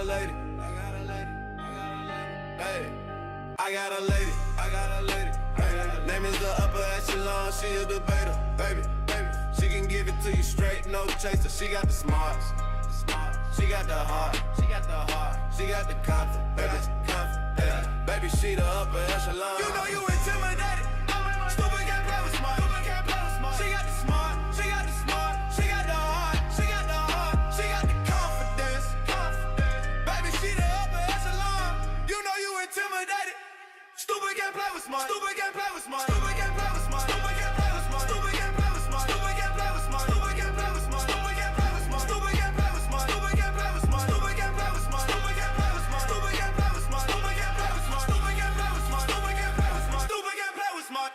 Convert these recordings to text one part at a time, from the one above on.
a lady. Hey, I got a lady. Hey, name is the upper echelon, she a debater. Baby, she can give it to you straight, no chaser. She got the smarts, she got the heart, she got the confidence. Baby, she the upper echelon. You know you intimidated. Stupid can't play with smart. She got the smart, she got the heart, she got the confidence. Baby, she the upper echelon. You know you intimidated. Stupid can't play with smart. Stupid can't play with smart. Stupid can't play with smart. Stupid can't play with smart. Stupid can't play with smart. Stupid can't play with smart. Stupid can't play with smart. Stupid can't play with smart. Stupid can't play with smart. Stupid can't play with smart. Stupid can't play with smart. Stupid can't play with smart. Stupid can't play with smart. Stupid can't play with smart. Stupid can't play with smart. Stupid can't play with smart. Stupid can't play with smart.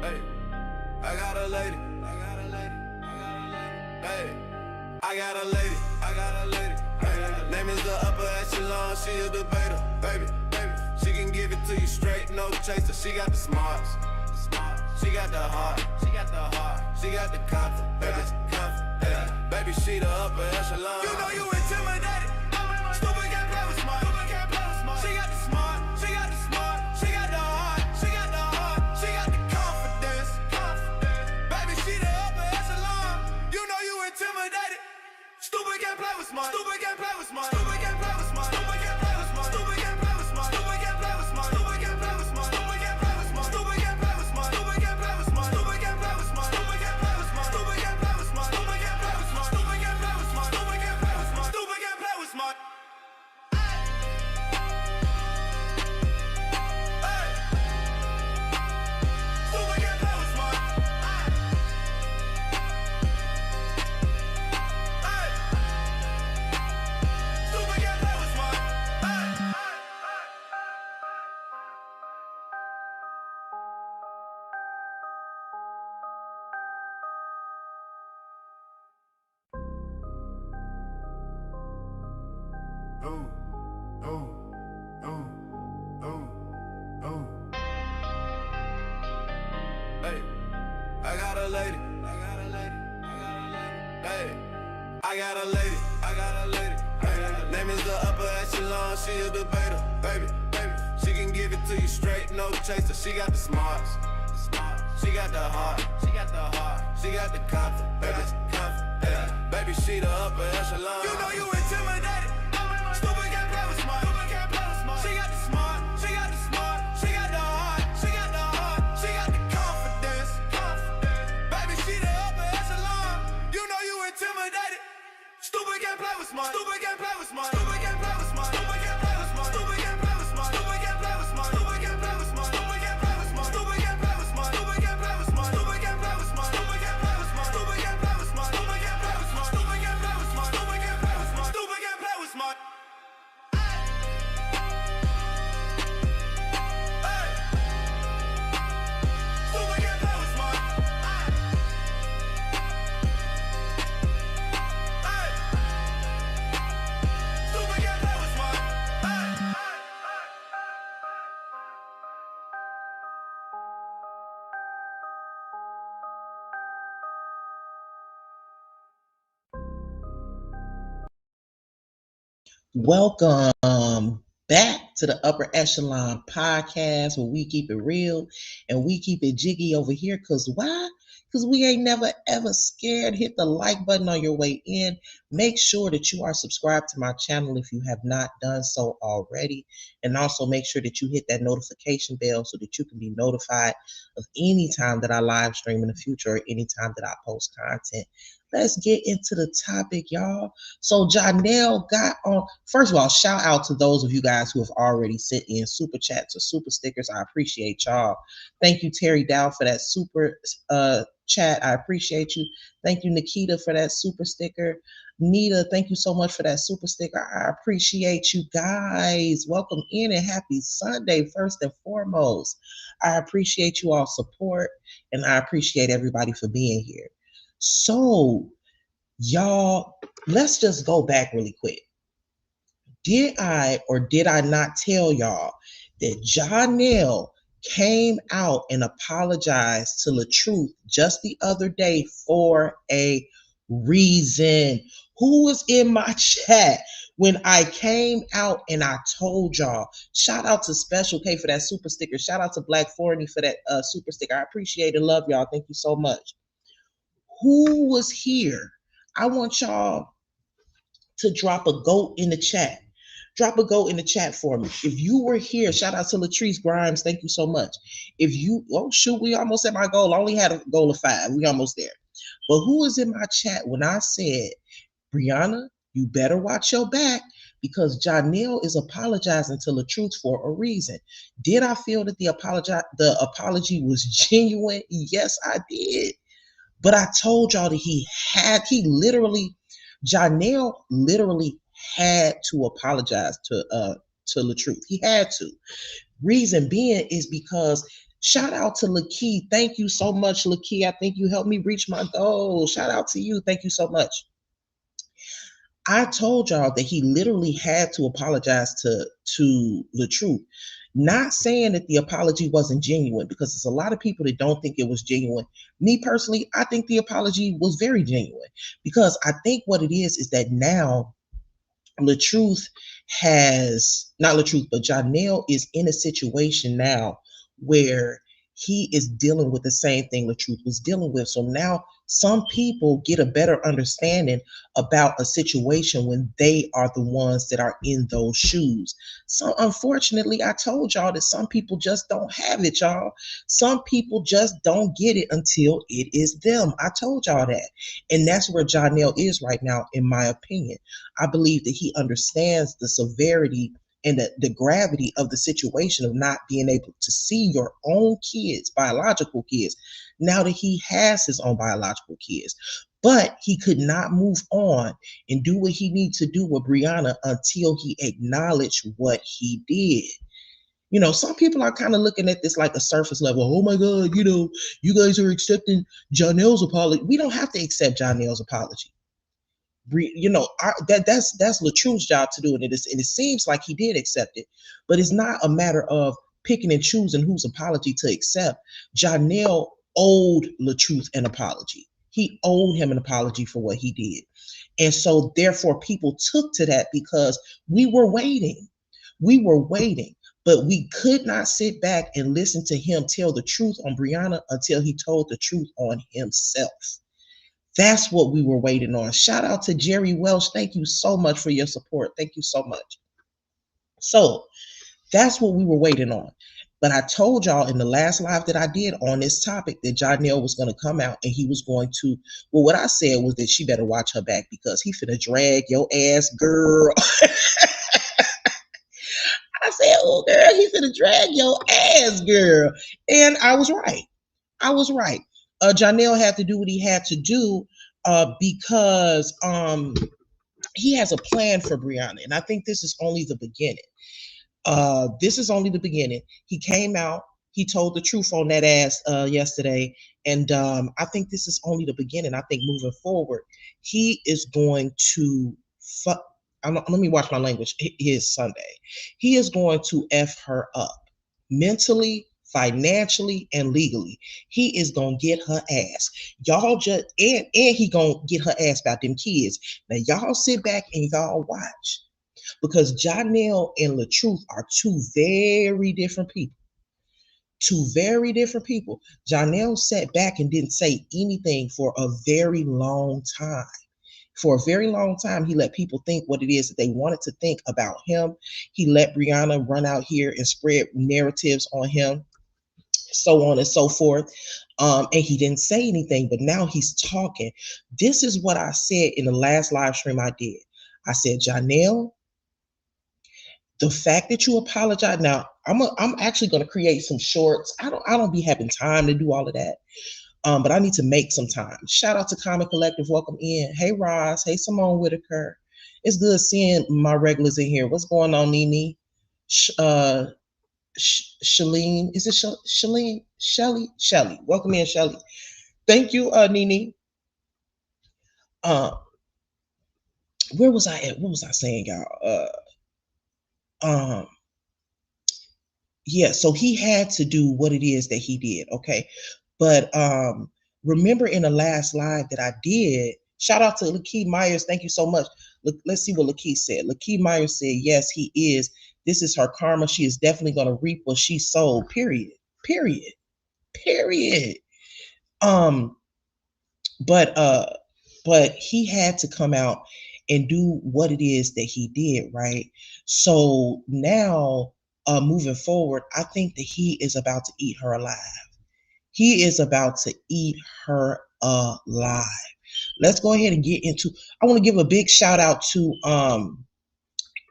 Hey, I got a lady. Hey, I got a lady. Hey, name is the upper echelon, she a debater. Baby, she can give it to you straight, no chaser. She got the smarts, she got the heart, she got the confidence. Baby, she the upper echelon. You know you intimidated. Stupid can't play with smart. She got the smart, she got the heart, she got the confidence. Baby, she the upper echelon. You know you intimidated. Stupid can't play with smart. Stupid can't play with smart. Stupid can't play with smart. Stupid can't play with smart. Stupid can't play with smart. Stupid can't play with smart. Stupid can't play with smart. Stupid can't play with smart. Stupid can't play with smart. Stupid can't play with smart. Stupid can't play with smart. Stupid can't play with smart. Stupid can't play with smart. Stupid can't play with smart. Stupid can't play with smart. Stupid can't play with smart. Stupid can't play with smart. Hey, I got a lady. Hey, I got a lady. Hey, name is the upper echelon, she a debater. Baby, she can give it to you straight, no chaser. She got the smarts, she got the heart, she got the confidence. Baby, she the upper echelon. You know you intimidated. Stupid can't play with smart. She got the smart, she got the heart, she got the confidence. Baby, she the upper echelon. You know you intimidated. Stupid can't play with smart. Stupid can't play with smart. Stupid can't play with smart. Stupid can't play with smart. Stupid can't play with smart. Stupid can't play with smart. Stupid can't play with smart. Stupid can't play with smart. Stupid can't play with smart. Stupid can't play with smart. Stupid can't play with smart. Stupid can't play with smart. Stupid can't play with smart. Stupid can't play with smart. Stupid can't play with smart. Stupid can't play with smart. Stupid can't play with smart. Welcome back to the Upper Echelon Podcast, where we keep it real and we keep it jiggy over here. Because why? Because we ain't never ever scared. Hit the like button on your way in. Make sure that you are subscribed to my channel if you have not done so already. And also make sure that you hit that notification bell so that you can be notified of any time that I live stream in the future or any time that I post content. Let's get into the topic, y'all. So Johnell got on. First of all, shout out to those of you guys who have already sent in super chats or super stickers. I appreciate y'all. Thank you, Terry Dow, for that super chat. I appreciate you. Thank you, Nikita, for that super sticker. Nita, thank you so much for that super sticker. I appreciate you guys. Welcome in and happy Sunday, first and foremost. I appreciate you all support and I appreciate everybody for being here. So, y'all, let's just go back really quick. Did I or did I not tell y'all that Johnell came out and apologized to Latrice just the other day for a reason? Who was in my chat when I came out and I told y'all? Shout out to Special K for that super sticker. Shout out to Black 40 for that super sticker. I appreciate and love y'all. Thank you so much. Who was here? I want y'all to drop a goat in the chat. Drop a goat in the chat for me. If you were here, shout out to Latrice Grimes. Thank you so much. If you, oh shoot, we almost at my goal. I only had a goal of 5. We almost there. But who was in my chat when I said, Briana, you better watch your back because Johnell is apologizing to Latrice for a reason. Did I feel that the apology was genuine? Yes, I did. But I told y'all that Johnell literally had to apologize to Latrice. He had to. Reason being is because shout out to Lakey. Thank you so much, Lakey. I think you helped me reach my goal. Shout out to you. Thank you so much. I told y'all that he literally had to apologize to Latrice. Not saying that the apology wasn't genuine, because there's a lot of people that don't think it was genuine. Me personally, I think the apology was very genuine, because I think what it is that now Latrice not Latrice, but Johnell is in a situation now where he is dealing with the same thing Latrice was dealing with. So now some people get a better understanding about a situation when they are the ones that are in those shoes. So unfortunately, I told y'all that some people just don't have it, y'all. Some people just don't get it until it is them. I told y'all that. And that's where Johnell is right now, in my opinion. I believe that he understands the severity and the gravity of the situation of not being able to see your own kids, biological kids, now that he has his own biological kids. But he could not move on and do what he needs to do with Briana until he acknowledged what he did. You know, some people are kind of looking at this like a surface level. Oh my God, you guys are accepting Johnell's apology. We don't have to accept Johnell's apology. That's Latrice's job to do it. And it seems like he did accept it, but it's not a matter of picking and choosing whose apology to accept. Johnell owed Latrice an apology. He owed him an apology for what he did. And so therefore people took to that because we were waiting. But we could not sit back and listen to him tell the truth on Briana until he told the truth on himself. That's what we were waiting on. Shout out to Jerry Welsh. Thank you so much for your support. Thank you so much. So that's what we were waiting on. But I told y'all in the last live that I did on this topic that Johnell was going to come out and he was going to, well, what I said was that she better watch her back because he finna drag your ass, girl. I said, oh, girl, he finna drag your ass, girl. And I was right. Johnell had to do what he had to do because he has a plan for Briana. And I think this is only the beginning. He came out. He told the truth on that ass yesterday. And I think this is only the beginning. I think moving forward, he is going to let me watch my language. It is Sunday. He is going to F her up mentally, financially, and legally. He is gonna get her ass. Y'all just and he gonna get her ass about them kids. Now y'all sit back and y'all watch. Because Johnell and Latrice are two very different people. Johnell sat back and didn't say anything for a very long time. For a very long time, he let people think what it is that they wanted to think about him. He let Briana run out here and spread narratives on him, so on and so forth. And he didn't say anything, but now he's talking. This is what I said in the last live stream I did. I said, Johnell, the fact that you apologize. Now, I'm actually going to create some shorts. I don't be having time to do all of that. But I need to make some time. Shout out to Comic Collective. Welcome in. Hey, Roz. Hey, Simone Whitaker. It's good seeing my regulars in here. What's going on, Nene? Shalene. Is it Shalene? Shelly. Welcome in, Shelly. Thank you, Nene. Where was I at? What was I saying, y'all? Yeah, so he had to do what it is that he did, okay? But remember in the last live that I did, shout out to Lakeith Myers, thank you so much. Let's see what Lakeith said. Lakeith Myers said, yes, he is. This is her karma. She is definitely going to reap what she sowed, period. But he had to come out and do what it is that he did, right? So now, moving forward, I think that he is about to eat her alive. He is about to eat her alive. Let's go ahead and get into. I want to give a big shout out to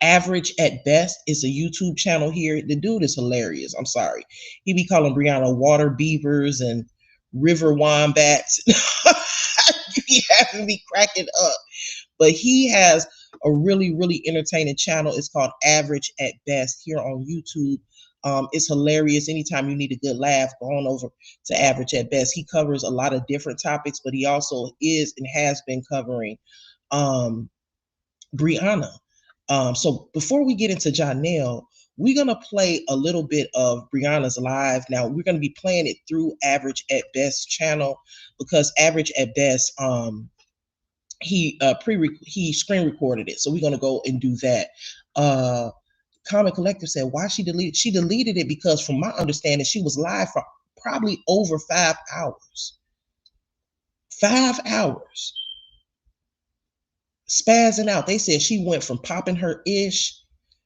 Average at Best. It's a YouTube channel here. The dude is hilarious. I'm sorry. He be calling Briana water beavers and river wombats. He having me cracking up. But he has a really, really entertaining channel. It's called Average at Best here on YouTube. It's hilarious. Anytime you need a good laugh, go on over to Average at Best. He covers a lot of different topics, but he also is and has been covering Briana. So before we get into Johnell, we're going to play a little bit of Briana's live. Now, we're going to be playing it through Average at Best channel because Average at Best, he screen recorded it. So we're going to go and do that. Comic Collector said, why she deleted? She deleted it because from my understanding, she was live for probably over 5 hours. 5 hours. Spazzing out. They said she went from popping her ish.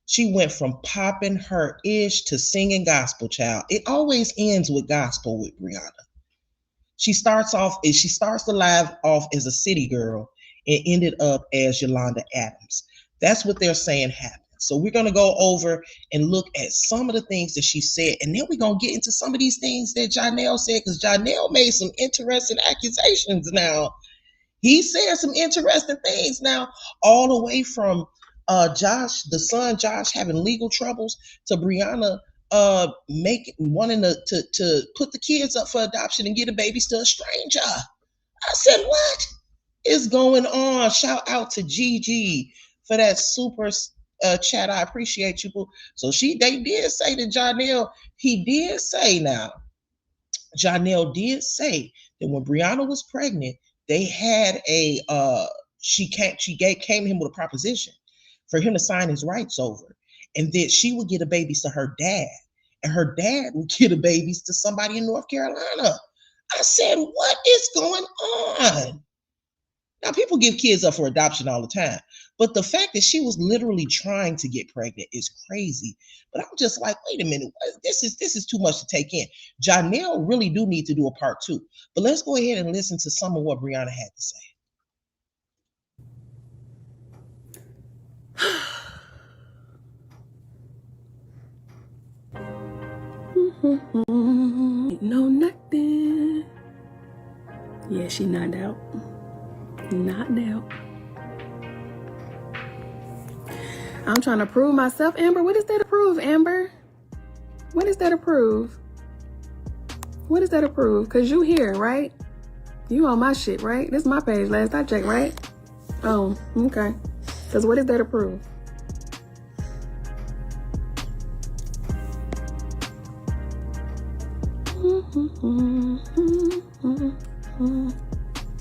She went from popping her ish to singing gospel, child. It always ends with gospel with Briana. She starts the live off as a city girl and ended up as Yolanda Adams. That's what they're saying happened. So we're going to go over and look at some of the things that she said, and then we're going to get into some of these things that Johnell said, because Johnell made some interesting accusations now. He said some interesting things now, all the way from Josh, the son Josh, having legal troubles to Briana wanting to put the kids up for adoption and get a babies to a stranger. I said, what is going on? Shout out to Gigi for that super chat. I appreciate you. So they did say to Johnell, he did say now, Johnell did say that when Briana was pregnant, they had she came to him with a proposition for him to sign his rights over, and that she would get a babies to her dad, and her dad would get a babies to somebody in North Carolina. I said, what is going on? Now, people give kids up for adoption all the time, but the fact that she was literally trying to get pregnant is crazy. But I'm just like, wait a minute, this is too much to take in. Johnell really do need to do a part 2. But let's go ahead and listen to some of what Briana had to say. No, nothing. Yeah, she knocked out. Knocked out. I'm trying to prove myself, Amber. What is there to prove, Amber? What is there to prove? What is there to prove? Because you here, right? You on my shit, right? This is my page last I checked, right? Oh, okay. Because what is there to prove?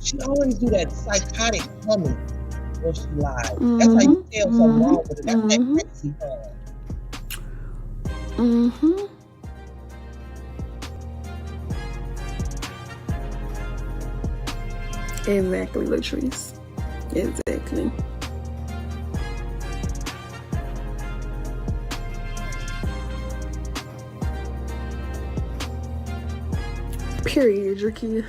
She always do that psychotic humming when she lies. That's how you tell something wrong with it. That's that crazy hum. Exactly, Latrice. Exactly. Period, Drakia.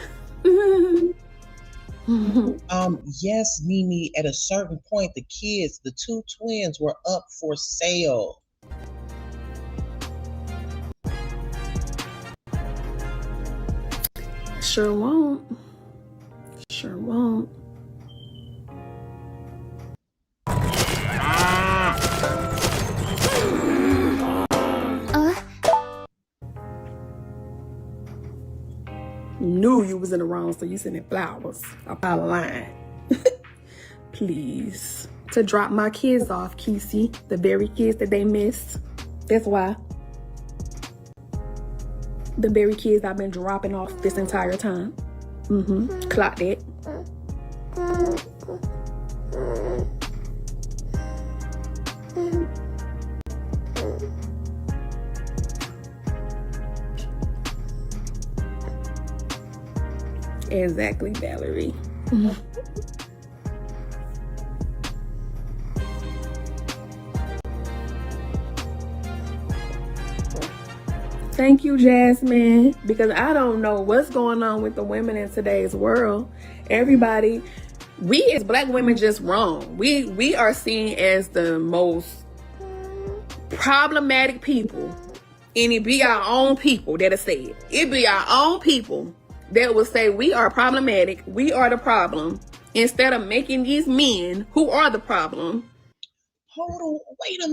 Yes, Mimi, at a certain point, the 2 twins were up for sale. Sure won't. Sure won't. Knew you was in the wrong, so you sending flowers up out of line. Please. To drop my kids off, Kesey. The very kids that they missed. That's why. The very kids I've been dropping off this entire time. Clock that. Exactly, Valerie. Thank you, Jasmine, because I don't know what's going on with the women in today's world. Everybody, we as black women just wrong. We are seen as the most problematic people, and it be our own people that'll say it. It be our own people that will say we are problematic, we are the problem, instead of making these men who are the problem. Hold on, wait a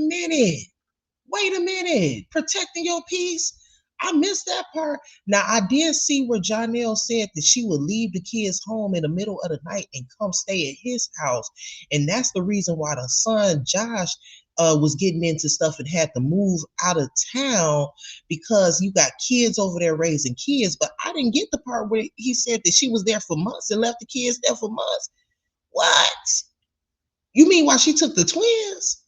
minute. Protecting your peace. I missed that part. Now, I did see where Johnell said that she would leave the kids home in the middle of the night and come stay at his house. And that's the reason why the son, Josh, was getting into stuff and had to move out of town, because you got kids over there raising kids. But I didn't get the part where he said that she was there for months and left the kids there for months. What? You mean while she took the twins?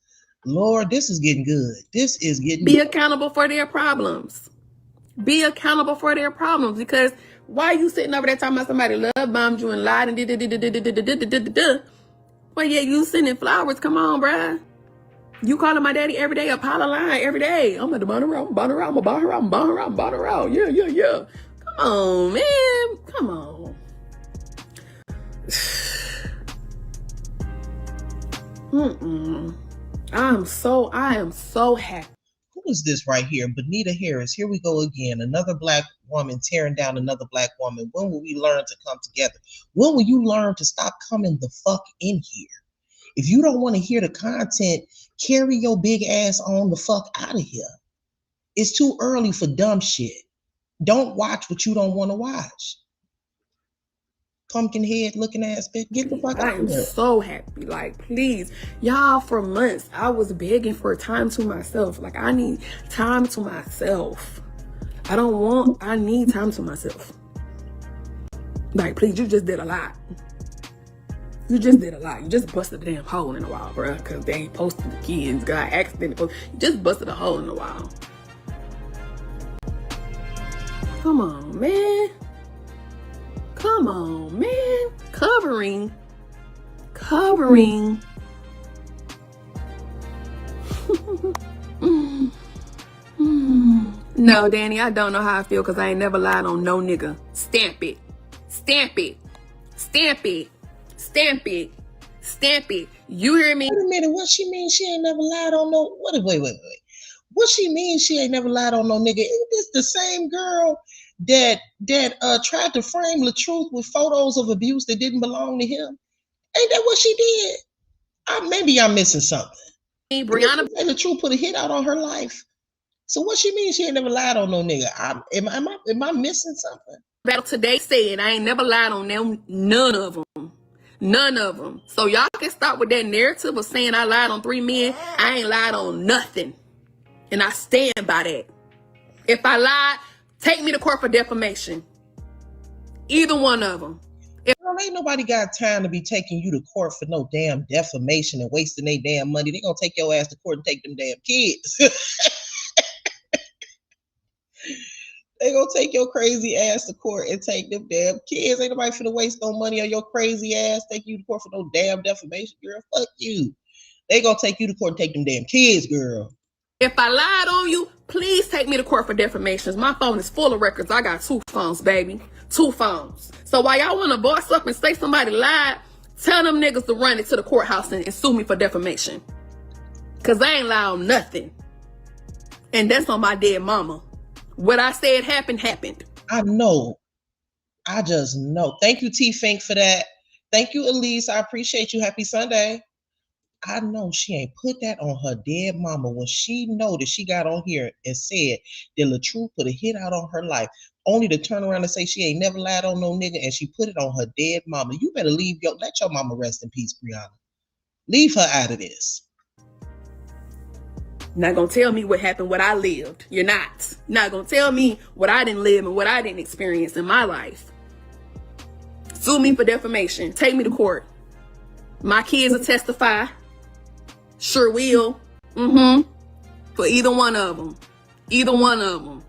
Lord, this is getting good. This is getting Be good. accountable for their problems. Be accountable for their problems, because why you sitting over there talking about somebody love bombed you and lied and well, yeah, you sending flowers. Come on, bruh. You calling my daddy every day, Apollo line every day. I'm at the bottom row, Yeah. Come on, man. Come on. I am so happy. Who is this right here? Bonita Harris. Here we go again. Another black woman tearing down another black woman. When will we learn to come together? When will you learn to stop coming the fuck in here? If you don't want to hear the content, carry your big ass on the fuck out of here. It's too early for dumb shit. Don't watch what you don't want to watch. Pumpkin head looking ass bitch. Get the fuck out I of am here. so happy. Like, please, y'all, for months, I was begging for time to myself. Like, I need time to myself. I need time to myself. Like, please, you just did a lot. You just did a lot. You just busted a damn hole in the wall, bruh, because they ain't posted the kids. God accidentally posted. You just busted a hole in the wall. Come on, man. Come on, man. Covering. No, Danny, I don't know how I feel, because I ain't never lied on no nigga. Stamp it. You hear me? Wait a minute. What she mean? She ain't never lied on no. Wait. What she mean? She ain't never lied on no nigga? Isn't this the same girl that tried to frame LaTruth with photos of abuse that didn't belong to him? Ain't that what she did? Maybe I'm missing something. Briana, And LaTruth put a hit out on her life. So what she mean? She ain't never lied on no nigga? Am I missing something? Battle today said I ain't never lied on them, none of them. So y'all can start with that narrative of saying I lied on 3 men. I ain't lied on nothing, and I stand by that. If I lied, take me to court for defamation. Either one of them. Well, ain't nobody got time to be taking you to court for no damn defamation and wasting their damn money. They gonna take your ass to court and take them damn kids. They gonna take your crazy ass to court and take them damn kids. Ain't nobody finna waste no money on your crazy ass, take you to court for no damn defamation, girl. Fuck you. They gonna take you to court and take them damn kids, girl. If I lied on you, please take me to court for defamations. My phone is full of records. I got 2 phones, baby. 2 phones. So while y'all want to boss up and say somebody lied, tell them niggas to run it to the courthouse and sue me for defamation. Because I ain't lied on nothing. And that's on my dead mama. What I said happened. I know. I just know. Thank you, T Fink, for that. Thank you, Elise. I appreciate you. Happy Sunday. I know she ain't put that on her dead mama when she know that she got on here and said that LaTrue put a hit out on her life, only to turn around and say she ain't never lied on no nigga, and she put it on her dead mama. You better let your mama rest in peace, Briana. Leave her out of this. Not gonna tell me what happened, what I lived. You're not gonna tell me what I didn't live and what I didn't experience in my life. Sue me for defamation. Take me to court. My kids will testify. Sure will. For either one of them. Either one of them.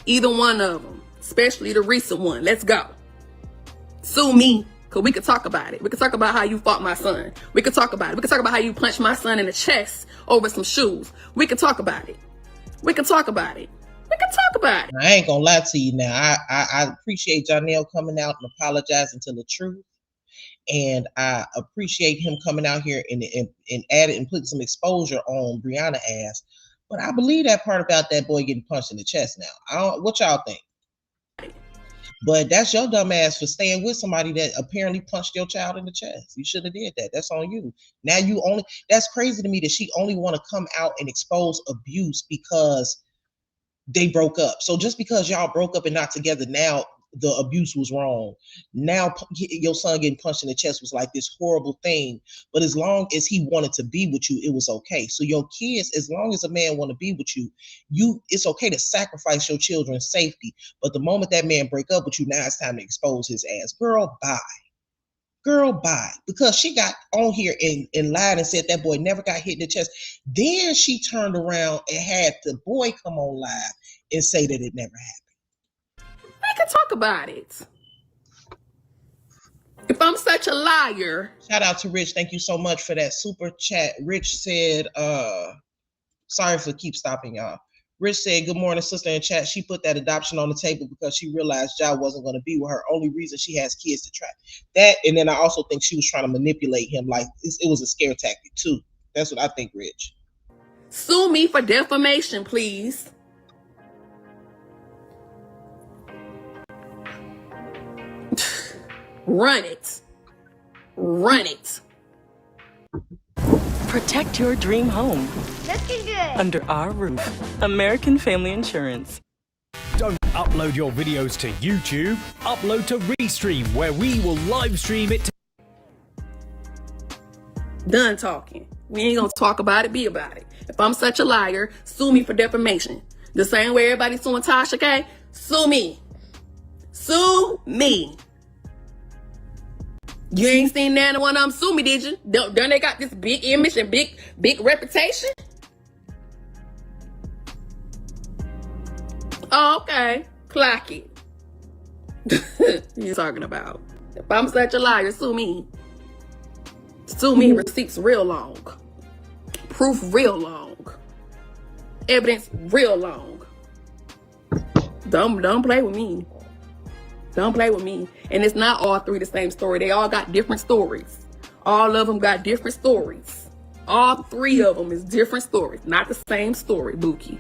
Either one of them. Especially the recent one. Let's go. Sue me. Because we could talk about it. We could talk about how you fought my son. We could talk about it. We could talk about how you punched my son in the chest over some shoes. We could talk about it. We could talk about it. We could talk about it. I ain't gonna lie to you now. I appreciate Johnell coming out and apologizing to LaTrue. And I appreciate him coming out here and adding and putting some exposure on Briana ass. But I believe that part about that boy getting punched in the chest now. What y'all think? But that's your dumb ass for staying with somebody that apparently punched your child in the chest. You should have did that. That's on you. Now that's crazy to me that she only want to come out and expose abuse because they broke up. So just because y'all broke up and not together, now the abuse was wrong. Now your son getting punched in the chest was like this horrible thing. But as long as he wanted to be with you, it was okay. So your kids, as long as a man want to be with you, it's okay to sacrifice your children's safety. But the moment that man break up with you, now it's time to expose his ass. Girl, bye. Girl, bye. Because she got on here and lied and said that boy never got hit in the chest. Then she turned around and had the boy come on live and say that it never happened. We can talk about it. If I'm such a liar. Shout out to Rich. Thank you so much for that super chat. Rich said, sorry for keep stopping y'all. Rich said, good morning, sister in chat. She put that adoption on the table because she realized Ja wasn't going to be with her. Only reason she has kids to track. That, and then I also think she was trying to manipulate him. Like, it was a scare tactic too. That's what I think, Rich. Sue me for defamation, please. Run it. Run it. Protect your dream home. Looking good. Under our roof. American Family Insurance. Don't upload your videos to YouTube. Upload to Restream, where we will live stream it. Done talking. We ain't gonna talk about it, be about it. If I'm such a liar, sue me for defamation. The same way everybody's suing Tasha K, sue me. Sue me. You ain't seen none one of them sue me, did you? Don't they got this big image and big reputation? Oh, okay. Clock it. You talking about? If I'm such a liar, sue me. Sue me, receipts real long. Proof real long. Evidence real long. Don't play with me. Don't play with me. And it's not all three the same story. They all got different stories. All of them got different stories. All three of them is different stories. Not the same story, Bookie.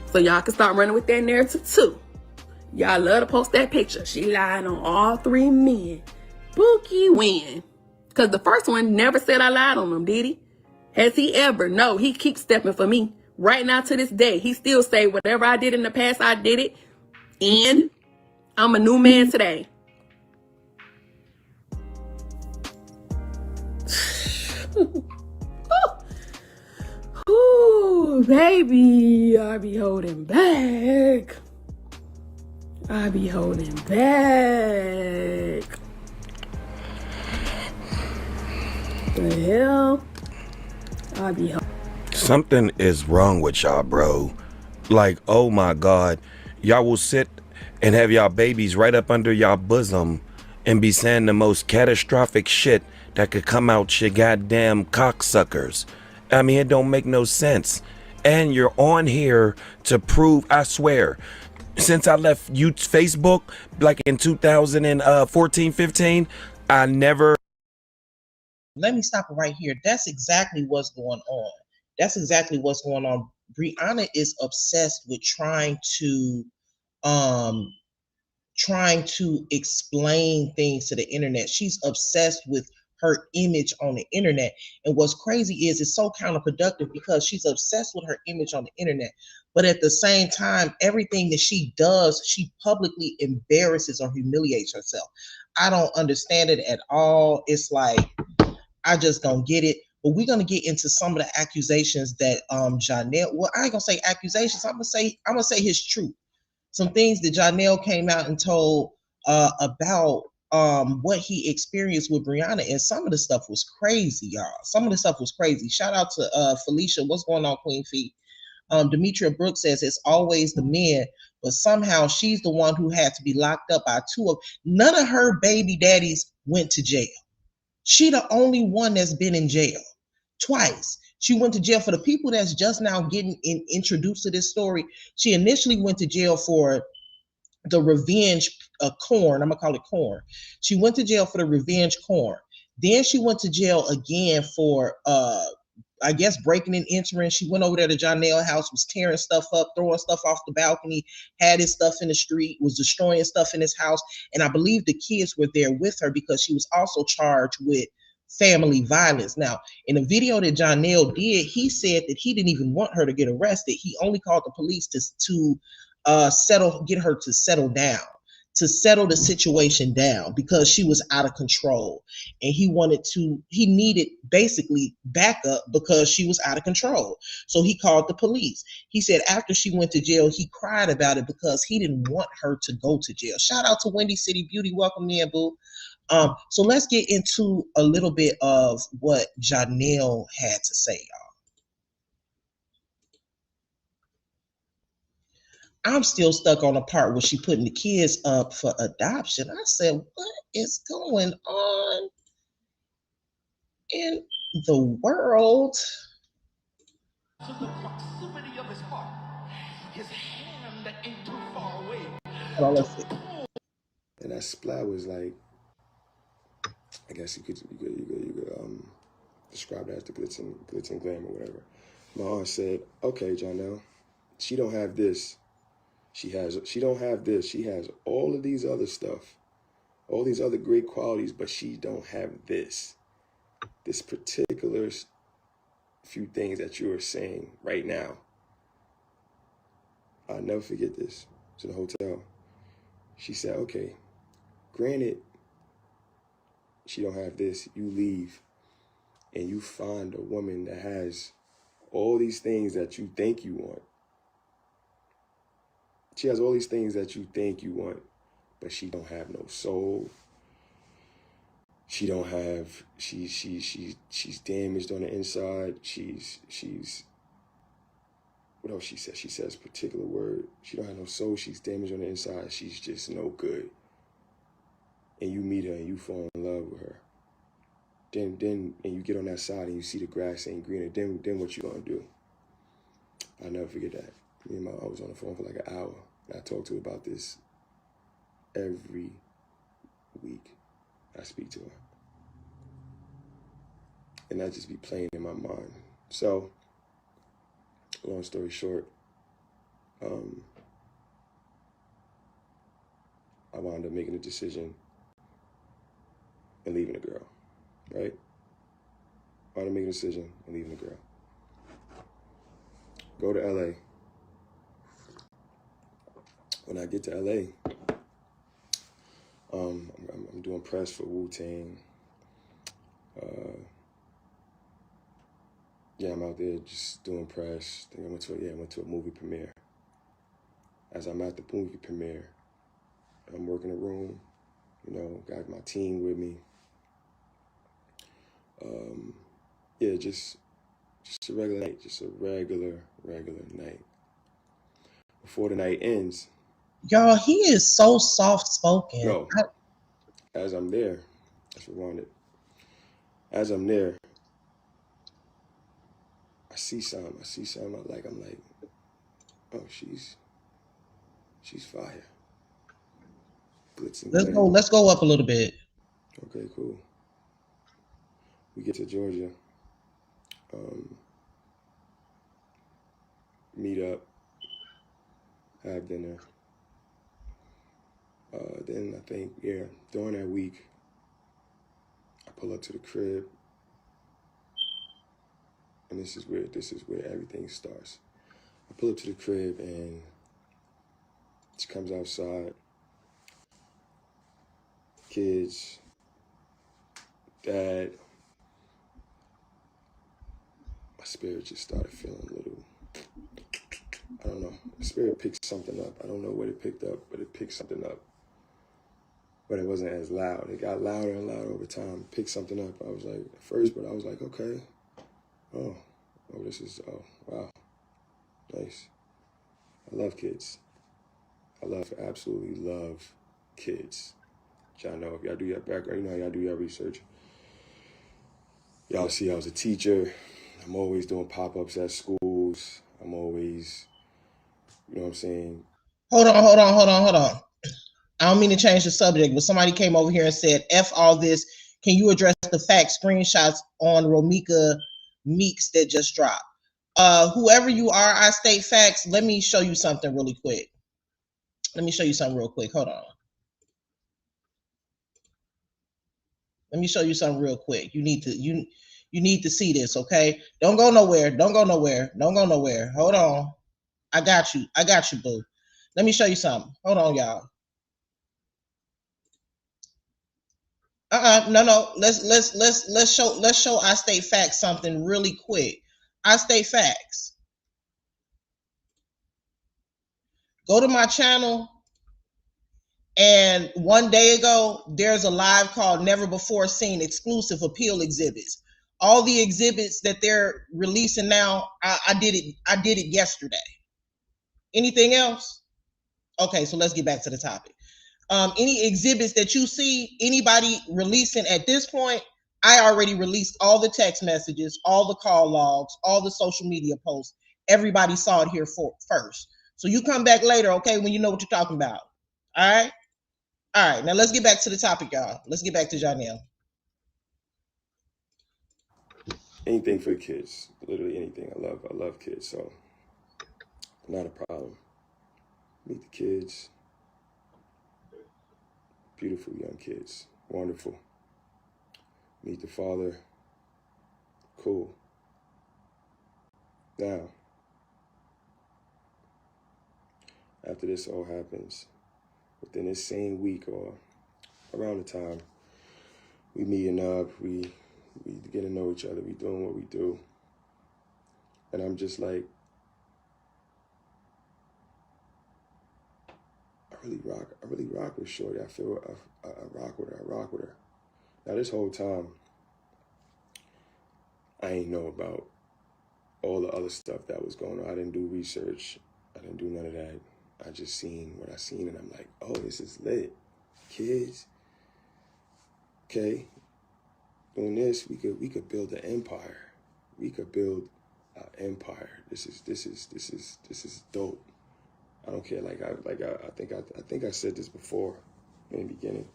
So y'all can start running with that narrative too. Y'all love to post that picture. She lied on all three men. Bookie win. Because the first one never said I lied on him, did he? Has he ever? No, he keeps stepping for me. Right now to this day, he still say whatever I did in the past, I did it. And I'm a new man today. Ooh, baby, I be holding back. I be holding back. The hell? I be holding. Something is wrong with y'all, bro. Like, oh my God. Y'all will sit and have y'all babies right up under y'all bosom and be saying the most catastrophic shit that could come out your goddamn cocksuckers. I mean, it don't make no sense. And you're on here to prove, I swear, since I left Facebook, like in 2014, 15, I never... Let me stop it right here. That's exactly what's going on. That's exactly what's going on. Briana is obsessed with trying to trying to explain things to the internet. She's obsessed with her image on the internet. And what's crazy is it's so counterproductive because she's obsessed with her image on the internet. But at the same time, everything that she does, she publicly embarrasses or humiliates herself. I don't understand it at all. It's like, I just don't get it. But we're gonna get into some of the accusations that Johnell. Well, I ain't gonna say accusations. I'm gonna say his truth. Some things that Johnell came out and told about what he experienced with Briana, and some of the stuff was crazy, y'all. Some of the stuff was crazy. Shout out to Felicia. What's going on, Queen Fee? Demetria Brooks says it's always the men, but somehow she's the one who had to be locked up by two of. None of her baby daddies went to jail. She the only one that's been in jail twice. She went to jail. For the people that's just now getting introduced to this story, she initially went to jail for the revenge corn. I'm gonna call it corn. She went to jail for the revenge corn. Then she went to jail again for I guess breaking and entering. She went over there to Johnell house, was tearing stuff up, throwing stuff off the balcony, had his stuff in the street, was destroying stuff in his house. And I believe the kids were there with her because she was also charged with family violence. Now, in a video that Johnell did, he said that he didn't even want her to get arrested. He only called the police to get her to settle down, to settle the situation down because she was out of control. And he needed basically backup because she was out of control. So he called the police. He said after she went to jail, he cried about it because he didn't want her to go to jail. Shout out to Windy City Beauty. Welcome in, boo. So let's get into a little bit of what Johnell had to say, y'all. I'm still stuck on the part where she putting the kids up for adoption. I said, what is going on in the world? To the proximity of his heart, his hand that ain't too far away. Hold on, let's see. And that splat was like, I guess you could describe that as the glitz and glam or whatever. My aunt said, okay, Johnell, she don't have this. She don't have this. She has all of these other stuff, all these other great qualities, but she don't have this. This particular few things that you are saying right now. I'll never forget this. It's in a hotel. She said, okay, granted, she don't have this. You leave and you find a woman that has all these things that you think you want. She has all these things that you think you want, but she don't have no soul. She don't have, she's damaged on the inside. She's, what else she says? She says a particular word. She don't have no soul. She's damaged on the inside. She's just no good. And you meet her and you fall in love with her. Then, and you get on that side and you see the grass ain't greener. Then what you gonna do? I'll never forget that. I was on the phone for like an hour. And I talked to her about this every week. I speak to her. And that just be playing in my mind. So, long story short, I wound up making a decision and leaving the girl, right? I wound up making a decision and leaving the girl. Go to LA. When I get to LA, I'm doing press for Wu-Tang. I'm out there just doing press. I think I went to a movie premiere. As I'm at the movie premiere, I'm working a room, got my team with me. Just a regular night, just a regular night. Before the night ends. Y'all, he is so soft-spoken. No, as I'm there, let's rewind it. As I'm there, I see something. I'm like, oh, she's fire. Glitz and glam. Let's go up a little bit. Okay, cool. We get to Georgia. Meet up, have dinner. Then I think, yeah, during that week, I pull up to the crib, and this is where everything starts. I pull up to the crib, and she comes outside. Kids, dad. My spirit just started feeling a little, I don't know. The spirit picked something up. I don't know what it picked up, but it picked something up. But it wasn't as loud. It got louder and louder over time. Picked something up. I was like, at first, but I was like, okay. Oh, this is, oh, wow. Nice. I love kids. Absolutely love kids. Johnell, if y'all do your background, you know y'all do your research. Y'all see I was a teacher. I'm always doing pop-ups at schools. I'm always, you know what I'm saying? Hold on. I don't mean to change the subject, but somebody came over here and said, F all this. Can you address the fact screenshots on Romika Meeks that just dropped? Whoever you are, I state facts. Let me show you something really quick. Hold on. Let me show you something real quick. You need to see this, okay? Don't go nowhere. Hold on. I got you, boo. Let me show you something. Hold on, y'all. No. Let's show I state facts something really quick. I state facts. Go to my channel, and one day ago, there's a live called Never Before Seen Exclusive Appeal Exhibits. All the exhibits that they're releasing now, I did it yesterday. Anything else? Okay, so let's get back to the topic. Any exhibits that you see anybody releasing at this point, I already released all the text messages, all the call logs, all the social media posts. Everybody saw it here first. So you come back later, okay, when you know what you're talking about. All right. Now let's get back to the topic, y'all. Let's get back to Janelle. Anything for the kids, literally anything. I love kids, so not a problem. Meet the kids. Beautiful young kids. Wonderful. Meet the father. Cool. Now, after this all happens, within this same week or around the time, we meeting up, we get to know each other, we doing what we do. And I'm just like, I really rock with Shorty. I feel I rock with her. Now this whole time, I ain't know about all the other stuff that was going on. I didn't do research. I didn't do none of that. I just seen what I seen, and I'm like, oh, this is lit. Kids, okay. Doing this, we could build an empire. We could build an empire. This is dope. I don't care. I think I said this before in the beginning.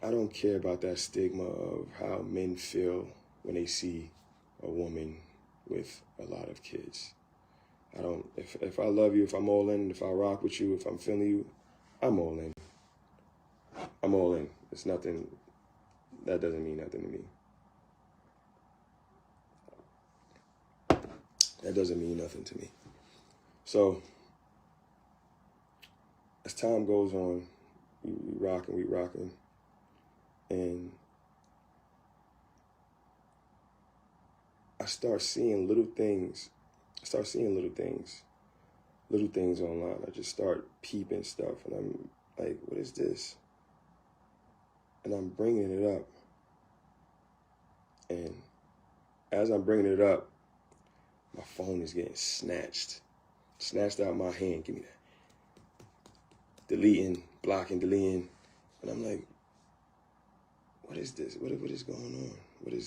I don't care about that stigma of how men feel when they see a woman with a lot of kids. I don't. If I love you, if I'm all in, if I rock with you, if I'm feeling you, I'm all in. I'm all in. It's nothing. That doesn't mean nothing to me. That doesn't mean nothing to me. So, as time goes on, we rocking, and I start seeing little things. Little things online. I just start peeping stuff, and I'm like, what is this? And I'm bringing it up. And as I'm bringing it up, my phone is getting snatched out of my hand. Give me that. Deleting, blocking, deleting. And I'm like, what is this? What is going on?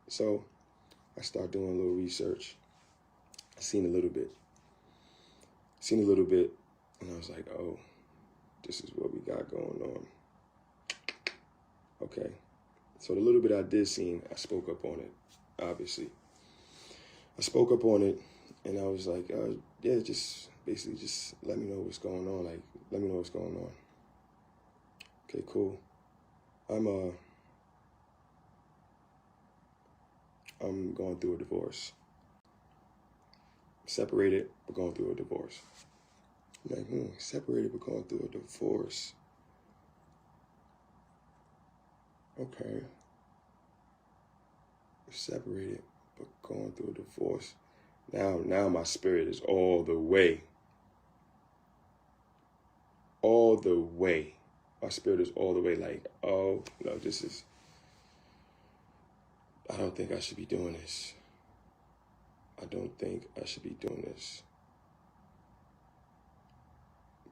So I start doing a little research. I seen a little bit, and I was like, oh, this is what we got going on. Okay. So the little bit I did see, I spoke up on it, obviously. I spoke up on it, and I was like, yeah, just basically just let me know what's going on. Like, let me know what's going on. Okay, cool. I'm going through a divorce. Separated, but going through a divorce. I'm like, separated, but going through a divorce. Okay. Separated, but going through a divorce. Now my spirit is all the way. All the way. My spirit is all the way like, oh, no, I don't think I should be doing this. I don't think I should be doing this.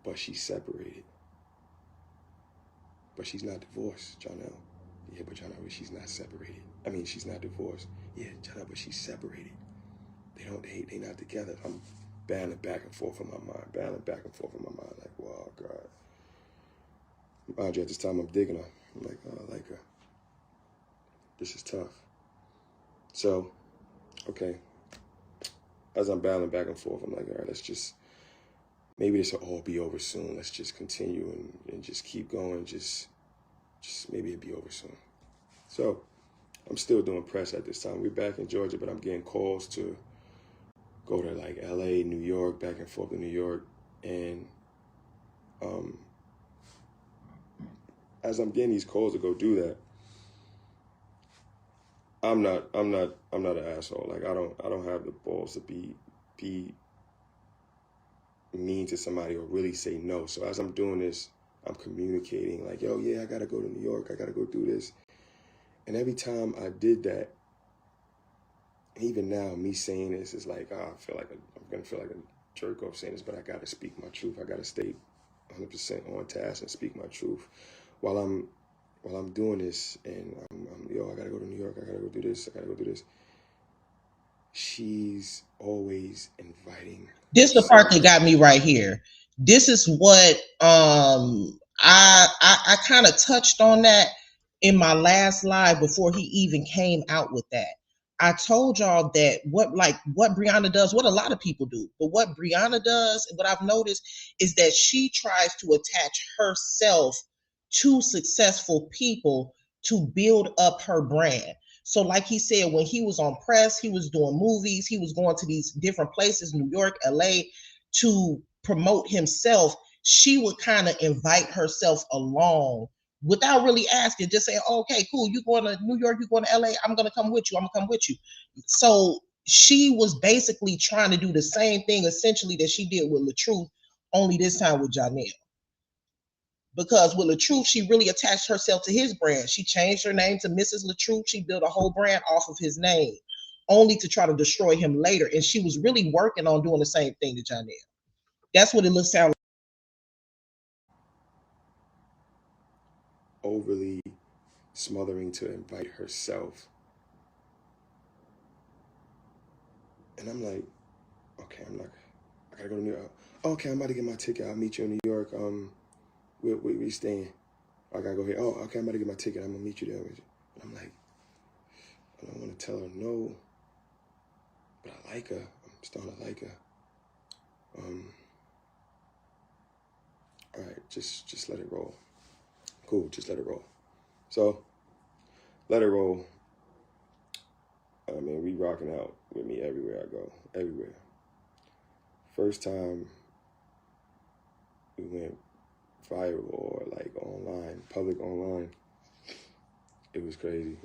But she's separated. But she's not divorced, Johnell. Yeah, but Johnell, she's not separated. I mean, she's not divorced. Yeah, Johnell, but she's separated. They not together. I'm battling back and forth in my mind. Like, wow, God. Mind you, at this time, I'm digging her. I'm like, oh, I like her. This is tough. So, okay. As I'm battling back and forth, I'm like, all right, maybe this will all be over soon. Let's just continue and just keep going. Just maybe it'll be over soon. So, I'm still doing press at this time. We're back in Georgia, but I'm getting calls to go to like LA, New York, back and forth to New York. And as I'm getting these calls to go do that, I'm not an asshole. Like I don't have the balls to be mean to somebody or really say no. So as I'm doing this, I'm communicating like, yo, yeah, I gotta go to New York. I gotta go do this. And every time I did that, even now, me saying this is like, I'm gonna feel like a jerk off saying this, but I gotta speak my truth. I gotta stay 100% on task and speak my truth. While I'm doing this, and I gotta go to New York. I gotta go do this. I gotta go do this. She's always inviting. This the part that got me right here. This is what I kind of touched on that in my last live before he even came out with that. I told y'all that what Briana does, what a lot of people do, but what Briana does, what I've noticed is that she tries to attach herself to successful people to build up her brand. So like he said, when he was on press, he was doing movies, he was going to these different places, New York, LA, to promote himself. She would kind of invite herself along without really asking, just saying, oh, okay, cool, you going to New York, you going to LA, I'm going to come with you. So she was basically trying to do the same thing essentially that she did with LaTruth, only this time with Janelle. Because with LaTruth, she really attached herself to his brand. She changed her name to Mrs. LaTruth. She built a whole brand off of his name, only to try to destroy him later. And she was really working on doing the same thing to Johnell. That's what it sound like. Overly smothering to invite herself. And I'm like, okay, I gotta go to New York. Okay, I'm about to get my ticket. I'll meet you in New York. Where you staying? I gotta go here. Oh, okay, I'm about to get my ticket. I'm gonna meet you there. And I'm like, I don't want to tell her no, but I like her. I'm starting to like her. All right, just let it roll. Cool, just let it roll. So, let it roll. I mean, we rocking out with me everywhere I go, everywhere. First time we went viral or like online, public online, it was crazy.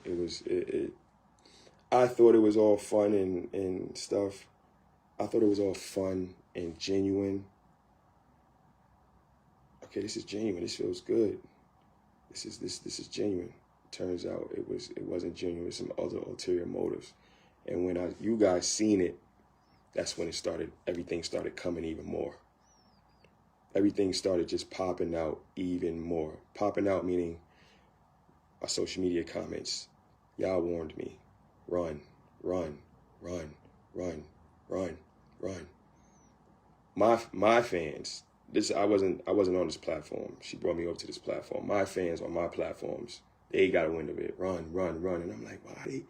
I thought it was all fun and stuff. I thought it was all fun and genuine. Okay, this is genuine. This feels good. This is genuine. Turns out it wasn't genuine. Some other ulterior motives. And when you guys seen it, that's when everything started coming even more. Everything started just popping out even more. Popping out meaning my social media comments. Y'all warned me. Run, run, run, run, run, run. My fans, I wasn't on this platform. She brought me over to this platform. My fans on my platforms, they got a wind of it. Run, run, run. And I'm like, why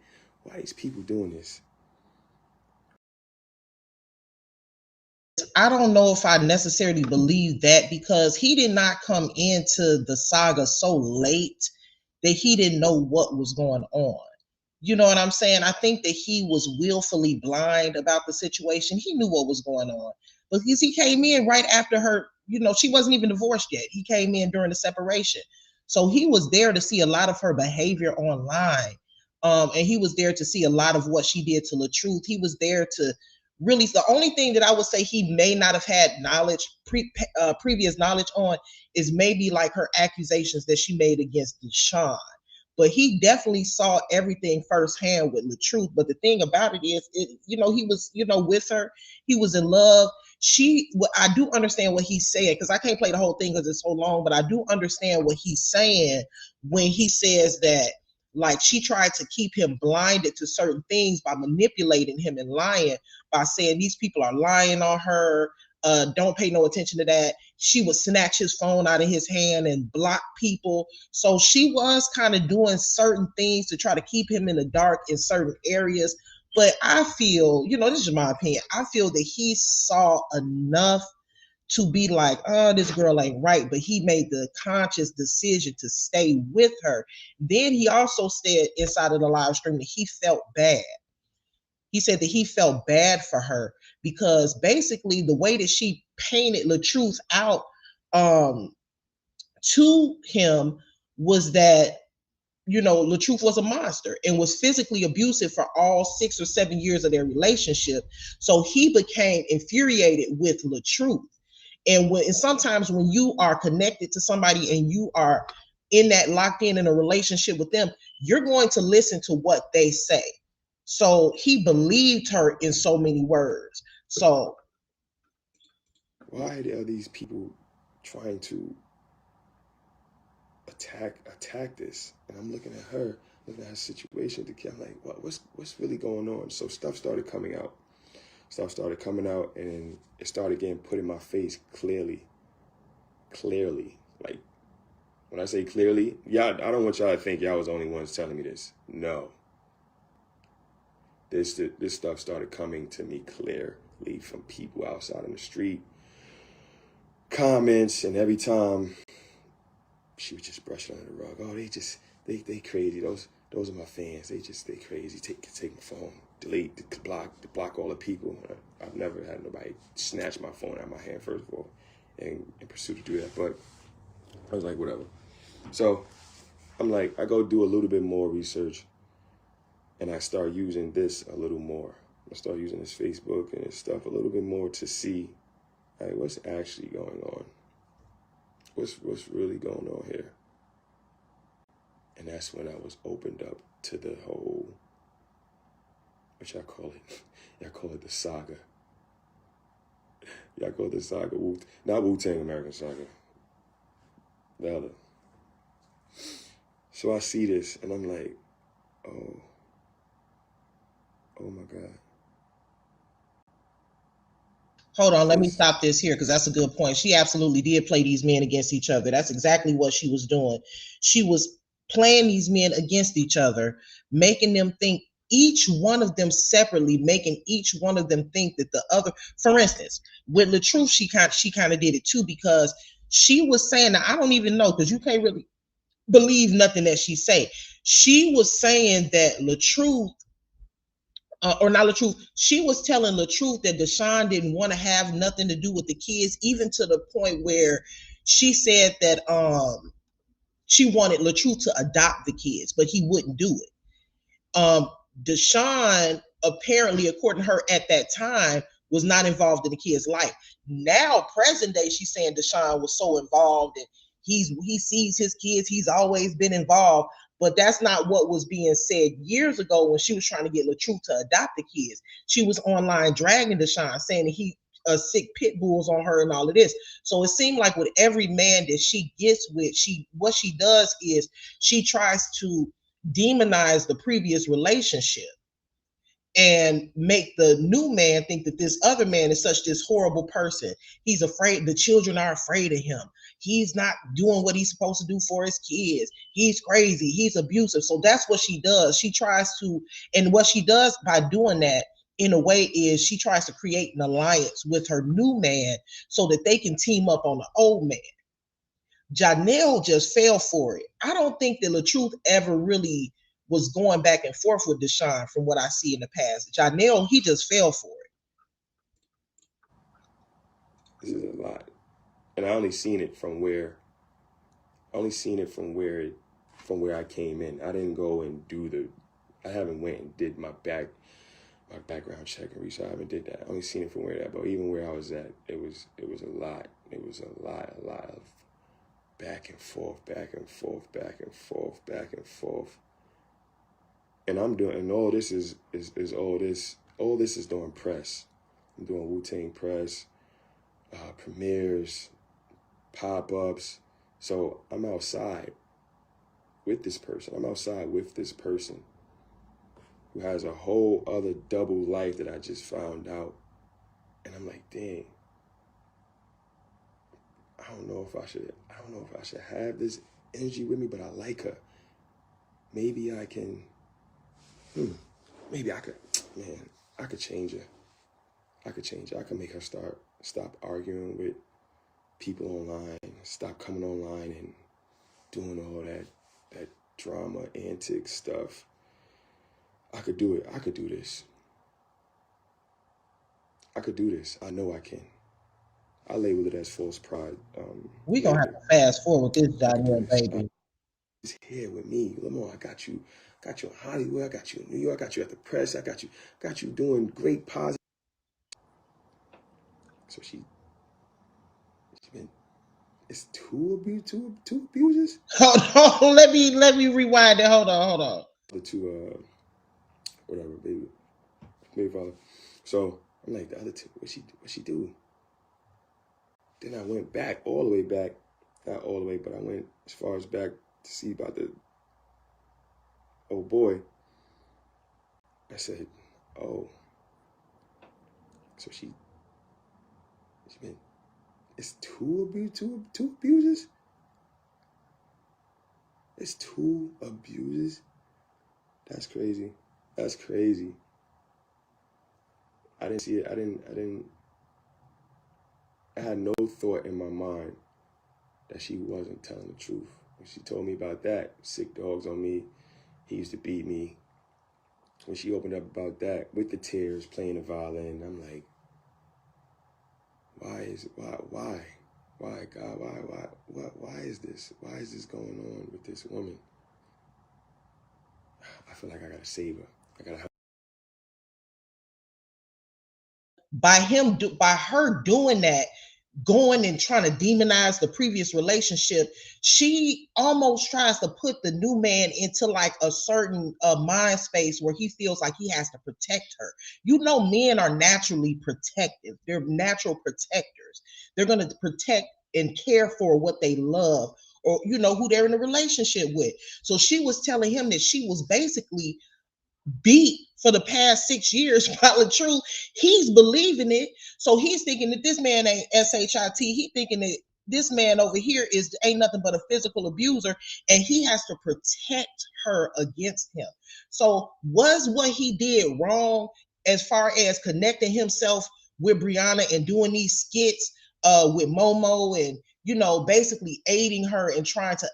are these people doing this? I don't know if I necessarily believe that, because he did not come into the saga so late that he didn't know what was going on. You know what I'm saying? I think that he was willfully blind about the situation. He knew what was going on, but because he came in right after her, she wasn't even divorced yet. He came in during the separation. So he was there to see a lot of her behavior online. And he was there to see a lot of what she did to LaTruth. He was there to really, the only thing that I would say he may not have had previous knowledge on is maybe like her accusations that she made against Deshaun. But he definitely saw everything firsthand with LaTruth. But the thing about it is, he was, with her. He was in love. I do understand what he's saying, because I can't play the whole thing because it's so long, but I do understand what he's saying when he says that, like, she tried to keep him blinded to certain things by manipulating him and lying, by saying these people are lying on her. Don't pay no attention to that. She would snatch his phone out of his hand and block people. So she was kind of doing certain things to try to keep him in the dark in certain areas. But I feel, this is my opinion, I feel that he saw enough to be like, oh, this girl ain't right, but he made the conscious decision to stay with her. Then he also said inside of the live stream that he felt bad. He said that he felt bad for her because basically the way that she painted LaTruth out to him was that, LaTruth was a monster and was physically abusive for all 6 or 7 years of their relationship. So he became infuriated with LaTruth. And sometimes when you are connected to somebody and you are in that locked in a relationship with them, you're going to listen to what they say. So he believed her in so many words. So why are these people trying to attack this? And I'm looking at her situation. I'm like, what's really going on? So stuff started coming out. And it started getting put in my face clearly. Like, when I say clearly, I don't want y'all to think y'all was the only ones telling me this. No. This stuff started coming to me clearly from people outside on the street, comments, and every time she would just brush it under the rug. Oh, they crazy. Those are my fans. They crazy. Take my phone, delete, block all the people. I've never had nobody snatch my phone out of my hand, first of all, and pursue to do that. But I was like, whatever. So I'm like, I go do a little bit more research, and I start using this a little more. I start using this Facebook and this stuff a little bit more to see, like, what's actually going on. What's really going on here? And that's when I was opened up to the whole, what y'all call it? Y'all call it the saga. Y'all call it the saga. Not Wu-Tang American Saga. The other. So I see this and I'm like, oh my God. hold on, let me stop this here because that's a good point. She absolutely did play these men against each other. That's exactly what she was doing. She was playing these men against each other, making them think, each one of them separately, making each one of them think that the other, for instance, with LaTruth, she kind of did it too, because she was saying, now I don't even know, because you can't really believe nothing that she say. She was saying that LaTruth, or not LaTruth, she was telling LaTruth that Deshaun didn't want to have nothing to do with the kids, even to the point where she said that she wanted LaTruth to adopt the kids, but he wouldn't do it. Deshaun, apparently, according to her at that time, was not involved in the kid's life. Now, present day, she's saying Deshaun was so involved and he sees his kids, he's always been involved. But that's not what was being said years ago when she was trying to get LaTruth to adopt the kids. She was online dragging Deshaun, saying that he sick pit bulls on her and all of this. So it seemed like with every man that she gets with, what she does is she tries to demonize the previous relationship and make the new man think that this other man is this horrible person. He's afraid, the children are afraid of him. He's not doing what he's supposed to do for his kids. He's crazy. He's abusive. So that's what she does. She tries to, and what she does by doing that in a way is she tries to create an alliance with her new man so that they can team up on the old man. Johnell just fell for it. I don't think that LaTruth ever really was going back and forth with Deshaun from what I see in the past. Johnell, he just fell for it. This is a lot. And I only seen it from where I came in. I didn't go and I haven't went and did my background check and research. I haven't did that. I only seen it from where that, but even where I was at, it was a lot. It was a lot of back and forth. And I'm doing, and all this is all this is doing press. I'm doing Wu-Tang press, premieres, pop-ups. So I'm outside with this person. Who has a whole other double life that I just found out. And I'm like, dang, I don't know if I should have this energy with me, but I like her. Maybe I can, I could change her. I could make her stop arguing with people online, stop coming online and doing all that drama, antic stuff. I could do it. I could do this. I know I can. I label it as false pride. We're going to have to fast forward this, Johnell, baby. It's here with me. Lamar, I got you in Hollywood. I got you in New York. I got you at the press. I got you doing great positive. So she's been, it's two abusers? Hold on, let me rewind it. Hold on. The two, whatever, baby father. So I'm like, the other two, what she do? Then I went back, all the way back, not all the way, but I went as far as back to see about the old boy. I said, oh, so she been, it's two abusers? It's two abusers? That's crazy. I didn't see it. I had no thought in my mind that she wasn't telling the truth. When she told me about that, sick dogs on me, he used to beat me. When she opened up about that with the tears, playing the violin, I'm like, why, God, why is this? Why is this going on with this woman? I feel like I gotta save her. I gotta help. By her doing that, going and trying to demonize the previous relationship, she almost tries to put the new man into like a certain mind space where he feels like he has to protect her. You know, men are naturally protective. They're natural protectors. They're going to protect and care for what they love, or who they're in a relationship with. So she was telling him that she was basically beat for the past 6 years by LaTruth. He's believing it. So he's thinking that this man ain't SHIT. He thinking that this man over here ain't nothing but a physical abuser, and he has to protect her against him. So was what he did wrong as far as connecting himself with Briana and doing these skits with Momo and basically aiding her and trying to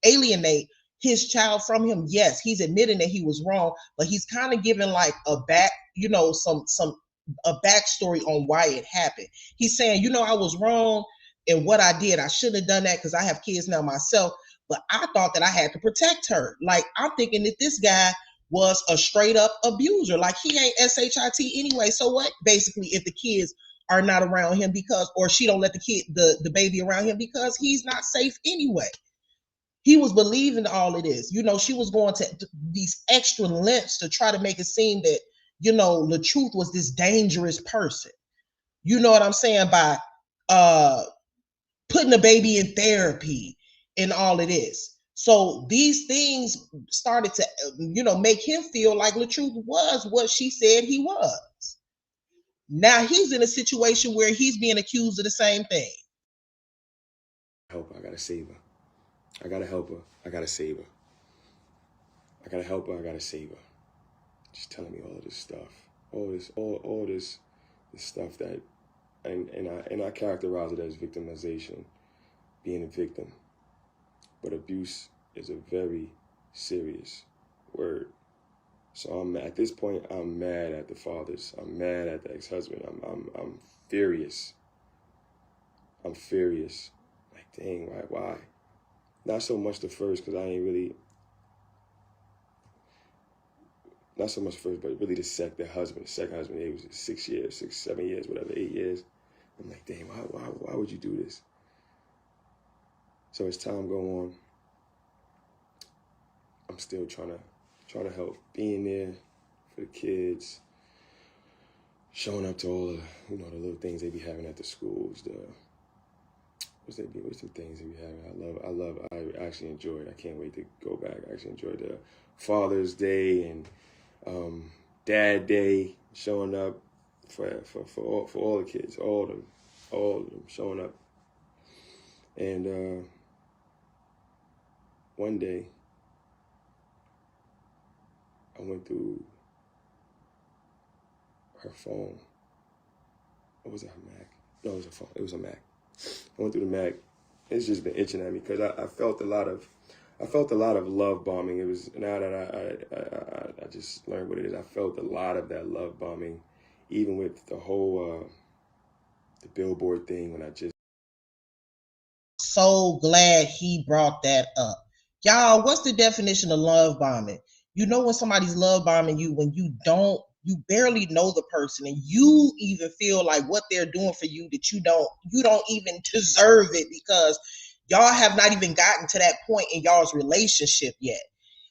alienate his child from him? Yes, he's admitting that he was wrong, but he's kind of giving like a backstory on why it happened. He's saying, I was wrong in what I did. I shouldn't have done that because I have kids now myself, but I thought that I had to protect her. Like, I'm thinking that this guy was a straight up abuser. Like, he ain't SHIT anyway. So what? Basically, if the kids are not around him or she don't let the baby around him because he's not safe anyway. He was believing all of this. She was going to these extra lengths to try to make it seem that, LaTruth was this dangerous person. You know what I'm saying? By putting the baby in therapy and all of this. So these things started to, make him feel like LaTruth was what she said he was. Now he's in a situation where he's being accused of the same thing. Help her. I gotta save her. I gotta help her. I gotta save her. I gotta help her. I gotta save her. She's telling me all of this stuff. all this stuff that, and I characterize it as victimization, being a victim. But abuse is a very serious word. So at this point, I'm mad at the fathers. I'm mad at the ex-husband. I'm furious. I'm furious. Like, dang, why? Not so much the first, because I ain't really, not so much first, but really the second husband. It was 6 years, 6, 7 years, whatever, 8 years. I'm like, dang, why would you do this? So as time go on, I'm still trying to help, being there for the kids, showing up to all the, the little things they be having at the schools, what's the things they be having. I actually enjoy it. I can't wait to go back. I actually enjoyed the Father's Day and Dad Day, showing up for all the kids, all of them showing up. And one day, I went through her phone. Or was it her Mac? No, it was a phone. It was a Mac. I went through the Mac. It's just been itching at me because I felt a lot of love bombing. It was, now that I just learned what it is. I felt a lot of that love bombing, even with the whole the billboard thing. When I just so glad he brought that up. Y'all, what's the definition of love bombing? You know when somebody's love bombing you when you barely know the person and you even feel like what they're doing for you that you don't even deserve it because y'all have not even gotten to that point in y'all's relationship yet.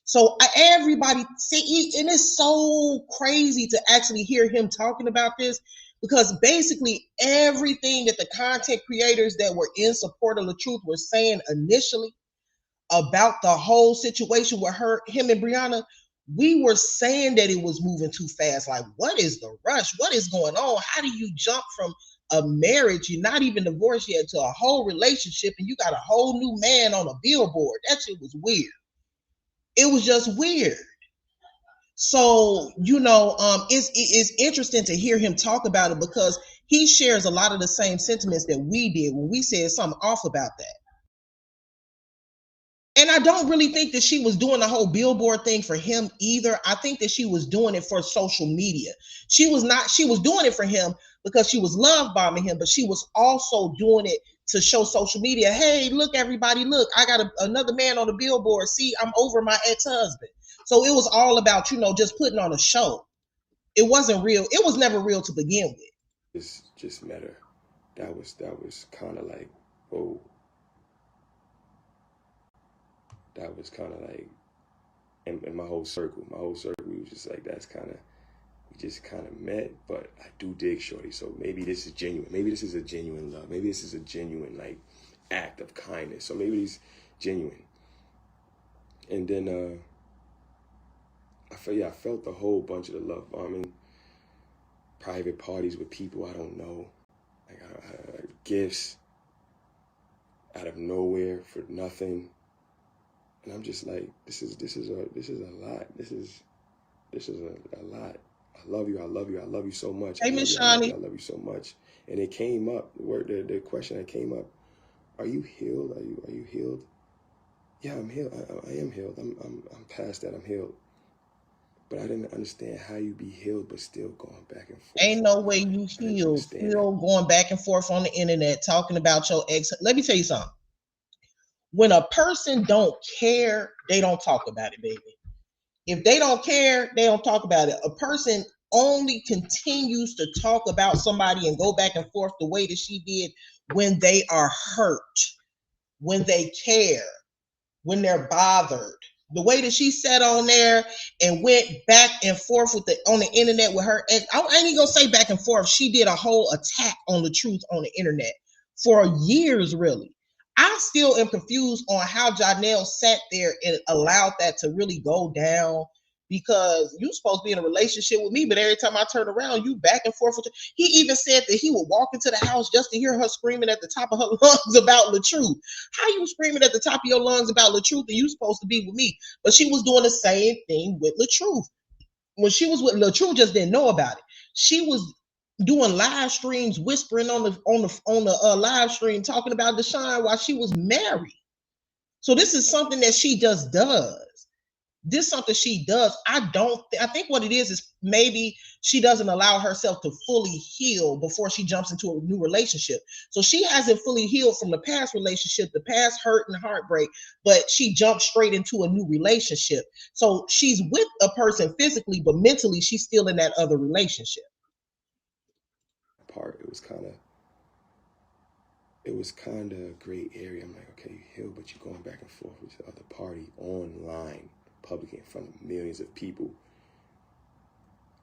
So everybody see, and it's so crazy to actually hear him talking about this, because basically everything that the content creators that were in support of the truth were saying initially about the whole situation with him and Briana, we were saying that it was moving too fast. Like, what is the rush? What is going on? How do you jump from a marriage, you're not even divorced yet, to a whole relationship, and you got a whole new man on a billboard? That shit was weird. It was just weird. So, it's interesting to hear him talk about it because he shares a lot of the same sentiments that we did when we said something off about that. And I don't really think that she was doing the whole billboard thing for him either. I think that she was doing it for social media. She was doing it for him because she was love bombing him, but she was also doing it to show social media, hey, look, everybody, look, I got another man on the billboard. See, I'm over my ex-husband. So it was all about, just putting on a show. It wasn't real. It was never real to begin with. Just met her. That was kind of like, whoa. That was kind of like, in my whole circle, we was just like, we just kind of met, but I do dig shorty, so maybe this is genuine. Maybe this is a genuine love. Maybe this is a genuine, like, act of kindness. So maybe it's genuine. And then I felt a whole bunch of the love bombing, private parties with people I don't know, like gifts out of nowhere for nothing. And I'm just like, this is a lot. This is a lot. I love you so much. Hey, Miss Shawnee. I love you so much. And it came up, the question that came up, are you healed? Are you healed? Yeah, I'm healed. I am healed. I'm past that. I'm healed. But I didn't understand how you be healed but still going back and forth. Ain't no way you healed. Still going back and forth on the internet talking about your ex. Let me tell you something. When a person don't care, they don't talk about it, baby. If they don't care, they don't talk about it. A person only continues to talk about somebody and go back and forth the way that she did when they are hurt, when they care, when they're bothered. The way that she sat on there and went back and forth on the internet with her ex. I ain't even gonna say back and forth. She did a whole attack on the truth on the internet for years, really. I still am confused on how Johnell sat there and allowed that to really go down, because you supposed to be in a relationship with me, but every time I turn around, you back and forth with her. He even said that he would walk into the house just to hear her screaming at the top of her lungs about LaTruth. How you screaming at the top of your lungs about LaTruth and you supposed to be with me? But she was doing the same thing with LaTruth. When she was with LaTruth, just didn't know about it. She was doing live streams, whispering on the live stream, talking about Deshaun while she was married. So this is something that she just does. This is something she does. I think what it is maybe she doesn't allow herself to fully heal before she jumps into a new relationship. So she hasn't fully healed from the past relationship, the past hurt and heartbreak, but she jumped straight into a new relationship. So she's with a person physically, but mentally she's still in that other relationship. Part, it was kind of a gray area. I'm like, okay, you heal, but you're going back and forth with the other party online, public, in front of millions of people.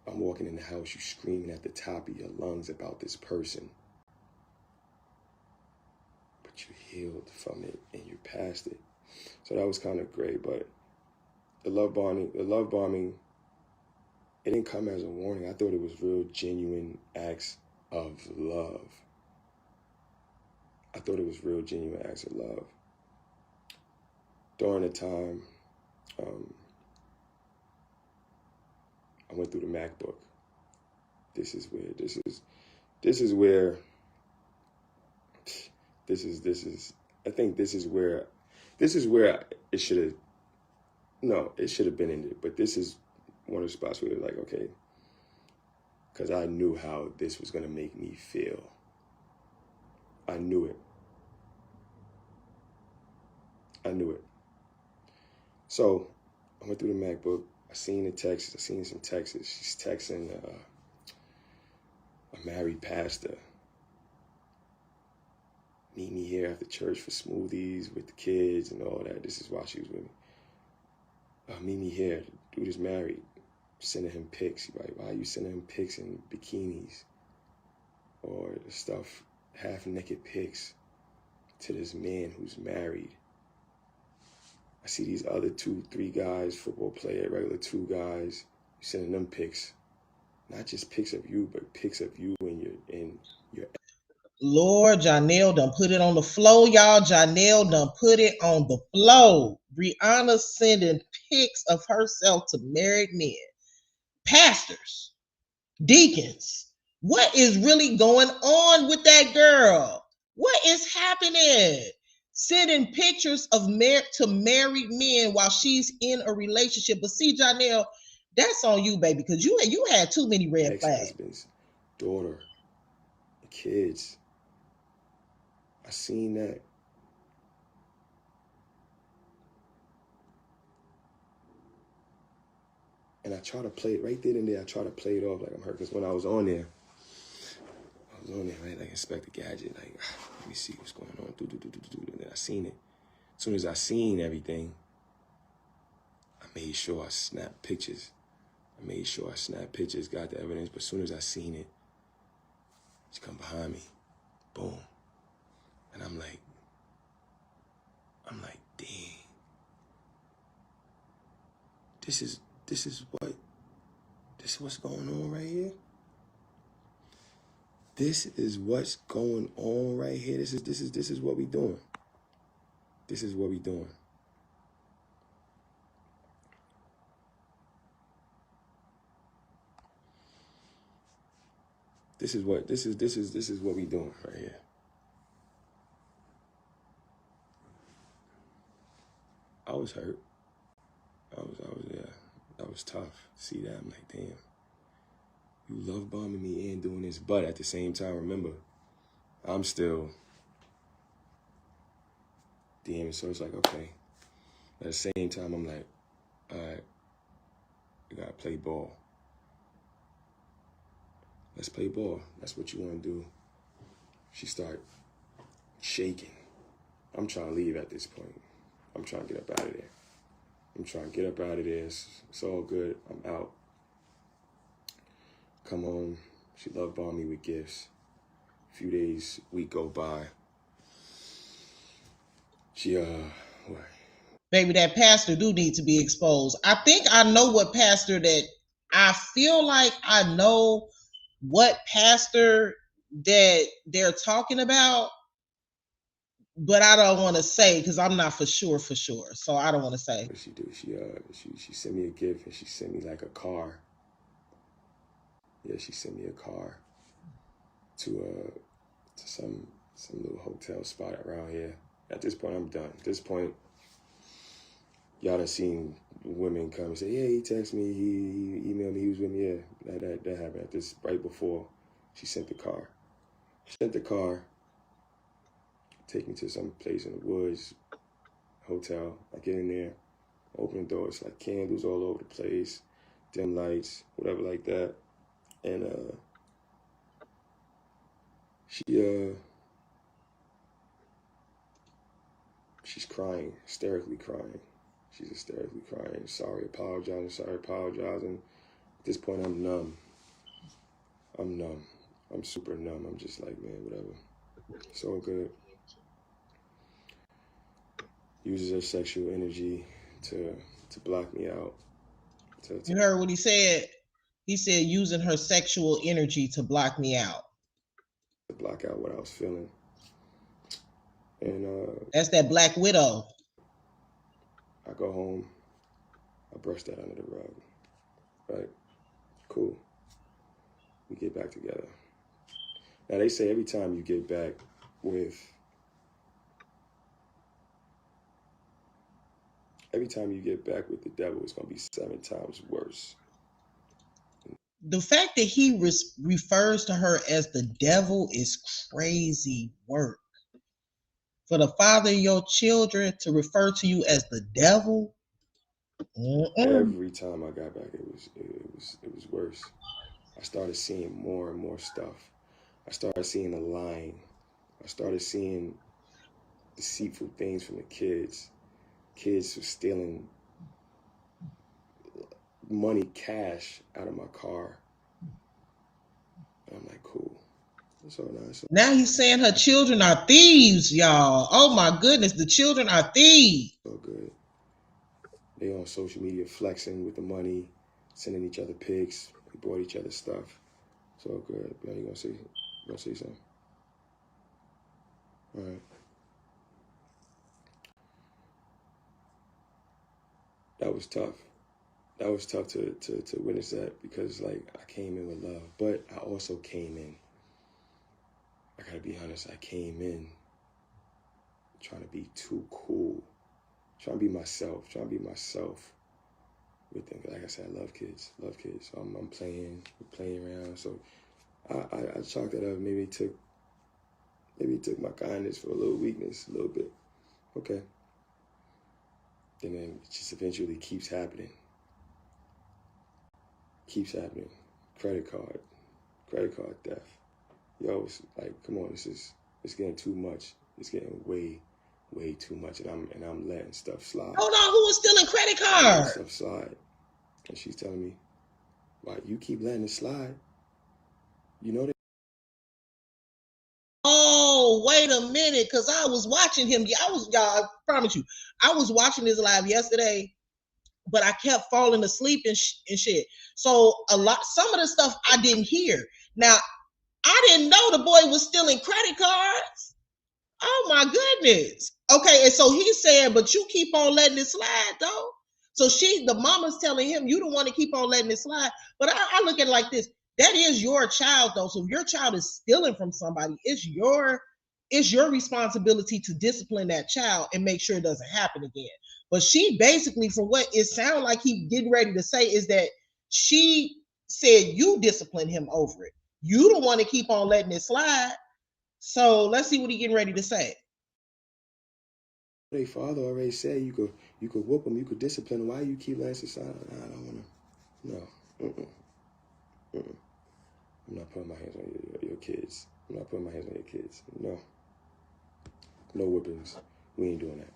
I'm walking in the house, you screaming at the top of your lungs about this person, but you healed from it and you're past it. So that was kind of great. But the love bombing, it didn't come as a warning. I thought it was real genuine acts of love. I thought it was real genuine acts of love. During the time, I went through the MacBook. This is where it should have, no, it should have been in it, but this is one of the spots where it was like, okay, because I knew how this was going to make me feel. I knew it. So I went through the MacBook. I seen some texts. She's texting a married pastor. Meet me here after church for smoothies with the kids and all that. This is why she was with me. Meet me here. Dude is married. Sending him pics. Like, why are you sending him pics in bikinis? Or stuff, half-naked pics to this man who's married. I see these other 2-3 guys, football player, regular 2 guys, sending them pics. Not just pics of you, but pics of you and your Lord, Janelle done put it on the floor, y'all. Janelle done put it on the floor. Briana sending pics of herself to married men. Pastors, deacons. What is really going on with that girl? What is happening? Sending pictures of to married men while she's in a relationship. But see, Janelle, that's on you, baby, because you had too many red flags. Ex-husband's daughter, kids. I seen that. And I try to play it right then and there. I try to play it off like I'm hurt. Because when I was on there, right? Like Inspector Gadget. Like, let me see what's going on. And then I seen it. As soon as I seen everything, I made sure I snapped pictures. Got the evidence. But as soon as I seen it, she come behind me. Boom. And I'm like, dang. This is what's going on right here. This is what's going on right here. This is what we doing. This is what we doing. This is what we doing right here. I was hurt. That was tough. See that? I'm like, damn. You love bombing me and doing this, but at the same time, remember, I'm still DMing. So it's like, okay. At the same time, I'm like, all right, you gotta play ball. Let's play ball. That's what you want to do. She start shaking. I'm trying to leave at this point. I'm trying to get up out of there. It's all good. I'm out. Come home. She love bombed me with gifts. A few days, week go by. She, what? Baby, that pastor do need to be exposed. I think I know what pastor that, I feel like I know what pastor that they're talking about, but I don't want to say because I'm not for sure. So I don't want to say. What she do? She sent me a gift and she sent me like a car. Yeah, she sent me a car to some little hotel spot around here. At this point, I'm done. At this point, y'all done seen women come and say, yeah, he texted me, he emailed me, he was with me. Yeah, that happened at this right before she sent the car. She sent the car, take me to some place in the woods, hotel. I get in there, open the door, it's like candles all over the place, dim lights, whatever like that. And she's crying, hysterically crying. She's hysterically crying, sorry, apologizing. At this point, I'm numb. I'm super numb. I'm just like, man, whatever. It's all good. Uses her sexual energy to block me out. You heard what he said? He said using her sexual energy to block me out. To block out what I was feeling. And that's that Black Widow. I go home. I brush that under the rug. Right? Cool. We get back together. Now they say every time you get back with the devil, it's gonna be 7 times worse. The fact that he refers to her as the devil is crazy work. For the father of your children to refer to you as the devil. Every time I got back, it was worse. I started seeing more and more stuff. I started seeing the lying. I started seeing deceitful things from the kids. Kids were stealing money, cash out of my car. And I'm like, cool. So nice. Now he's saying her children are thieves, y'all. Oh my goodness, the children are thieves. So good. They on social media flexing with the money, sending each other pics, they bought each other stuff. So good. Now you gonna see something? All right. That was tough. That was tough to witness that, because like I came in with love, but I also came in, I gotta be honest, I came in trying to be too cool, trying to be myself with them. Like I said, I love kids. So I'm playing around. So I chalked that up. Maybe it took my kindness for a little weakness, a little bit. Okay. And then it just eventually keeps happening. Credit card theft. Yo, it's like, come on, it's getting too much. It's getting way too much, and I'm letting stuff slide. Hold on, who was stealing credit cards? Stuff slide, and she's telling me, "Why you keep letting it slide? You know that." Oh, wait a minute, because I was watching him. Y'all, I promise you, I was watching this live yesterday, but I kept falling asleep and shit. So some of the stuff I didn't hear. Now, I didn't know the boy was stealing credit cards. Oh my goodness. Okay, and so he's saying, but you keep on letting it slide though. So the mama's telling him, you don't want to keep on letting it slide. But I look at it like this. That is your child though. So if your child is stealing from somebody, it's your responsibility to discipline that child and make sure it doesn't happen again. But she basically, from what it sounds like he getting ready to say, is that she said you discipline him over it. You don't want to keep on letting it slide. So let's see what he's getting ready to say. Their father already said you could whoop him, you could discipline him. Why you keep letting it slide? I don't want to. No. I'm not putting my hands on your kids. I'm not putting my hands on your kids. No. No whippings. We ain't doing that.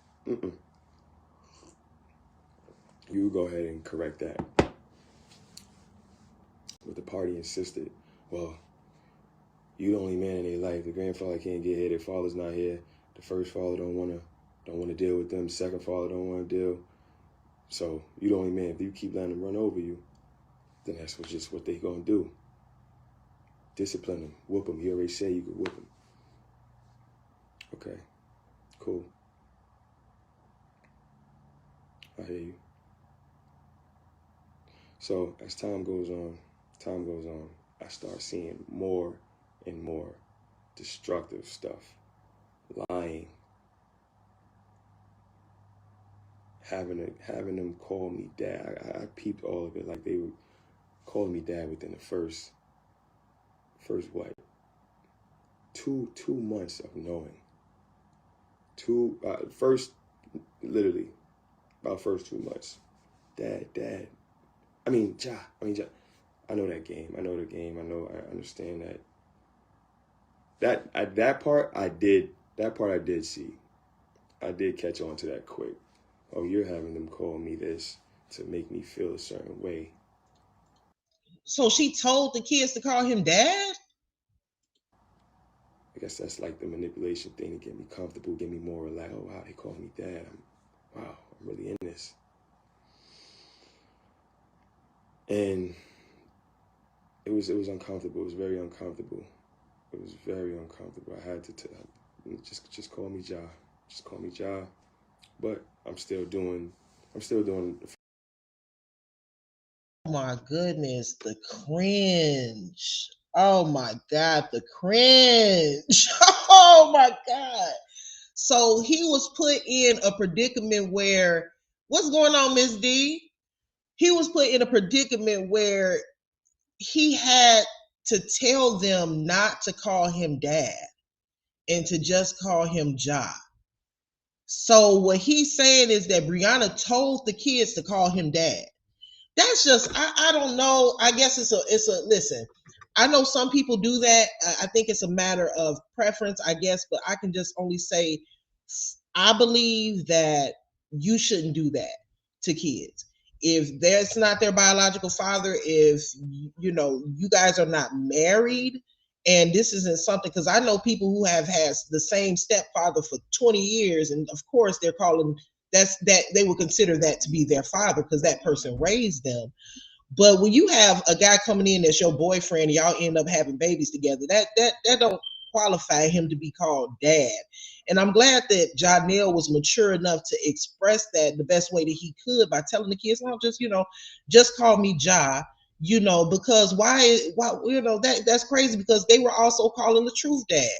You go ahead and correct that. But the party insisted, well, you the only man in their life. The grandfather can't get here. Their father's not here. The first father don't want to deal with them. Second father don't want to deal. So you the only man. If you keep letting them run over you, then that's just what they gonna do. Discipline them, whoop them. He already said you could whoop them. Okay, cool. I hear you. So as time goes on, I start seeing more and more destructive stuff, lying, having them call me dad. I peeped all of it, like they were calling me dad within the first what, two months of knowing. Literally about first 2 months. Dad. Ja. I know that game. I know the game. I understand that. That part I did see. I did catch on to that quick. Oh, you're having them call me this to make me feel a certain way. So she told the kids to call him dad? I guess that's like the manipulation thing to get me comfortable, get me more like, oh wow, they call me dad. I'm really in this. And it was uncomfortable. It was very uncomfortable. It was very uncomfortable. I had to just call me Ja. Just call me Ja. But I'm still doing. Oh my goodness, the cringe. Oh my God, the cringe. Oh my God. So he was put in a predicament where, what's going on, Miss D? He was put in a predicament where he had to tell them not to call him dad and to just call him Ja. So what he's saying is that Briana told the kids to call him dad. That's just, I don't know. I guess it's a listen. I know some people do that. I think it's a matter of preference, I guess, but I can just only say I believe that you shouldn't do that to kids. If that's not their biological father, if you guys are not married, and this isn't something, because I know people who have had the same stepfather for 20 years, and of course they're calling that they would consider that to be their father because that person raised them. But when you have a guy coming in that's your boyfriend, and y'all end up having babies together, that don't qualify him to be called dad. And I'm glad that Johnell was mature enough to express that the best way that he could by telling the kids, "Oh, just call me Ja." Because why that's crazy, because they were also calling the truth dad.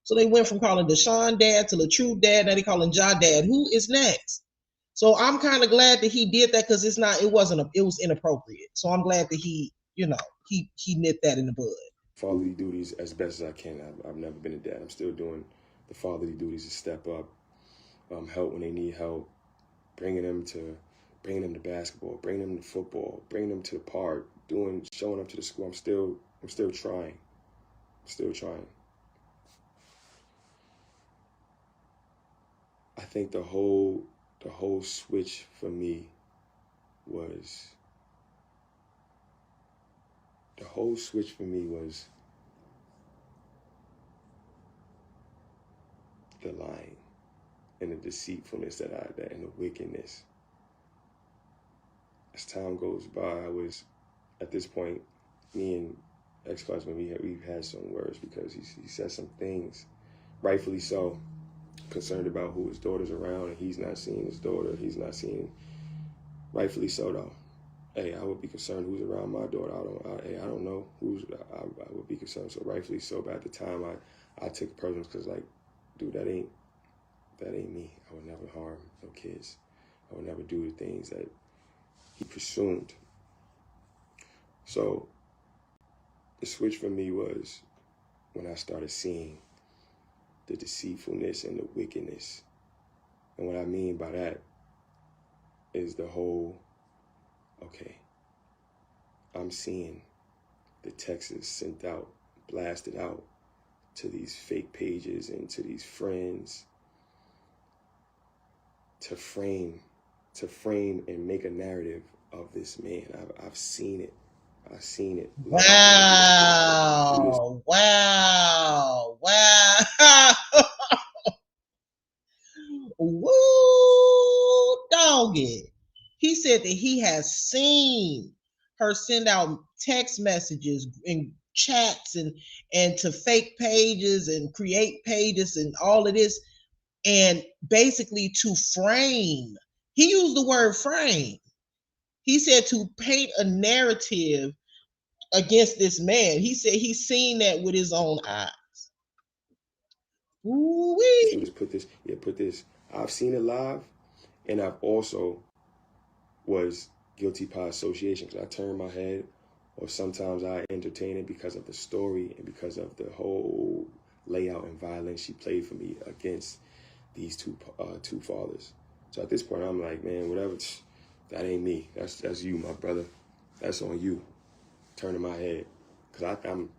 So they went from calling Deshaun dad to the truth dad. Now they calling Ja dad. Who is next? So I'm kind of glad that he did that, because it was inappropriate. So I'm glad that he nipped that in the bud. Fatherly duties as best as I can. I've never been a dad. I'm still doing the fatherly duties to step up, help when they need help, bringing them to basketball, bringing them to football, bringing them to the park, showing up to the school. I'm still trying. I think the whole switch for me was the lying and the deceitfulness and the wickedness. As time goes by, I was, at this point, me and ex-husband, we've had some words, because he said some things, rightfully so, concerned about who his daughter's around, and he's not seeing his daughter. He's not seeing, rightfully so though. Hey, I would be concerned who's around my daughter. I don't know who's. I would be concerned. So rightfully so. But at the time, I took it personal, because like, dude, that ain't me. I would never harm no kids. I would never do the things that he presumed. So the switch for me was when I started seeing the deceitfulness and the wickedness. And what I mean by that is the whole, okay, I'm seeing the texts sent out, blasted out to these fake pages and to these friends to frame and make a narrative of this man. I've seen it. Wow. Woo, doggy. He said that he has seen her send out text messages and chats and to fake pages and create pages and all of this, and basically to frame. He used the word frame. He said to paint a narrative against this man. He said he's seen that with his own eyes. Ooh-wee. Just put this. I've seen it live, and I've also was guilty by association because I turn my head, or sometimes I entertain it because of the story and because of the whole layout and violence she played for me against these two fathers. So at this point, I'm like, man, whatever, that ain't me. That's you, my brother. That's on you. Turning my head, because I'm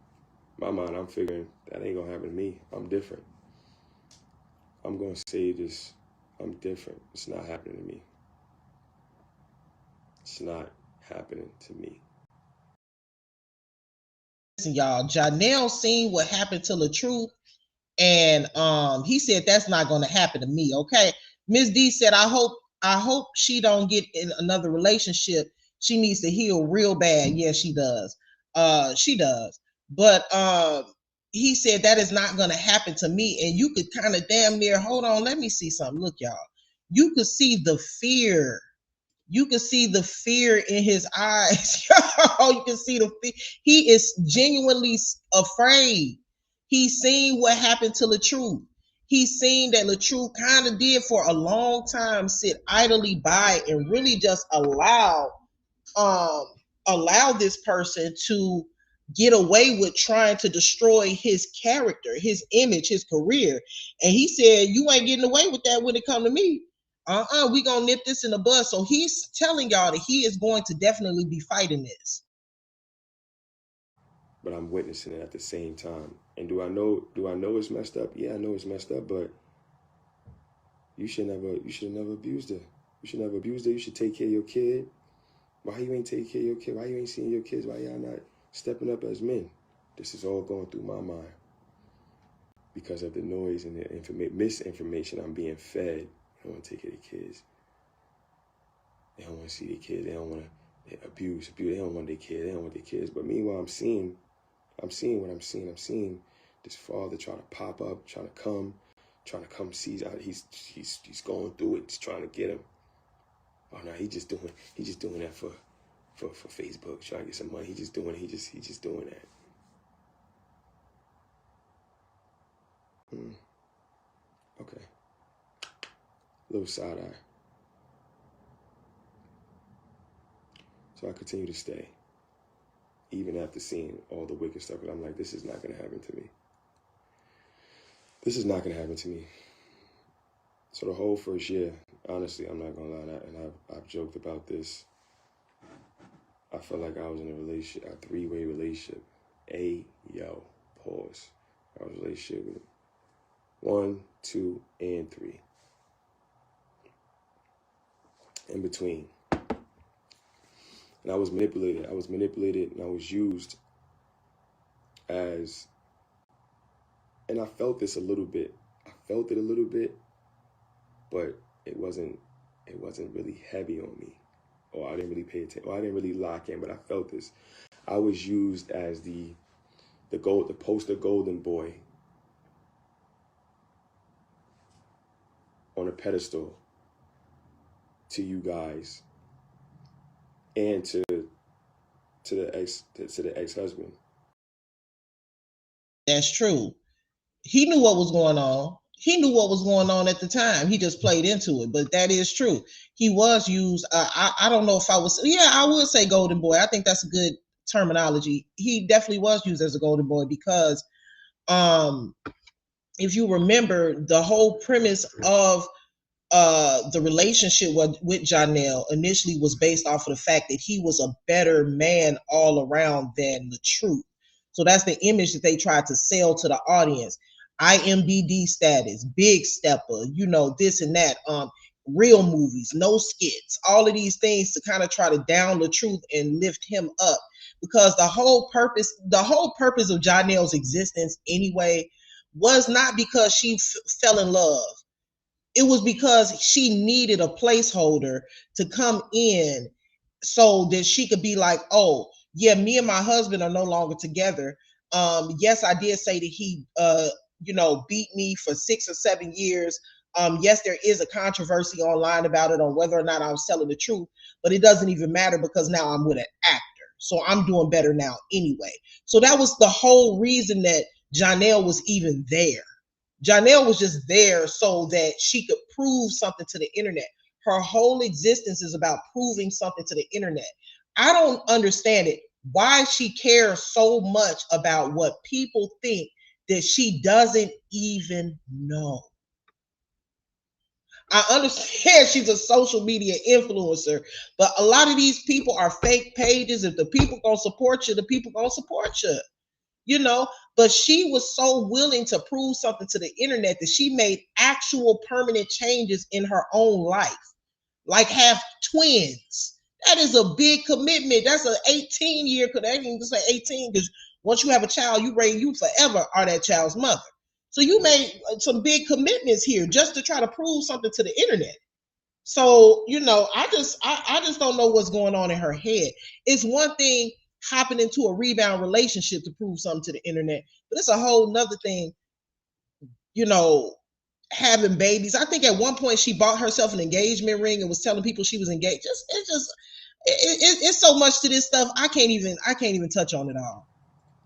my mind. I'm figuring that ain't gonna happen to me. I'm different. I'm gonna say this. I'm different. It's not happening to me. It's not happening to me. Listen, y'all, Johnell seen what happened to LaTruth, and he said that's not going to happen to me. Okay, Miss D said, I hope she don't get in another relationship. She needs to heal real bad. Yeah, she does. She does. But he said that is not going to happen to me. And you could kind of damn near, hold on, let me see something. Look, y'all, you could see the fear. You can see the fear in his eyes. You can see the fear. He is genuinely afraid. He's seen what happened to LaTruth. He's seen that LaTruth kind of did for a long time sit idly by and really just allow this person to get away with trying to destroy his character, his image, his career. And he said, you ain't getting away with that when it come to me. We gonna nip this in the bud. So he's telling y'all that he is going to definitely be fighting this. But I'm witnessing it at the same time. And do I know it's messed up? Yeah, I know it's messed up, but you should never abused her. You should never abuse her. You should take care of your kid. Why you ain't taking care of your kid? Why you ain't seeing your kids? Why y'all not stepping up as men? This is all going through my mind because of the noise and the misinformation I'm being fed. They don't want to take care of their kids. They don't want to see their kids. They don't want to abuse. They don't want their kids. They don't want their kids. But meanwhile, I'm seeing what I'm seeing. I'm seeing this father trying to pop up, trying to come see out. He's going through it. He's trying to get him. Oh no, he's just doing that for Facebook, trying to get some money. He's just doing that. Okay. Little side eye. So I continue to stay, even after seeing all the wicked stuff. But I'm like, this is not going to happen to me. This is not going to happen to me. So the whole first year, honestly, I'm not going to lie, and I've joked about this. I felt like I was in a relationship, a three-way relationship. Pause. I was in a relationship with 1, 2, and 3. In between. And I was manipulated. And I was used as, and I felt this a little bit. But it wasn't really heavy on me. Or I didn't really pay attention. Or I didn't really lock in, but I felt this. I was used as the poster golden boy on a pedestal to you guys and to the ex-husband. That's true. He knew what was going on. He knew what was going on at the time. He just played into it. But that is true. He was used. I don't know if I was. Yeah, I would say golden boy. I think that's a good terminology. He definitely was used as a golden boy because, if you remember, the whole premise of the relationship with Johnell initially was based off of the fact that he was a better man all around than LaTruth. So that's the image that they tried to sell to the audience. IMDb status, big stepper, this and that, real movies, no skits, all of these things to kind of try to down LaTruth and lift him up. Because the whole purpose of Johnell's existence anyway was not because she fell in love. It was because she needed a placeholder to come in so that she could be like, oh, yeah, me and my husband are no longer together. Yes, I did say that he, beat me for 6 or 7 years. Yes, there is a controversy online about it on whether or not I was telling the truth, but it doesn't even matter because now I'm with an actor. So I'm doing better now anyway. So that was the whole reason that Johnell was even there. Johnell was just there so that she could prove something to the internet. Her whole existence is about proving something to the internet. I don't understand it. Why she cares so much about what people think that she doesn't even know. I understand she's a social media influencer, but a lot of these people are fake pages. If the people gonna support you, the people gonna support you. You know, but she was so willing to prove something to the internet that she made actual permanent changes in her own life, like have twins. That is a big commitment. That's an 18-year, because I didn't even say 18, because once you have a child, you forever are that child's mother. So you made some big commitments here just to try to prove something to the internet. So, you know, I just don't know what's going on in her head. It's one thing hopping into a rebound relationship to prove something to the internet, but it's a whole nother thing, you know, having babies. I think at one point she bought herself an engagement ring and was telling people she was engaged. It's so much to this stuff. I can't even touch on it all.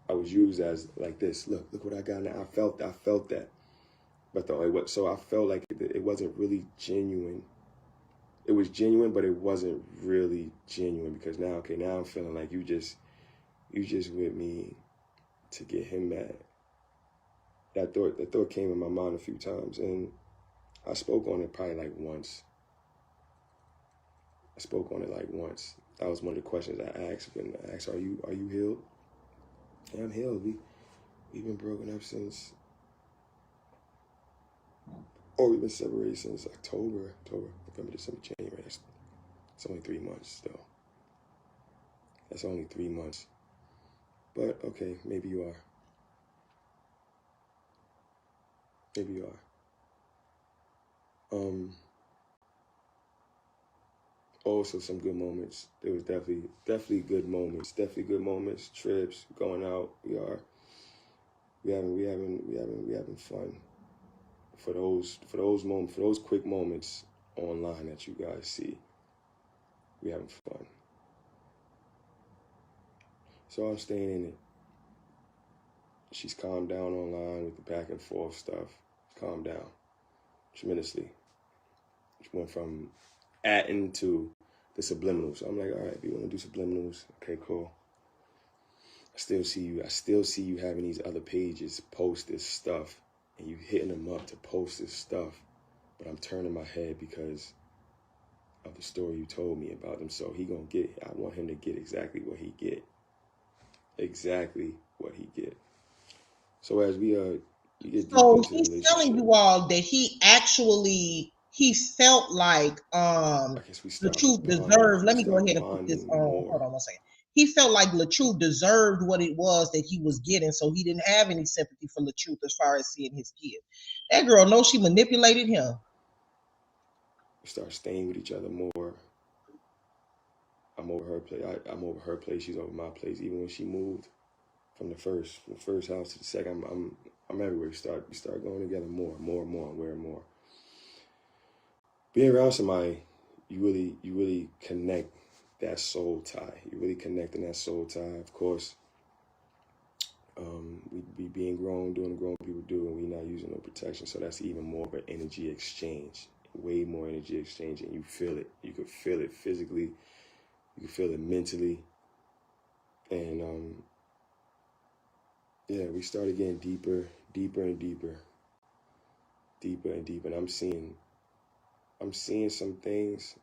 I was used as like this. Look what I got now. I felt that, but so I felt like it wasn't really genuine. It was genuine, but it wasn't really genuine, because now I'm feeling like you just with me to get him mad. That thought came in my mind a few times, and I spoke on it probably like once. That was one of the questions I asked when I asked, "Are you healed?" Yeah, I'm healed. We've been broken up since. We've been separated since October, November, December, January. It's only 3 months, though. That's only 3 months. But, okay, maybe you are. Maybe you are. Also some good moments. There was definitely good moments. Definitely good moments. Trips, going out. We having fun. For those moments, for those quick moments online that you guys see, we having fun. So I'm staying in it. She's calmed down online with the back and forth stuff. Calmed down tremendously. She went from atting to the subliminals. So I'm like, all right, if you want to do subliminals, okay, cool. I still see you having these other pages post this stuff, and you hitting them up to post this stuff. But I'm turning my head because of the story you told me about him. So I want him to get exactly what he get. Exactly what he get. So as we get deep So into the he's relationship, telling you all that he felt like I guess we start Latrouf bonding. deserved. We Let me go start ahead and put this bonding on. more. Hold on one second. He felt like Latrouf deserved what it was that he was getting, so he didn't have any sympathy for Latrouf as far as seeing his kid. That girl knows she manipulated him. We start staying with each other more. I'm over her place. I'm over her place. She's over my place. Even when she moved from the first house to the second, I'm everywhere. We start going together more, more. Being around somebody, you really connect that soul tie. You really connecting that soul tie. Of course, we be being grown, doing what grown people do, and we not using no protection. So that's even more of an energy exchange. Way more energy exchange, and you feel it. You can feel it physically. You can feel it mentally. And we started getting deeper and deeper. And I'm seeing some things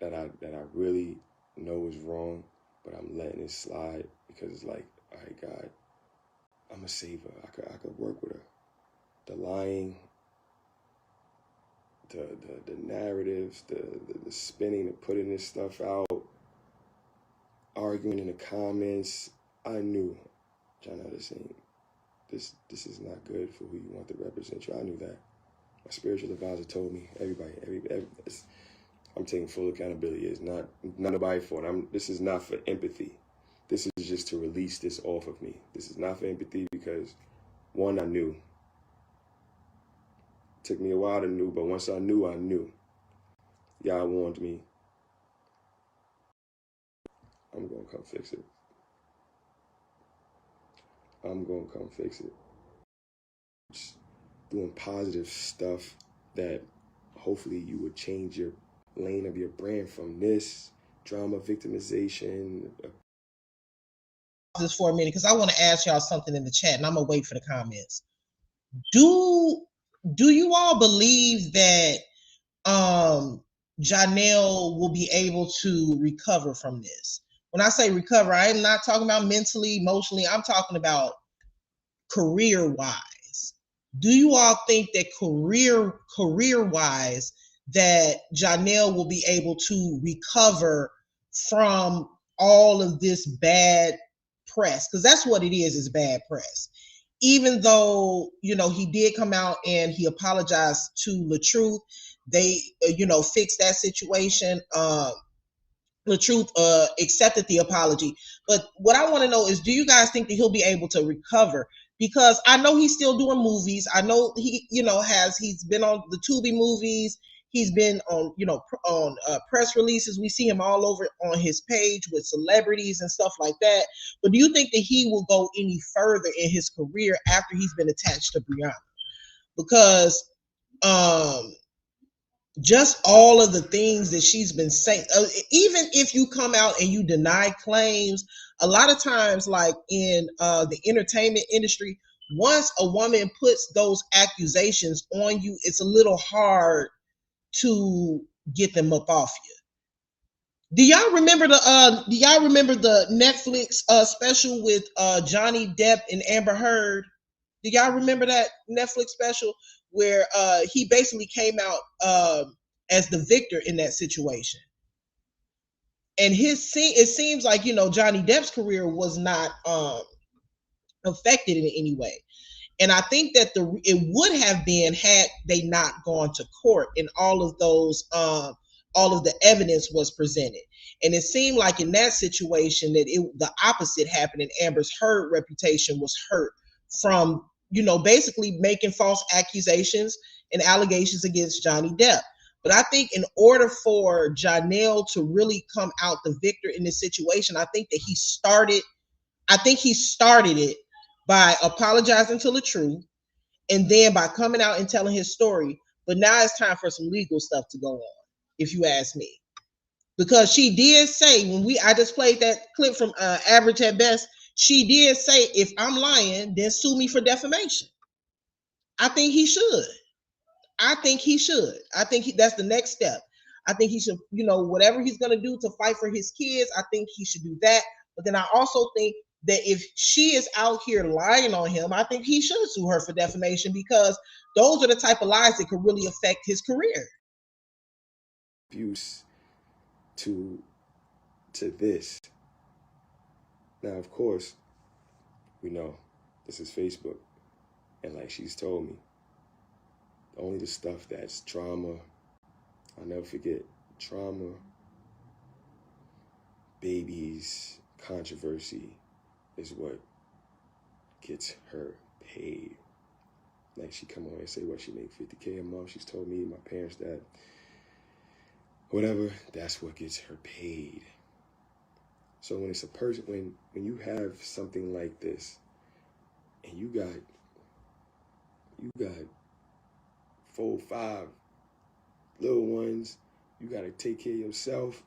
that I really know is wrong, but I'm letting it slide because it's like, all right, God, I'm a saver. I could work with her. The lying, the narratives, the spinning, the putting this stuff out, arguing in the comments. I knew, Johnell, this is not good for who you want to represent you. I knew that. My spiritual advisor told me, everybody I'm taking full accountability. It's not nobody for it. This is not for empathy. This is just to release this off of me. This is not for empathy because, one, I knew. It took me a while to know, but once I knew. Y'all warned me. I'm gonna come fix it. I'm gonna come fix it. Just doing positive stuff that hopefully you would change your lane of your brand from this drama victimization. This for a minute because I want to ask y'all something in the chat, and I'm gonna wait for the comments. Do you all believe that Johnell will be able to recover from this? When I say recover, I am not talking about mentally, emotionally. I'm talking about career-wise. Do you all think that career-wise that Johnell will be able to recover from all of this bad press? Because that's what it is bad press. Even though, he did come out and he apologized to LaTruth, they, fixed that situation. LaTruth accepted the apology. But what I want to know is, do you guys think that he'll be able to recover? Because I know he's still doing movies. I know he, he's been on the Tubi movies. He's been on, on press releases. We see him all over on his page with celebrities and stuff like that. But do you think that he will go any further in his career after he's been attached to Briana? Because just all of the things that she's been saying, even if you come out and you deny claims, a lot of times, like in the entertainment industry, once a woman puts those accusations on you, it's a little hard to get them up off you. Do y'all remember the Netflix special with Johnny Depp and Amber Heard? Do y'all remember that Netflix special where he basically came out as the victor in that situation? And it seems like, Johnny Depp's career was not affected in any way. And I think that it would have been had they not gone to court and all of the evidence was presented. And it seemed like in that situation that the opposite happened, and Amber's Heard reputation was hurt from, basically making false accusations and allegations against Johnny Depp. But I think in order for Johnell to really come out the victor in this situation, I think he started it by apologizing to LaTruth and then by coming out and telling his story. But now it's time for some legal stuff to go on, if you ask me. Because she did say, I just played that clip from Average at Best, she did say, if I'm lying, then sue me for defamation. I think he should. I think that's the next step. I think he should, whatever he's going to do to fight for his kids, I think he should do that. But then I also think that if she is out here lying on him, I think he should sue her for defamation, because those are the type of lies that could really affect his career. Abuse to this. Now, of course, we know this is Facebook. And like she's told me, only the stuff that's drama, I'll never forget, trauma, babies, controversy is what gets her paid. Like she come on and say what she make $50K a month. She's told me, my parents, that whatever, that's what gets her paid. So when it's a person, when you have something like this, and you got 4, 5 little ones, you got to take care of yourself.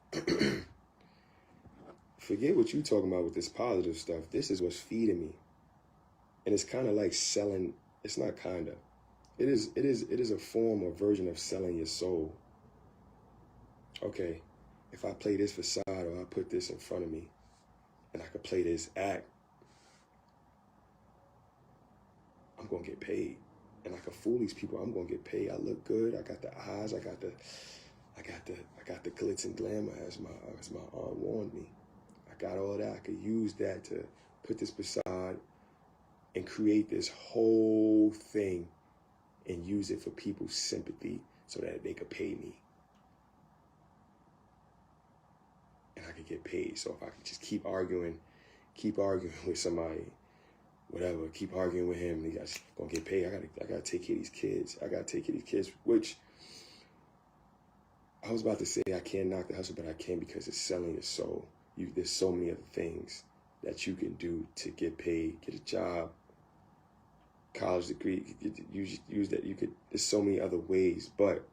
Forget what you talking about with this positive stuff. This is what's feeding me. And it's kind of like selling. It's not kind of. It is a form or version of selling your soul. Okay, if I play this facade, or I put this in front of me, and I could play this act, I'm gonna get paid. And I can fool these people. I'm gonna get paid. I look good. I got the eyes. I got the glitz and glamour, as my aunt warned me. I got all that. I could use that to put this facade and create this whole thing and use it for people's sympathy so that they could pay me. And I could get paid. So if I could just keep arguing with somebody, whatever, keep arguing with him, and he's gonna get paid. I gotta take care of these kids. Which I was about to say I can't knock the hustle, but I can, because it's selling your soul. there's so many other things that you can do to get paid, get a job, college degree, use that. There's so many other ways, but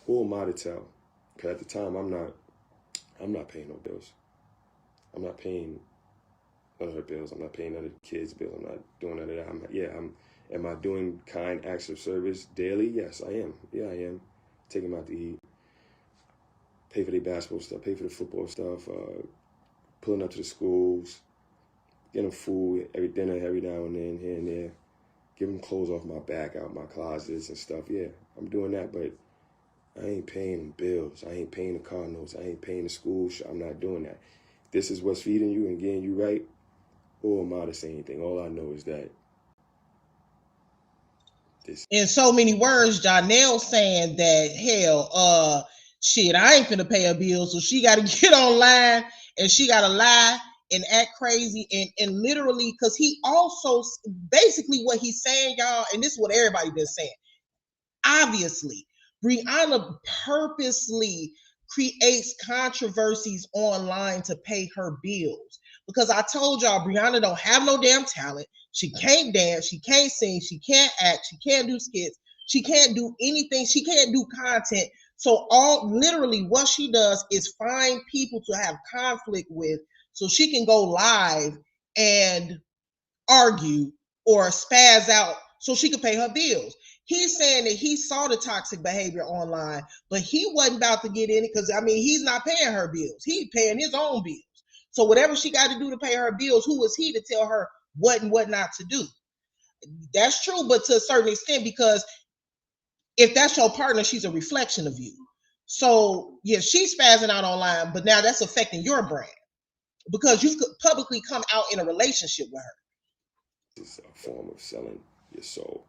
who am I to tell? Because at the time, I'm not paying no bills. I'm not paying none of her bills. I'm not paying none of the kids' bills. I'm not doing none of that. Am I doing kind acts of service daily? Yes, I am. Yeah, I am. Taking them out to eat, pay for their basketball stuff, pay for the football stuff, pulling up to the schools, getting them food, every dinner every now and then, here and there, giving them clothes off my back, out my closets and stuff. Yeah, I'm doing that, but I ain't paying them bills. I ain't paying the car notes. I ain't paying the school. I'm not doing that. This is what's feeding you and getting you right. Who am I to say anything? All I know is that in so many words, Johnell saying that, hell, shit, I ain't finna pay her bills, so she got to get online and she got to lie and act crazy and literally, because he also, basically what he's saying, y'all, and this is what everybody been saying, obviously, Briana purposely creates controversies online to pay her bills. Because I told y'all, Briana don't have no damn talent. She can't dance. She can't sing. She can't act. She can't do skits. She can't do anything. She can't do content. So literally what she does is find people to have conflict with so she can go live and argue or spaz out so she could pay her bills. He's saying that he saw the toxic behavior online, but he wasn't about to get in it because, I mean, he's not paying her bills. He's paying his own bills. So whatever she got to do to pay her bills, who was he to tell her what and what not to do? That's true, but to a certain extent, because if that's your partner, she's a reflection of you. So, yeah, she's spazzing out online, but now that's affecting your brand because you've publicly come out in a relationship with her. It's a form of selling your soul.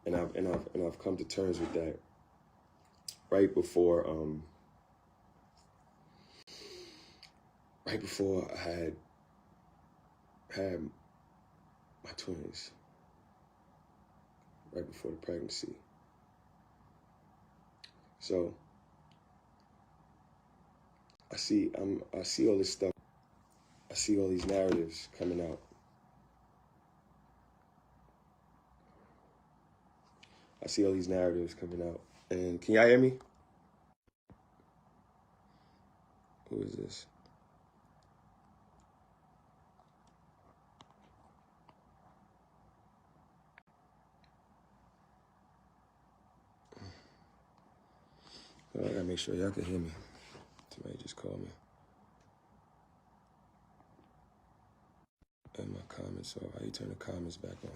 And I've come to terms with that right before I had my twins, right before the pregnancy. So I see all this stuff. I see all these narratives coming out. And can y'all hear me? Who is this? I gotta make sure y'all can hear me. Somebody just called me. And my comments off. How you turn the comments back on?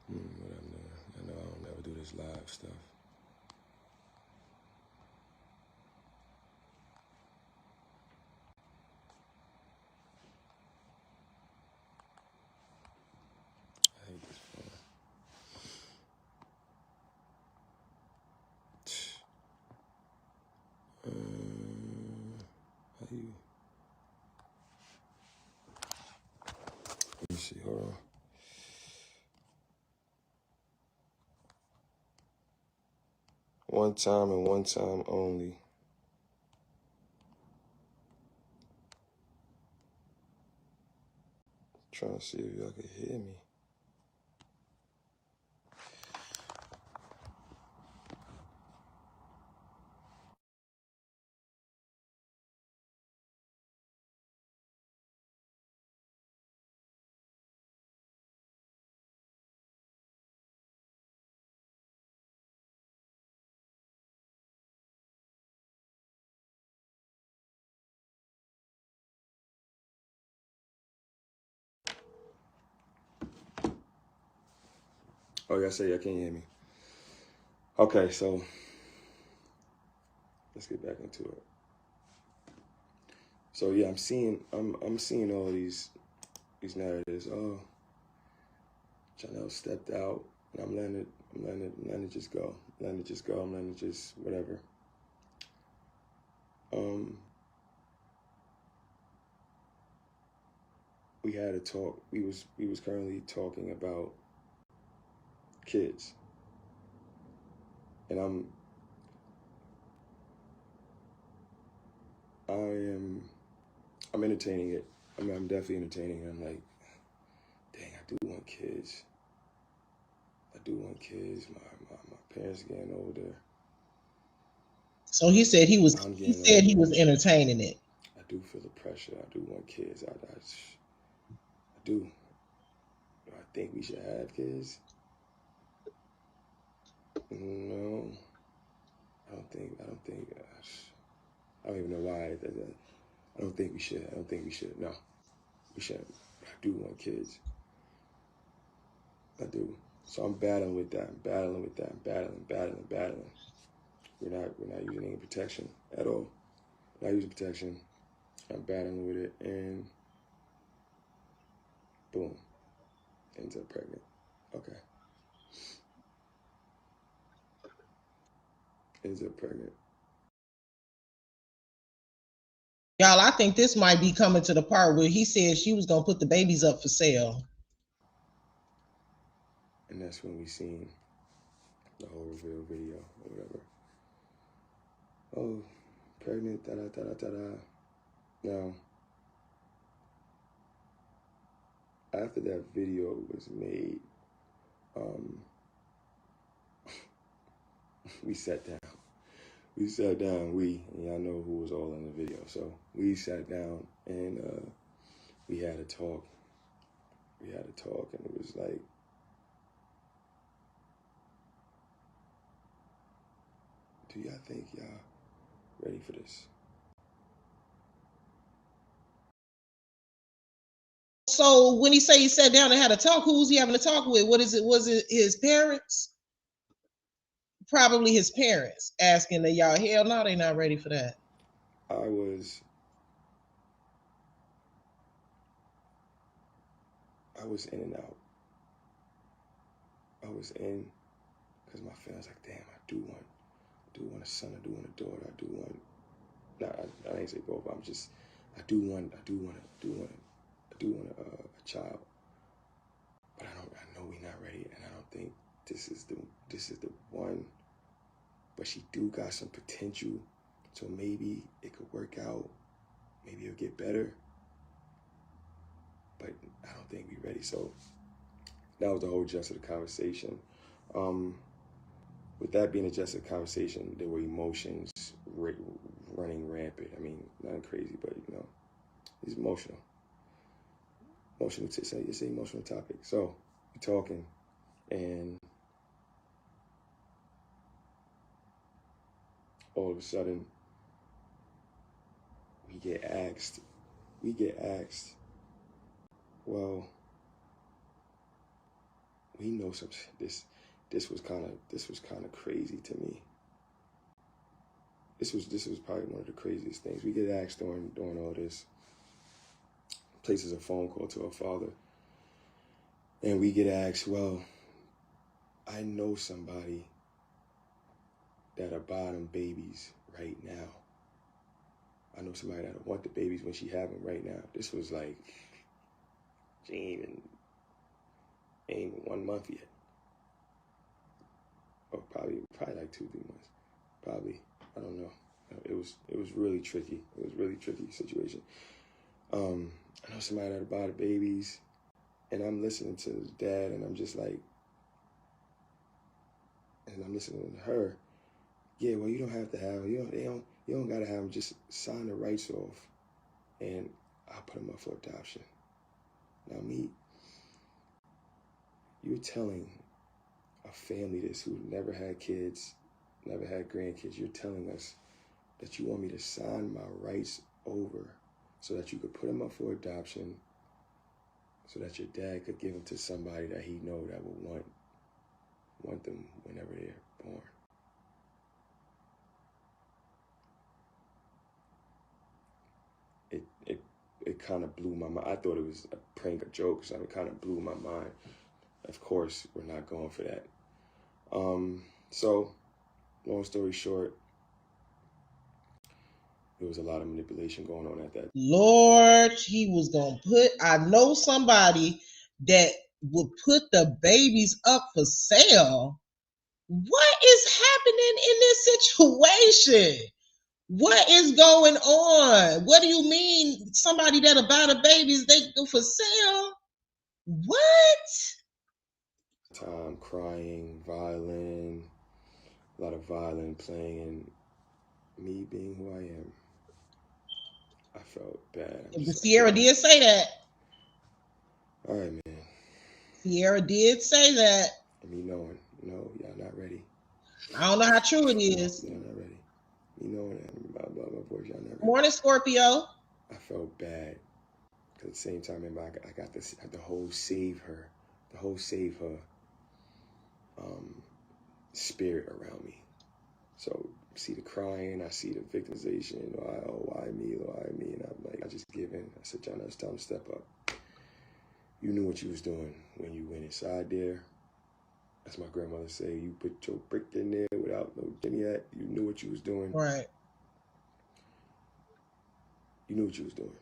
What I'm doing. I know I don't never do this live stuff. I hate this phone. How you? Let me see. Hold on. One time and one time only. Trying to see if y'all can hear me. Oh, y'all say y'all can't hear me. Okay, so let's get back into it. So yeah, I'm seeing all these narratives. Oh, Janelle stepped out, and I'm letting it just go. I'm letting it just whatever. we had a talk. We was currently talking about kids, and I'm entertaining it. I mean, I'm definitely entertaining it. I'm like, dang, I do want kids. I do want kids. My parents are getting older. So he said he was entertaining it. I do feel the pressure. I do want kids. I do. Do I think we should have kids? No. I don't think. I don't even know why. I don't think we should. No, we shouldn't. I do want kids. I do. So I'm battling with that. I'm battling. We're not using any protection at all. Not using protection. I'm battling with it, and boom, ends up pregnant. Okay. Ends up pregnant. Y'all, I think this might be coming to the part where he said she was gonna put the babies up for sale. And that's when we seen the whole reveal video or whatever. Oh, pregnant, da-da-da-da-da-da. Now, after that video was made, we sat down. And y'all know who was all in the video. So we sat down and we had a talk. And it was like, do y'all think y'all ready for this? So when he say he sat down and had a talk, who was he having a talk with? What is it? Was it his parents? Probably his parents asking that y'all, hell no, they not ready for that. I was in and out. I was in because my feelings like, damn, I do want a son, I do want a daughter, I do want, I ain't say both, but I do want a child. But I know we're not ready, and I don't think this is the one. But she do got some potential, so maybe it could work out. Maybe it'll get better. But I don't think we're ready. So that was the whole gist of the conversation. With that being the gist of the conversation, there were emotions running rampant. I mean, nothing crazy, but it's emotional. It's an emotional topic. So we're talking, and all of a sudden, we get asked, well, we know some, this was kind of crazy to me. This was probably one of the craziest things. We get asked during all this, places a phone call to our father, and we get asked, well, I know somebody that are bottom babies right now. I know somebody that want the babies when she have them right now. This was like, she ain't even 1 month yet. Or probably like 2-3 months. Probably, I don't know. It was really tricky. It was a really tricky situation. I know somebody that bought the babies, and I'm listening to his dad, and I'm just like, and I'm listening to her. Yeah, well, you don't have to have them. You don't gotta have them. Just sign the rights off, and I'll put them up for adoption. Now, you're telling a family this who never had kids, never had grandkids. You're telling us that you want me to sign my rights over so that you could put them up for adoption, so that your dad could give them to somebody that he know that will want them whenever they're born. It kind of blew my mind. I thought it was a prank, a joke, so it kind of blew my mind. Of course, we're not going for that. So, long story short, There was a lot of manipulation going on at that. Lord, he was gonna put. I know somebody that would put the babies up for sale. What is happening in this situation? What is going on? What do you mean somebody that'll buy the babies, they go for sale? What? Time crying, violin, a lot of violin playing, and me being who I am, I felt bad. Sierra did say that. All right, man. Sierra did say that. Me knowing, no, y'all not ready. I don't know how true it is. Y'all not ready. Me knowing that about my voice, y'all not ready. Morning, Scorpio. I felt bad. Cause at the same time, remember, I got this, the whole save her spirit around me. So see the crying, I see the victimization, why me, and I'm like, I just give in. I said, John, it's time to step up. You knew what you was doing when you went inside there. As my grandmother say, you put your brick in there without no Jenny hat. You knew what you was doing. Right. You knew what you was doing.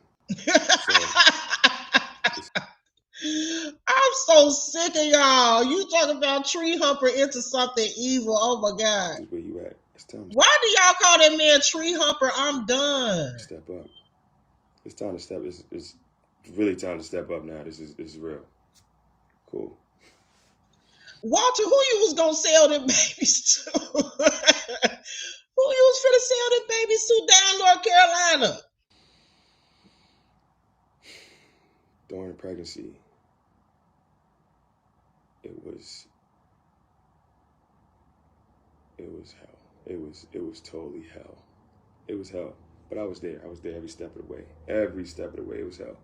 I'm so sick of y'all. You talking about tree humper into something evil. Oh my God. This is where you at. It's time. Why do y'all call that man tree humper? I'm done. Step up. It's time to step. It's really time to step up now. This is real. Cool. Walter, who you was gonna sell them babies to? Who you was finna sell them babies to down North Carolina? During the pregnancy, it was hell. It was totally hell. It was hell. But I was there. I was there every step of the way. Every step of the way, it was hell.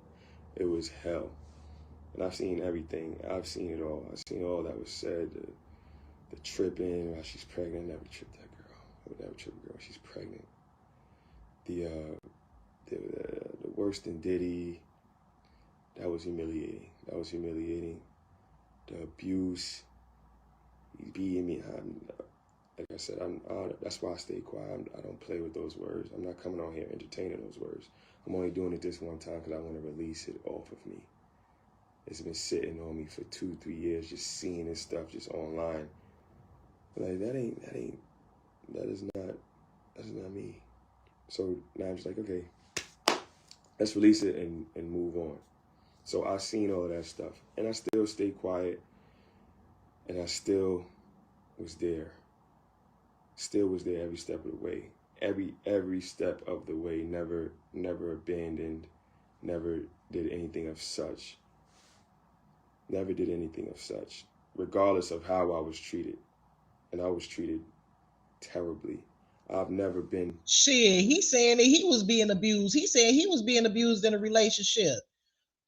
It was hell. And I've seen everything. I've seen it all. I've seen all that was said. The tripping, while she's pregnant. Never tripped that girl. I would never trip a girl. She's pregnant. The worse than Diddy. That was humiliating. The abuse. He's beating me. Like I said, that's why I stay quiet. I don't play with those words. I'm not coming on here entertaining those words. I'm only doing it this one time because I want to release it off of me. It's been sitting on me for 2-3 years, just seeing this stuff just online. Like that is not me. So now I'm just like, okay, let's release it and move on. So I've seen all of that stuff, and I still stayed quiet, and I still was there. Still was there every step of the way. Every step of the way. Never abandoned. Never did anything of such. Regardless of how I was treated. And I was treated terribly. I've never been. Shit, he's saying that he was being abused. He said he was being abused in a relationship.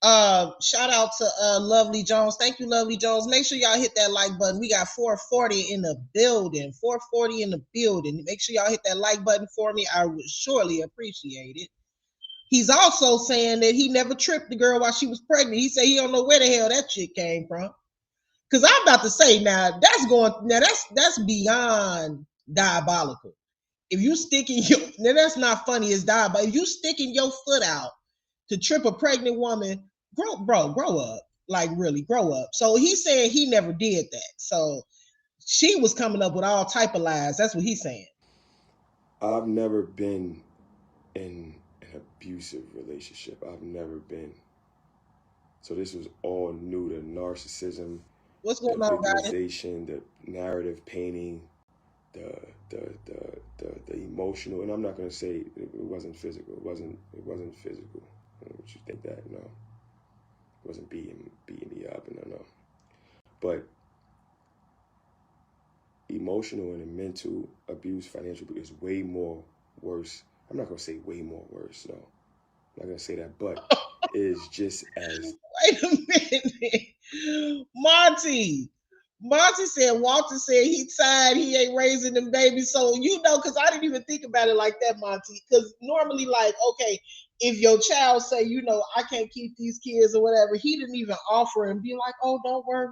Shout out to Lovely Jones. Thank you, Lovely Jones. Make sure y'all hit that like button. We got 440 in the building. 440 in the building. Make sure y'all hit that like button for me. I would surely appreciate it. He's also saying that he never tripped the girl while she was pregnant. He said he don't know where the hell that shit came from. Because I'm about to say that's beyond diabolical. If you sticking that's not funny, it's diabolical. If you sticking your foot out to trip a pregnant woman, grow up. Like really, grow up. So he said he never did that. So she was coming up with all type of lies. That's what he's saying. I've never been in an abusive relationship. I've never been. So this was all new. The narcissism, what's going the on, victimization, the narrative painting, the emotional. And I'm not gonna say it wasn't physical. It wasn't physical. Would you think that? No. It wasn't beating me up. No. But emotional and mental abuse, financial abuse is way more worse. I'm not gonna say way more worse. No, I'm not gonna say that. But is just as. Wait a minute, Monty said Walter said he tired. He ain't raising them babies. So because I didn't even think about it like that, Monty. Because normally, like, okay, if your child say, you know, I can't keep these kids or whatever, he didn't even offer and be like, oh, don't worry,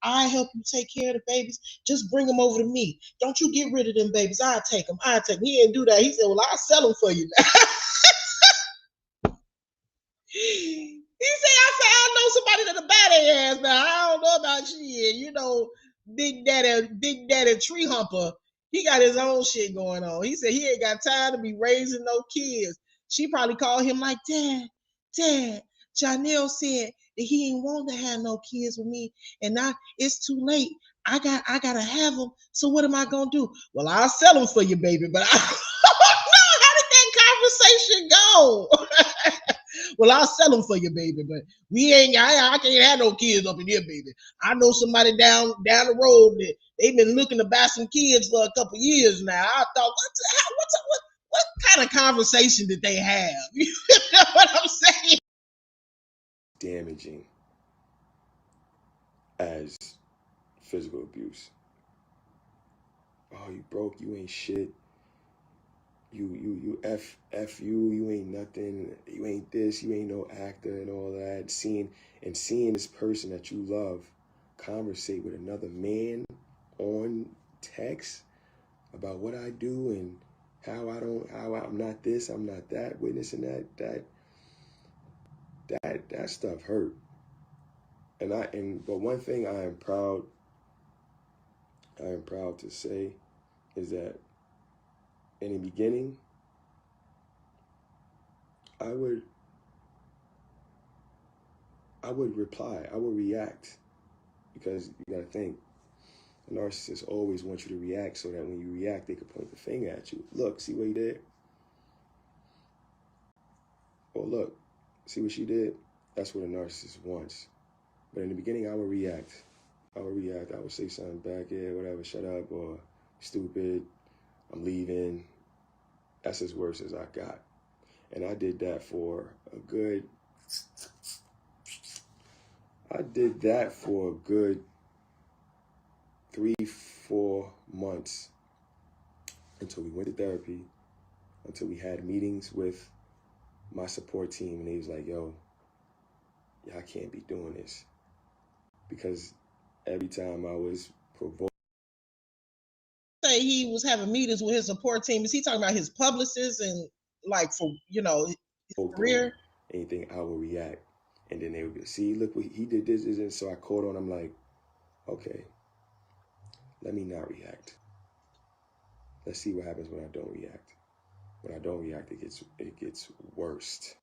I help you take care of the babies. Just bring them over to me. Don't you get rid of them babies. I take them. He didn't do that. He said, well, I'll sell them for you. He said, I know somebody that'll buy their ass now. I don't know about shit. You know, Big Daddy Tree Humper, he got his own shit going on. He said he ain't got time to be raising no kids. She probably called him like, Dad, Johnell said that he ain't want to have no kids with me, and now it's too late. I gotta have them. So what am I gonna do? Well, I'll sell them for you, baby. But I don't know, how did that conversation go? Well, I'll sell them for you, baby. But I can't have no kids up in here, baby. I know somebody down the road that they've been looking to buy some kids for a couple years now. I thought, what kind of conversation did they have? You know what I'm saying? Damaging as physical abuse. Oh, you broke, you ain't shit. You F you ain't nothing, you ain't this, you ain't no actor and all that. Seeing this person that you love conversate with another man on text about what I do and how I'm not this, I'm not that, witnessing that stuff hurt. But one thing I am proud to say is that in the beginning, I would reply, I would react, because you gotta think, a narcissist always wants you to react so that when you react, they can point the finger at you. Look, see what he did? Or look, see what she did? That's what a narcissist wants. But in the beginning, I would react. I would say something back, yeah, whatever, shut up, or stupid, I'm leaving. That's as worse as I got. And I did that for a good 3-4 months until we went to therapy, until we had meetings with my support team, and they was like, yo, y'all can't be doing this. Because every time I was provoked. Say he was having meetings with his support team. Is he talking about his publicists and like for, you know, his career? Anything, I will react. And then they would see, look what he did this, and so I caught on. I'm like, okay, let me not react. Let's see what happens when I don't react. When I don't react, it gets worse.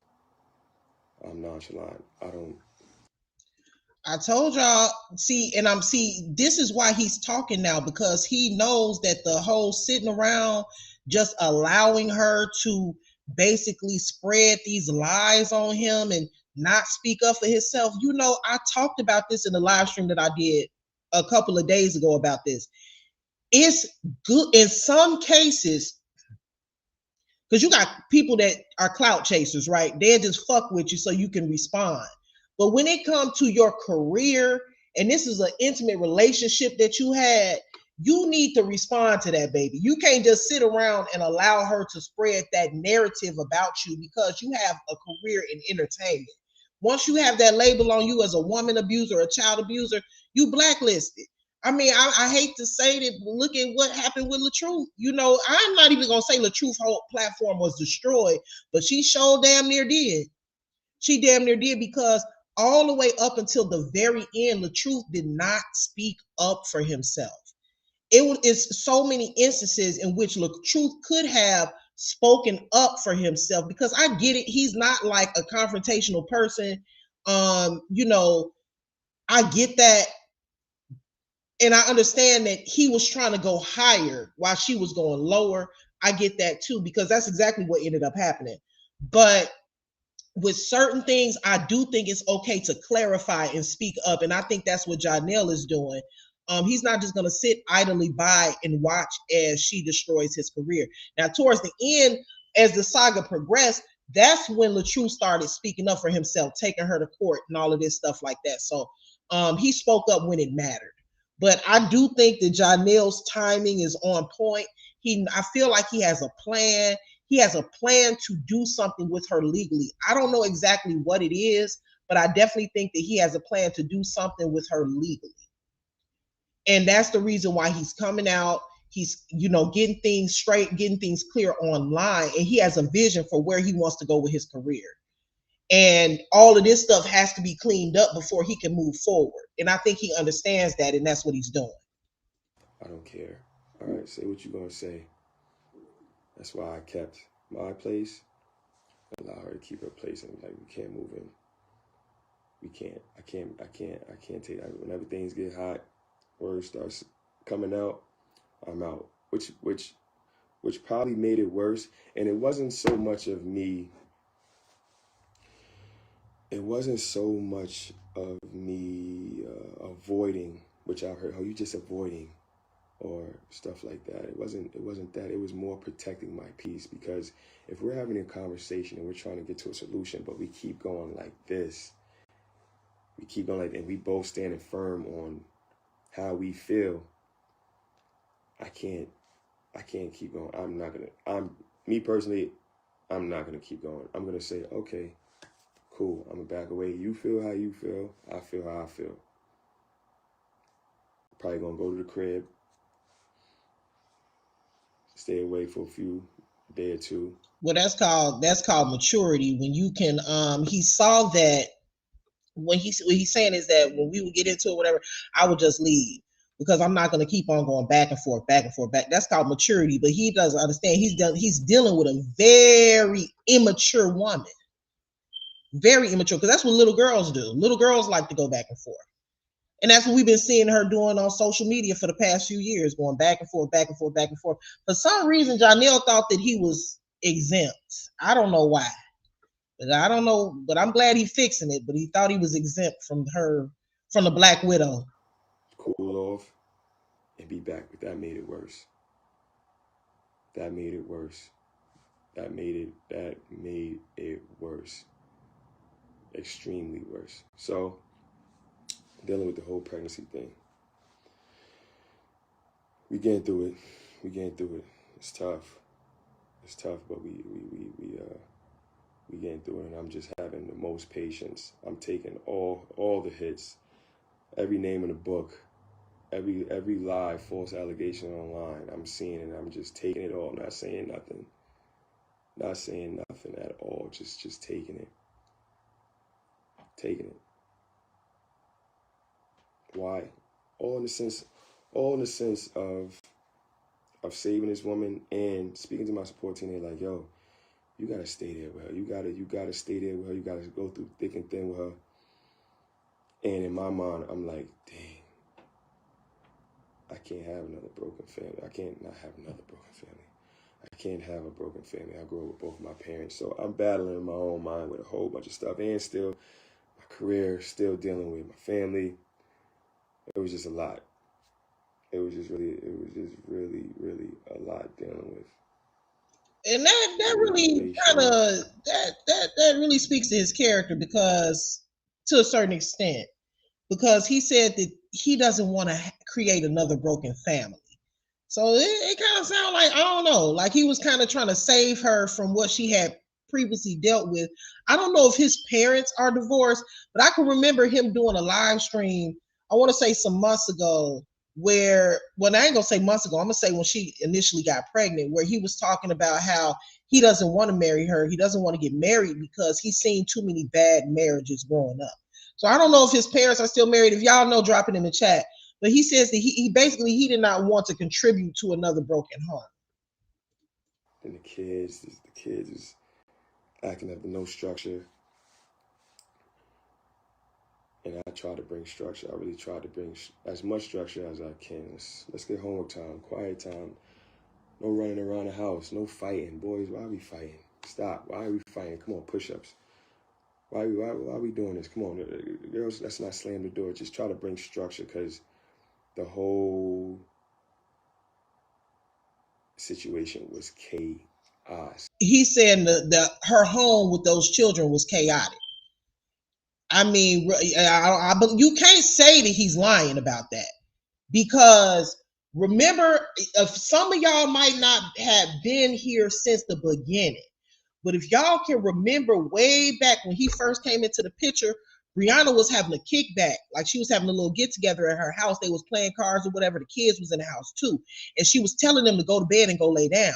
I'm nonchalant. I told y'all, this is why he's talking now, because he knows that the whole sitting around just allowing her to basically spread these lies on him and not speak up for himself. You know, I talked about this in the live stream that I did a couple of days ago about this. It's good in some cases, because you got people that are clout chasers, right? They'll just fuck with you so you can respond. But when it comes to your career, and this is an intimate relationship that you had, you need to respond to that, baby. You can't just sit around and allow her to spread that narrative about you because you have a career in entertainment. Once you have that label on you as a woman abuser, a child abuser, you blacklisted. I mean, I hate to say that, but look at what happened with LaTruth. You know, I'm not even going to say LaTruth's whole platform was destroyed, but she sure damn near did. She damn near did, because all the way up until the very end, LaTruth did not speak up for himself. It's so many instances in which LaTruth could have spoken up for himself, because I get it. He's not like a confrontational person. You know, I get that. And I understand that he was trying to go higher while she was going lower. I get that too, because that's exactly what ended up happening. But with certain things, I do think it's okay to clarify and speak up. And I think that's what Johnell is doing. He's not just going to sit idly by and watch as she destroys his career. Now, towards the end, as the saga progressed, that's when LaTruth started speaking up for himself, taking her to court and all of this stuff like that. So he spoke up when it mattered. But I do think that Johnell's timing is on point. I feel like he has a plan. he has a plan to do something with her legally. I don't know exactly what it is, but I definitely think that he has a plan to do something with her legally. And that's the reason why he's coming out. He's, getting things straight, getting things clear online. And he has a vision for where he wants to go with his career. And all of this stuff has to be cleaned up before he can move forward. And I think he understands that, and that's what he's doing. I don't care. All right, say what you're going to say. That's why I kept my place. Allow her to keep her place, and like, we can't move in. We can't. I can't take that. Whenever things get hot, word starts coming out, I'm out. Which probably made it worse. And it wasn't so much of me. It wasn't so much of me avoiding, which I've heard, oh, you just avoiding, or stuff like that. It wasn't that. It was more protecting my peace, because if we're having a conversation and we're trying to get to a solution, but we keep going like this, and we both standing firm on how we feel, I can't keep going. Me personally, I'm not gonna keep going. I'm gonna say, okay, cool, I'm gonna back away. You feel how you feel, I feel how I feel. Probably gonna go to the crib, stay away for a day or two. Well, that's called maturity. When you can, he saw that what he's saying is that when we would get into it, whatever, I would just leave, because I'm not going to keep on going back and forth. That's called maturity. But he doesn't understand. He's dealing with a very immature woman, very immature, because that's what little girls do. Little girls like to go back and forth. And that's what we've been seeing her doing on social media for the past few years, going back and forth. For some reason, Johnell thought that he was exempt. I don't know why. But I don't know, but I'm glad he's fixing it. But he thought he was exempt from the Black Widow. Cool off and be back. But that made it worse. That made it worse. Extremely worse. So, dealing with the whole pregnancy thing. We getting through it. It's tough, but we getting through it, and I'm just having the most patience. I'm taking all the hits, every name in the book, every lie, false allegation online. I'm seeing it. I'm just taking it all. Not saying nothing at all. Just taking it. Why? All in the sense of saving this woman and speaking to my support team. They're like, yo, you gotta stay there with her. You gotta stay there with her. You gotta go through thick and thin with her. And in my mind, I'm like, dang, I can't have another broken family. I can't not have another broken family. I can't have a broken family. I grew up with both my parents. So I'm battling in my own mind with a whole bunch of stuff, and still my career, still dealing with my family. It was just a lot. It was just really a lot dealing with. And that really kind of that really speaks to his character, because to a certain extent, because he said that he doesn't want to create another broken family. So it kind of sounds like, I don't know, like he was kind of trying to save her from what she had previously dealt with. I don't know if his parents are divorced, but I can remember him doing a live stream, I want to say some months ago, where, well, I ain't gonna say months ago, I'm gonna say when she initially got pregnant, where he was talking about how he doesn't want to marry her. He doesn't want to get married because he's seen too many bad marriages growing up. So I don't know if his parents are still married. If y'all know, drop it in the chat. But he says that he basically did not want to contribute to another broken home. And the kids is acting up with no structure. And I try to bring structure. I really try to bring as much structure as I can. Let's get homework time, quiet time. No running around the house, no fighting. Boys, why are we fighting? Stop. Why are we fighting? Come on, push-ups. Why are we doing this? Come on, girls, let's not slam the door. Just try to bring structure, because the whole situation was chaos. He's saying her home with those children was chaotic. I mean, you can't say that he's lying about that, because Remember, if some of y'all might not have been here since the beginning, but if y'all can remember way back when he first came into the picture, Briana was having a kickback. Like she was having a little get together at her house. They was playing cards or whatever. The kids was in the house too. And she was telling them to go to bed and go lay down.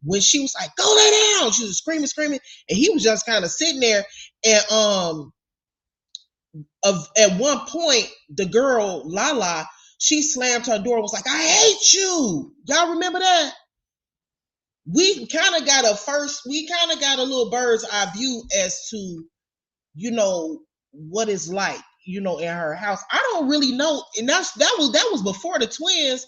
When she was like, go lay down, she was screaming. And he was just kind of sitting there. And at one point, the girl, Lala, she slammed her door and was like, I hate you. Y'all remember that? We kind of got a little bird's eye view as to, you know, what it's like, you know, in her house. I don't really know. And that was before the twins.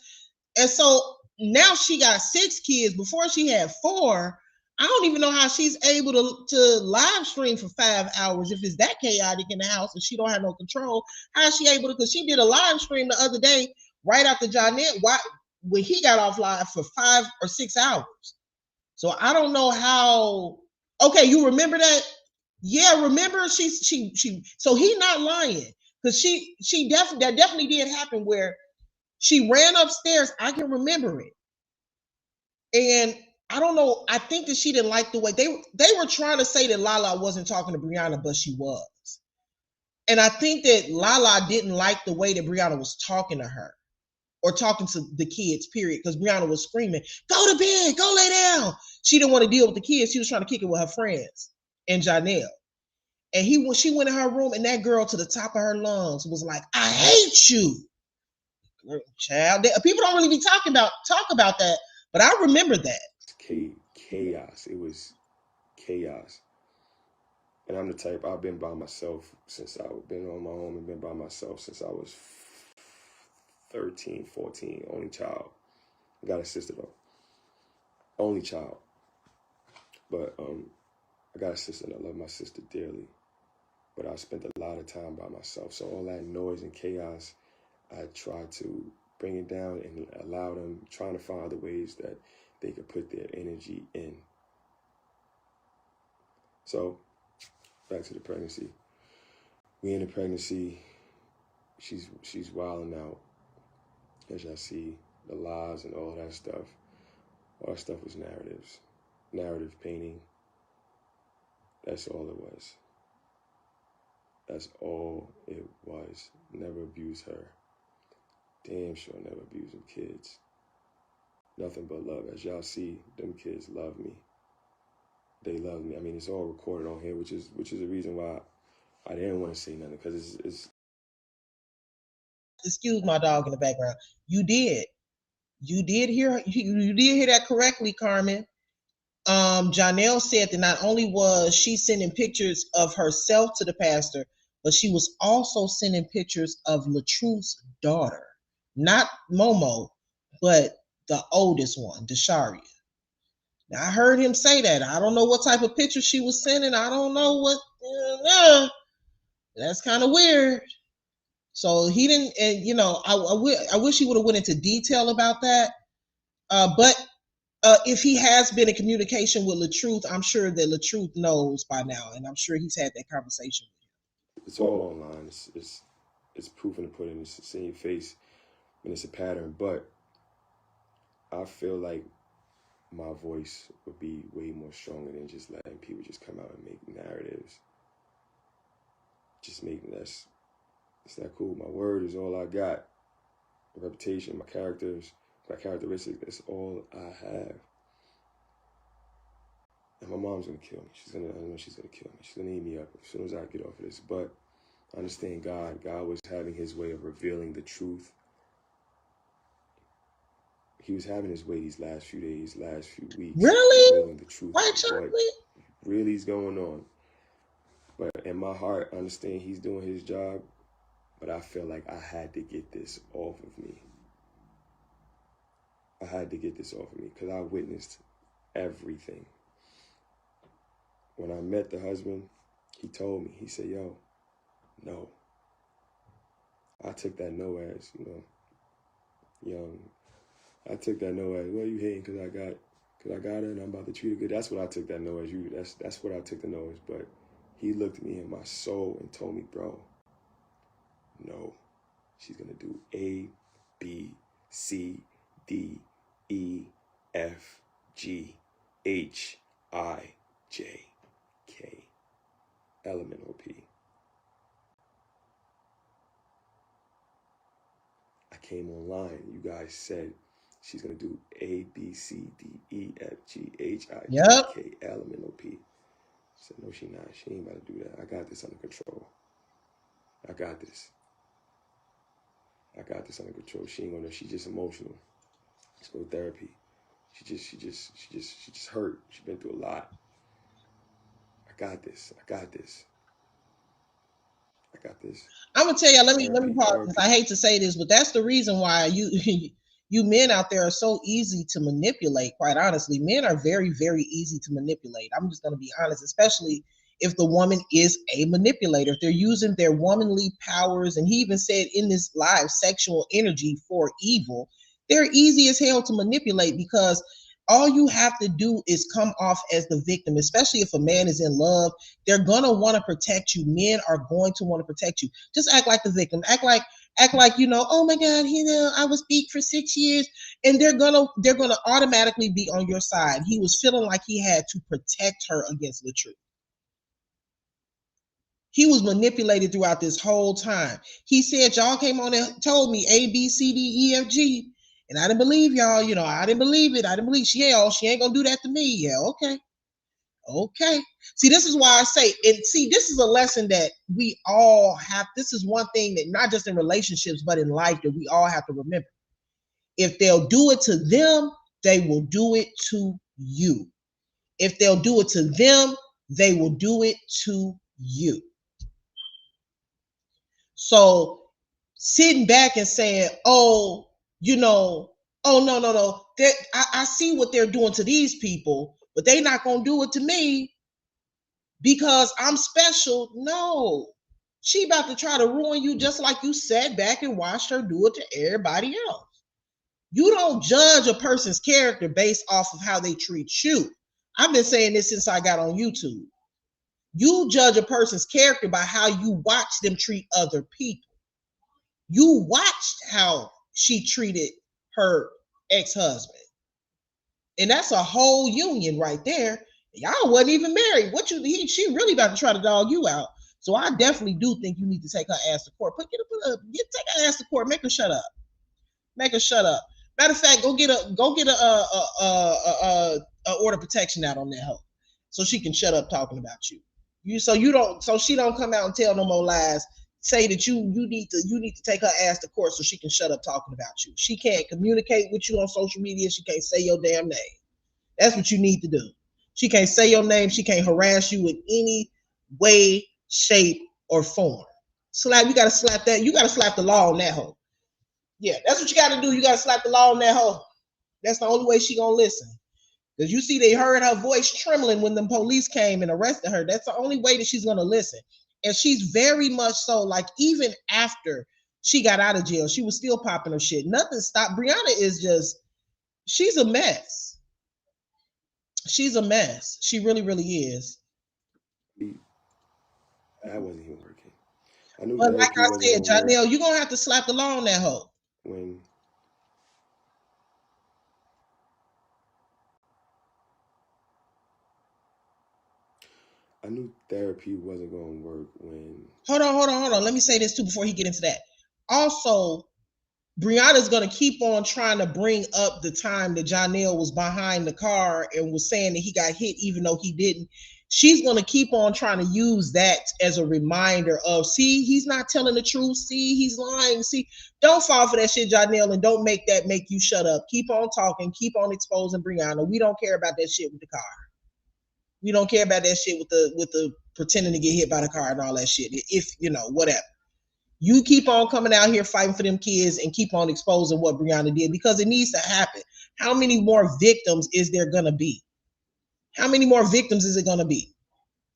And so now she got 6 kids. Before she had 4. I don't even know how she's able to live stream for 5 hours if it's that chaotic in the house and she don't have no control. How is she able to? Because she did a live stream the other day right after Johnell, when he got off live for 5 or 6 hours. So I don't know how. Okay, you remember that? Yeah, remember she. So he's not lying because that definitely did happen where she ran upstairs. I can remember it, and I don't know. I think that she didn't like the way they were trying to say that Lala wasn't talking to Briana, but she was. And I think that Lala didn't like the way that Briana was talking to her or talking to the kids, period, because Briana was screaming, go to bed, go lay down. She didn't want to deal with the kids. She was trying to kick it with her friends and Johnell. And she went in her room and that girl to the top of her lungs was like, I hate you. Child, people don't really talk about that, but I remember that. Chaos. It was chaos. And I'm the type, I've been by myself since I've been on my own and been by myself since I was 13, 14, only child. I got a sister though. Only child. But I got a sister and I love my sister dearly. But I spent a lot of time by myself. So all that noise and chaos, I try to bring it down and allow them, trying to find other ways that they could put their energy in. So, back to the pregnancy. We in the pregnancy, she's wilding out. As y'all see, the lies and all that stuff. All that stuff was narratives. Narrative painting. That's all it was. That's all it was. Never abuse her. Damn sure never abuse them kids. Nothing but love. As y'all see, them kids love me. They love me. I mean, it's all recorded on here, which is the reason why I didn't want to say nothing, because it's. Excuse my dog in the background. You did hear that correctly, Carmen. Johnell said that not only was she sending pictures of herself to the pastor, but she was also sending pictures of LaTruth's daughter, not Momo, but the oldest one, Desharia. Now, I heard him say that. I don't know what type of picture she was sending. I don't know what. That's kind of weird. So he didn't, and you know, I wish he would have went into detail about that. But if he has been in communication with LaTruth, I'm sure that LaTruth knows by now, and I'm sure he's had that conversation with him. It's all online. It's proven to put in the your face, and it's a pattern. But I feel like my voice would be way more stronger than just letting people just come out and make narratives. Just making that's it's not cool. My word is all I got. My reputation, my characters, my characteristics, that's all I have. And my mom's gonna kill me. I know she's gonna kill me. She's gonna eat me up as soon as I get off of this. But I understand God. God was having his way of revealing the truth. He was having his way these last few days, last few weeks. Really? Revealing the truth. What really is going on. But in my heart, I understand he's doing his job. But I feel like I had to get this off of me. I had to get this off of me because I witnessed everything. When I met the husband, he told me, he said, yo, no. I took that no as, young. I took that no as, well, you hating because I got her and I'm about to treat her good. That's what I took that no as. That's what I took the no as. But he looked at me in my soul and told me, bro, no, she's going to do A, B, C, D E F G H I J K L M N O P. I came online. You guys said she's gonna do A B C D E F G H I J Yep. K L M N O P. I said no, she not. She ain't about to do that. I got this under control. I got this. I got this under control. She ain't gonna. She's just emotional. Let's go to therapy. She just hurt. She's been through a lot. I got this. I got this. I got this. I'm gonna tell you. Let me pause Therapy. this. I hate to say this, but that's the reason why you you men out there are so easy to manipulate. Quite honestly, men are very, very easy to manipulate. I'm just gonna be honest, especially if the woman is a manipulator. If they're using their womanly powers, and he even said in this live, sexual energy for evil, they're easy as hell to manipulate because all you have to do is come off as the victim, especially if a man is in love. They're gonna want to protect you. Men are going to want to protect you. Just act like the victim. Act like oh my God, I was beat for 6 years, and they're gonna automatically be on your side. He was feeling like he had to protect her against the truth. He was manipulated throughout this whole time. He said, y'all came on and told me A, B, C, D, E, F, G. And I didn't believe y'all. I didn't believe it. I didn't believe she ain't going to do that to me. Yeah, okay. Okay. See, this is why I say, and see, this is a lesson that we all have. This is one thing that not just in relationships, but in life that we all have to remember. If they'll do it to them, they will do it to you. If they'll do it to them, they will do it to you. So sitting back and saying, oh, no. I see what they're doing to these people, but they're not going to do it to me because I'm special. No, she about to try to ruin you just like you sat back and watched her do it to everybody else. You don't judge a person's character based off of how they treat you. I've been saying this since I got on YouTube. You judge a person's character by how you watch them treat other people. You watched how she treated her ex-husband. And that's a whole union right there. Y'all wasn't even married. She really about to try to dog you out. So I definitely do think you need to take her ass to court. Take her ass to court. Make her shut up. Make her shut up. Matter of fact, go get a order of protection out on that hoe, so she can shut up talking about you. So she don't come out and tell no more lies. Say that you need to take her ass to court so she can shut up talking about you. She can't communicate with you on social media. She can't say your damn name. That's what you need to do. She can't say your name. She can't harass you in any way, shape, or form. You gotta slap that. You gotta slap the law on that hoe. Yeah, that's what you gotta do. You gotta slap the law on that hoe. That's the only way she gonna listen. Because you see, they heard her voice trembling when the police came and arrested her. That's the only way that she's gonna listen. And she's very much so, like, even after she got out of jail, she was still popping her shit. Nothing stopped. Briana is she's a mess. She's a mess. She really, really is. That wasn't even working. I knew. But like I said, Janelle, you're gonna have to slap the law on that hoe. I knew therapy wasn't going to work when... Hold on. Let me say this too before he get into that. Also, Brianna's going to keep on trying to bring up the time that Johnell was behind the car and was saying that he got hit even though he didn't. She's going to keep on trying to use that as a reminder of, see, he's not telling the truth. See, he's lying. See, don't fall for that shit, Johnell, and don't make that make you shut up. Keep on talking. Keep on exposing Briana. We don't care about that shit with the car. We don't care about that shit with the pretending to get hit by the car and all that shit. If, whatever. You keep on coming out here fighting for them kids and keep on exposing what Briana did because it needs to happen. How many more victims is there going to be? How many more victims is it going to be?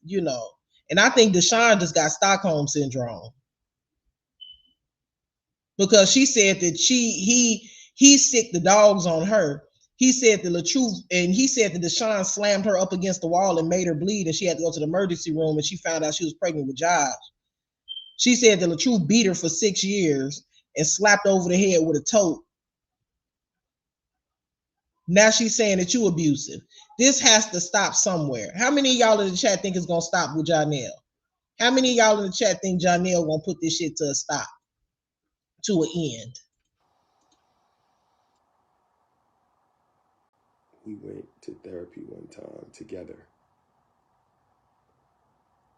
And I think Deshaun just got Stockholm syndrome because she said that he sicked the dogs on her. He said that LaTruth, and he said that Deshaun slammed her up against the wall and made her bleed, and she had to go to the emergency room, and she found out she was pregnant with Josh. She said that LaTruth 2 beat her for 6 years and slapped over the head with a tote. Now she's saying that you abusive. This has to stop somewhere. How many of y'all in the chat think it's gonna stop with Janelle? How many of y'all in the chat think Janelle gonna put this shit to a stop, to an end? We went to therapy one time together,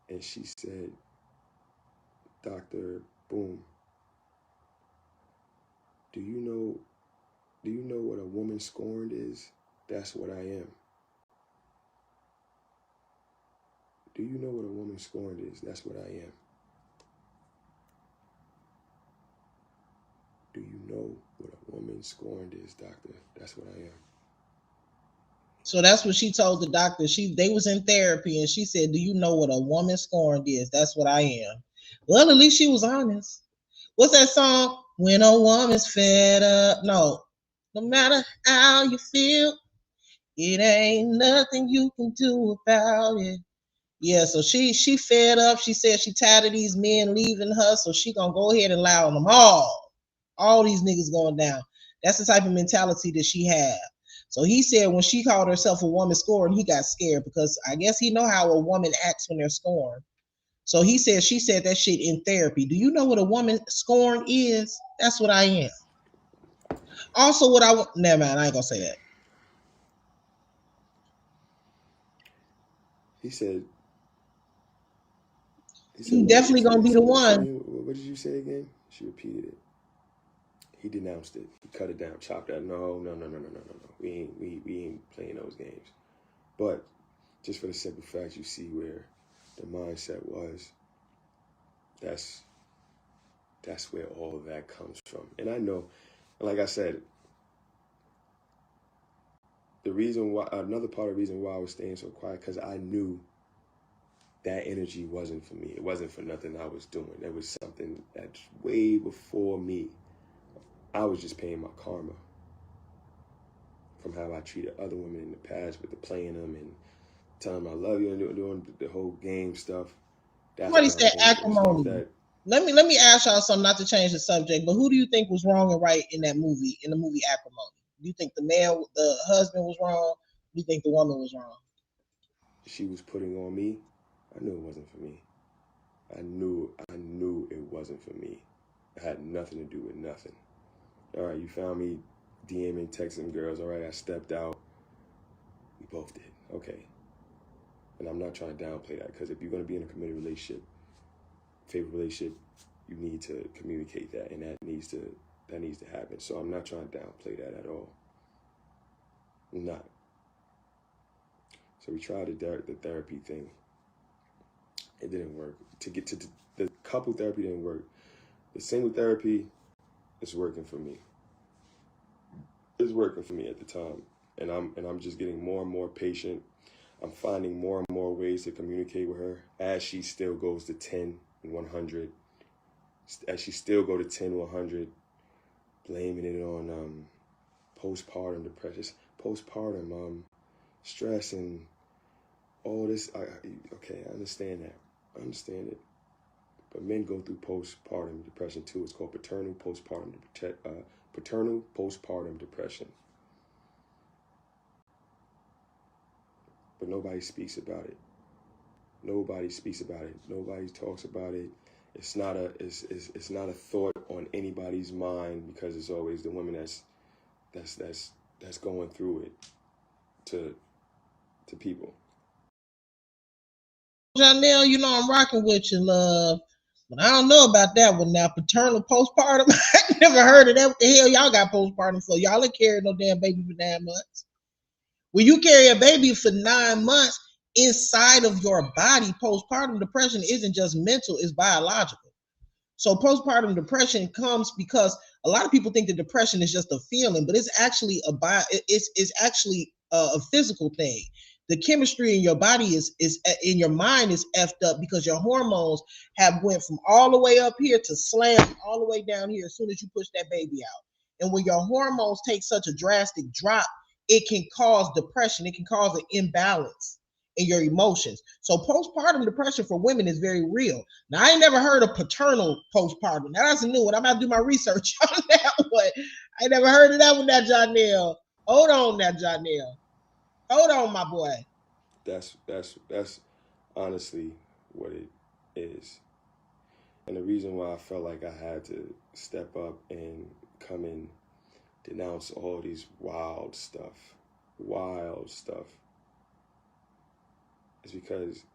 and she said, Dr. Boom, do you know what a woman scorned is? That's what I am. Do you know what a woman scorned is? That's what I am. Do you know what a woman scorned is, doctor? That's what I am. So that's what she told the doctor. They was in therapy, and she said, do you know what a woman scorned is? That's what I am. Well, at least she was honest. What's that song? When a woman's fed up. No matter how you feel, it ain't nothing you can do about it. Yeah, so she fed up. She said she tired of these men leaving her, so she gonna go ahead and allow them all these niggas going down. That's the type of mentality that she had. So he said when she called herself a woman scorned, he got scared because I guess he know how a woman acts when they're scorned. So she said that shit in therapy. Do you know what a woman scorned is? That's what I am. Also, never mind, I ain't gonna say that. He said he definitely gonna be the one. What did you say again? She repeated it. He denounced it. He cut it down, chopped it. No. We ain't playing those games. But just for the simple fact, you see where the mindset was. That's where all of that comes from. And I know, like I said, another part of the reason why I was staying so quiet, because I knew that energy wasn't for me. It wasn't for nothing I was doing. It was something that's way before me. I was just paying my karma from how I treated other women in the past with the playing them and telling them I love you and doing the whole game stuff. Somebody said acrimony. Let me ask y'all something, not to change the subject, but who do you think was wrong and right in the movie Acrimony? Do you think the husband was wrong? Do you think the woman was wrong? She was putting on me. I knew it wasn't for me. I knew it wasn't for me. It had nothing to do with nothing. All right, you found me DMing, texting girls. All right, I stepped out. We both did. Okay. And I'm not trying to downplay that, because if you're going to be in a committed relationship, favorite relationship, you need to communicate that, and that needs to happen. So I'm not trying to downplay that at all. I'm not. So we tried the therapy thing. It didn't work. To get to the couple therapy didn't work. The single therapy is working for me. It's working for me at the time, and I'm just getting more and more patient. I'm finding more and more ways to communicate with her as she still goes to 10 and 100. As she still go to 10, 100, blaming it on postpartum depression, postpartum stress, and all this. Okay, I understand that. I understand it. But men go through postpartum depression too. It's called paternal postpartum depression. But nobody speaks about it. Nobody speaks about it. Nobody talks about it. It's not a thought on anybody's mind, because it's always the woman that's going through it to people. Janelle, you know I'm rocking with you, love. But I don't know about that one now. Paternal postpartum. I never heard of that. What the hell y'all got postpartum for? Y'all ain't carried no damn baby for 9 months. When you carry a baby for 9 months inside of your body, postpartum depression isn't just mental, it's biological. So postpartum depression comes because a lot of people think that depression is just a feeling, but it's actually a physical thing. The chemistry in your body is in your mind is effed up because your hormones have went from all the way up here to slam all the way down here as soon as you push that baby out. And when your hormones take such a drastic drop, it can cause depression. It can cause an imbalance in your emotions. So postpartum depression for women is very real. Now, I ain't never heard of paternal postpartum. Now, that's a new one. I'm about to do my research on that one. I ain't never heard of that one, that Johnell. Hold on now, Johnell. Hold on, my boy. That's honestly what it is. And the reason why I felt like I had to step up and come and denounce all these wild stuff, is because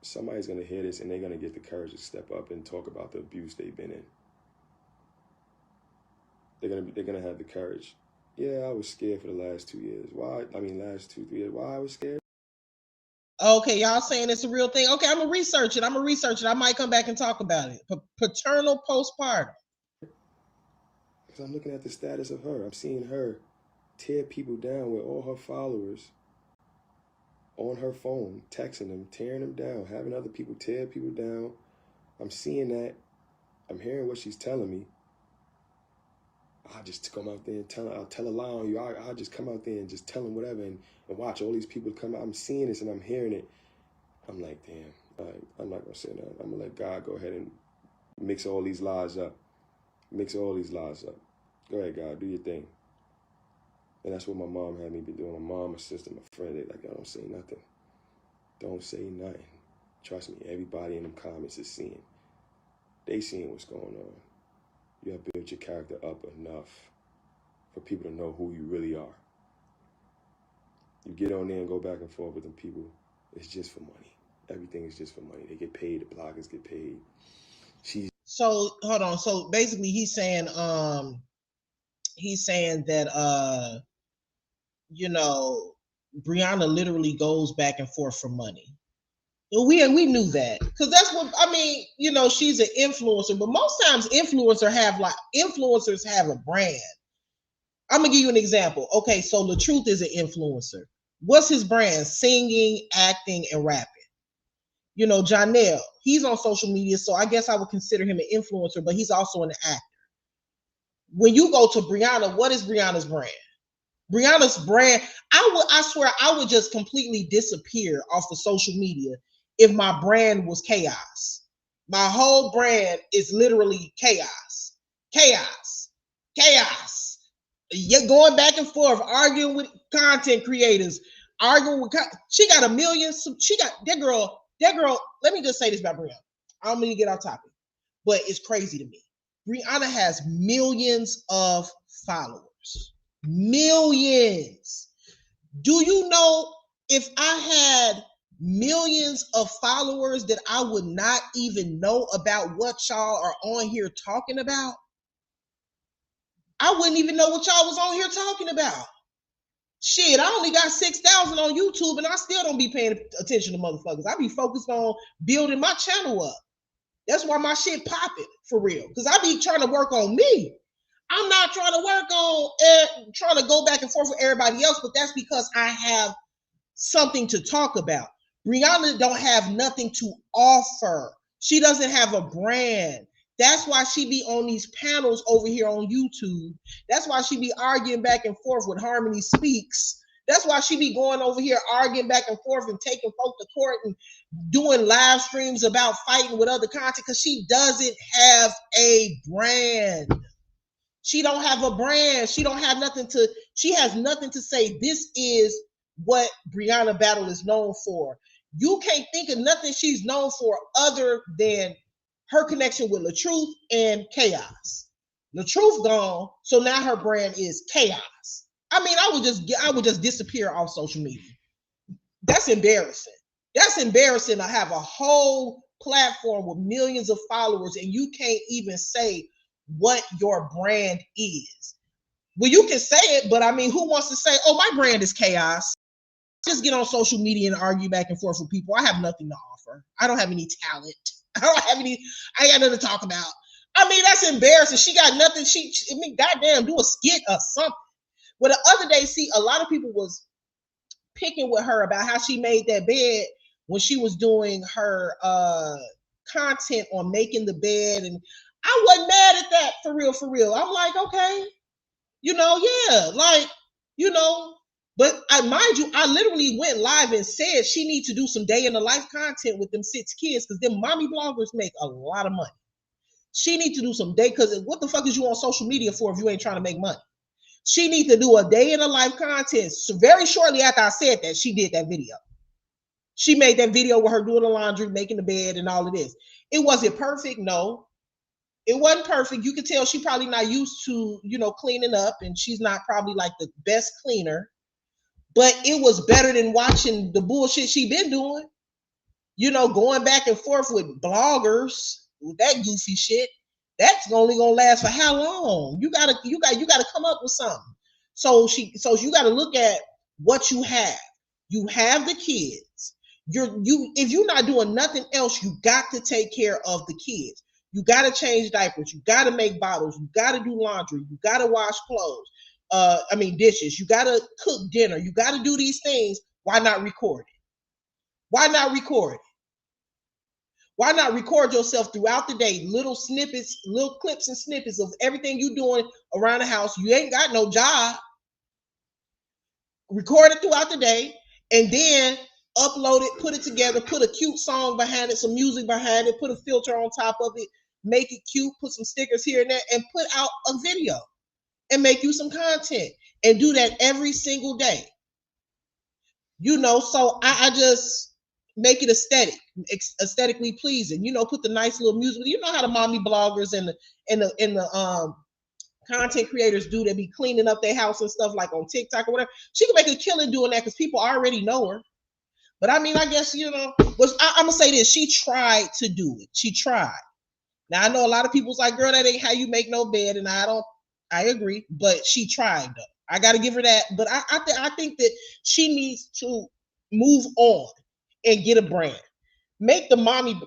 somebody's gonna hear this and they're gonna get the courage to step up and talk about the abuse they've been in. They're gonna have the courage. Yeah, I was scared for the last 2 years. Why? I mean, last 2-3 years. Why I was scared? Okay, y'all saying it's a real thing. Okay, I'm gonna research it. I might come back and talk about it. Paternal postpartum. Because I'm looking at the status of her. I'm seeing her tear people down with all her followers on her phone, texting them, tearing them down, having other people tear people down. I'm seeing that. I'm hearing what she's telling me. I'll just come out there and I'll tell a lie on you. I'll just come out there and just tell them whatever and watch all these people come out. I'm seeing this and I'm hearing it. I'm like, damn, I'm not going to say that. I'm going to let God go ahead and mix all these lies up. Go ahead, God, do your thing. And that's what my mom had me be doing. My mom, my sister, my friend, they like, don't say nothing. Don't say nothing. Trust me, everybody in them comments is seeing. They seeing what's going on. You have built your character up enough for people to know who you really are. You get on there and go back and forth with them people, it's just for money. Everything is just for money. They get paid, the bloggers get paid. So hold on. So basically he's saying that Briana literally goes back and forth for money. We knew that because that's what I mean. She's an influencer, but most times influencers have a brand. I'm gonna give you an example. Okay, so the truth is an influencer. What's his brand? Singing, acting, and rapping. Johnell, he's on social media, so I guess I would consider him an influencer, but he's also an actor. When you go to Briana, what is Briana's brand? Briana's brand, I swear I would just completely disappear off of social media if my brand was chaos. My whole brand is literally chaos. You're going back and forth, arguing with content creators, she got a million. She got that girl. Let me just say this about Briana. I don't mean to get off topic, but it's crazy to me. Briana has millions of followers. Millions. Do you know if I had millions of followers that I would not even know about what y'all are on here talking about? I wouldn't even know what y'all was on here talking about. Shit, I only got 6,000 on YouTube and I still don't be paying attention to motherfuckers. I be focused on building my channel up. That's why my shit popping for real. Because I be trying to work on me. I'm not trying to work on trying to go back and forth with everybody else, but that's because I have something to talk about. Briana don't have nothing to offer. She doesn't have a brand. That's why she be on these panels over here on YouTube. That's why she be arguing back and forth with Harmony Speaks. That's why she be going over here arguing back and forth and taking folk to court and doing live streams about fighting with other content because she doesn't have a brand. She don't have a brand. She has nothing to say. This is what Briana Battle is known for. You can't think of nothing she's known for other than her connection with LaTruth and Chaos. LaTruth gone, so now her brand is Chaos. I mean, I would just disappear off social media. That's embarrassing. That's embarrassing to have a whole platform with millions of followers and you can't even say what your brand is. Well, you can say it, but I mean, who wants to say, oh, my brand is Chaos? Just get on social media and argue back and forth with people. I have nothing to offer. I don't have any talent. I got nothing to talk about. I mean, that's embarrassing. She got nothing. Goddamn, do a skit or something. Well, the other day, see, a lot of people was picking with her about how she made that bed when she was doing her content on making the bed. And I wasn't mad at that for real. I'm like, okay, but mind you, I literally went live and said she needs to do some day in the life content with them 6 kids because them mommy bloggers make a lot of money. She needs to do some day because what the fuck is you on social media for if you ain't trying to make money? She needs to do a day in the life content. So very shortly after I said that, she did that video. She made that video with her doing the laundry, making the bed, and all of this. It wasn't perfect, no. It wasn't perfect. You could tell she probably not used to, cleaning up, and she's not probably like the best cleaner. But it was better than watching the bullshit she been doing. Going back and forth with bloggers with that goofy shit. That's only gonna last for how long? You gotta come up with something. So you gotta look at what you have. You have the kids. If you're not doing nothing else, you got to take care of the kids. You got to change diapers. You got to make bottles. You got to do laundry. You got to wash clothes. Dishes. You got to cook dinner. You got to do these things. Why not record it? Why not record it? Why not record yourself throughout the day? Little snippets, little clips and snippets of everything you're doing around the house. You ain't got no job. Record it throughout the day and then upload it, put it together, put a cute song behind it, some music behind it, put a filter on top of it, make it cute, put some stickers here and there, and put out a video and make you some content and do that every single day. So I just make it aesthetically pleasing. Put the nice little music. You know how the mommy bloggers and the content creators do. They be cleaning up their house and stuff like on TikTok or whatever. She can make a killing doing that because people already know her. But I guess, I'm gonna say this. She tried to do it. She tried. Now I know a lot of people's like, girl, that ain't how you make no bed. And I agree, but she tried though. I got to give her that. But I think that she needs to move on and get a brand. Make the mommy,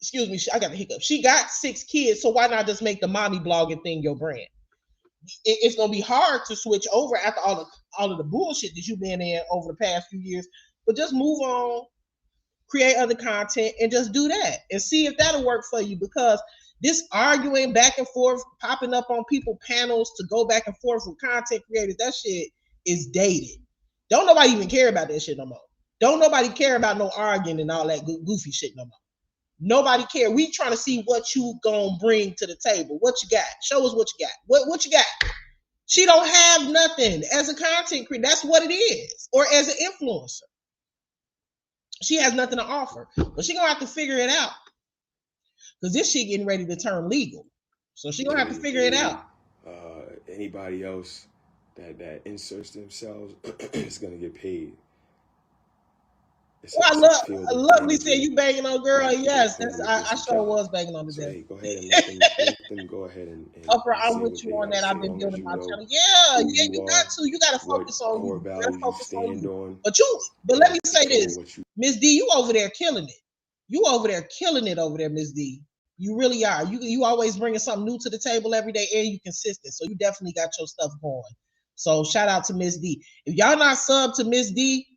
excuse me, I got the hiccup. She got 6 kids, so why not just make the mommy blogging thing your brand? It's gonna be hard to switch over after all of the bullshit that you've been in over the past few years. But just move on, create other content, and just do that and see if that'll work for you. Because this arguing back and forth, popping up on people panels to go back and forth with content creators, that shit is dated. Don't nobody even care about that shit no more. Don't nobody care about no arguing and all that goofy shit no more. Nobody care. We trying to see what you gonna bring to the table. What you got? Show us what you got. What you got? She don't have nothing as a content creator. That's what it is. Or as an influencer. She has nothing to offer. But she gonna have to figure it out. Because this shit getting ready to turn legal. So she gonna have to figure it out. Anybody else that inserts themselves is gonna get paid. I love we said you banging on girl. Yes, I sure was banging on the day. Hey, go ahead and let them go ahead and Upper, I'm with you on that. I've been building my channel. Yeah, you got to. You got to focus on core values you stand on. But let me say this, Miss D, you over there killing it. You over there killing it over there, Miss D. You really are. You always bringing something new to the table every day, and you consistent. So you definitely got your stuff going. So shout out to Miss D. If y'all not sub to Miss D,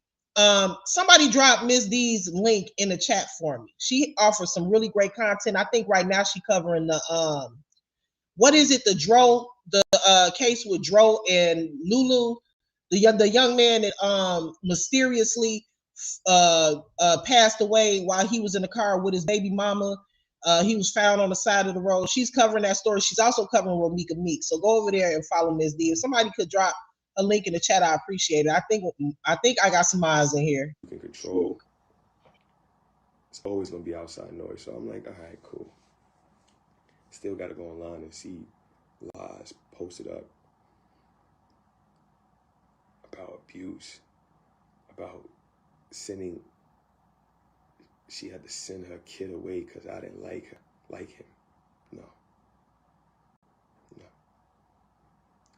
somebody drop Miss D's link in the chat for me. She offers some really great content. I think right now she covering the what is it? The case with Dro and Lulu, the young man that mysteriously passed away while he was in the car with his baby mama. He was found on the side of the road. She's covering that story. She's also covering Romika Meek. So go over there and follow Miss D. If somebody could drop a link in the chat, I appreciate it. I think I got some eyes in here. You can control. It's always gonna be outside noise. So I'm like, all right, cool. Still got to go online and see lies posted up about abuse, about sending. She had to send her kid away because I didn't like him. No.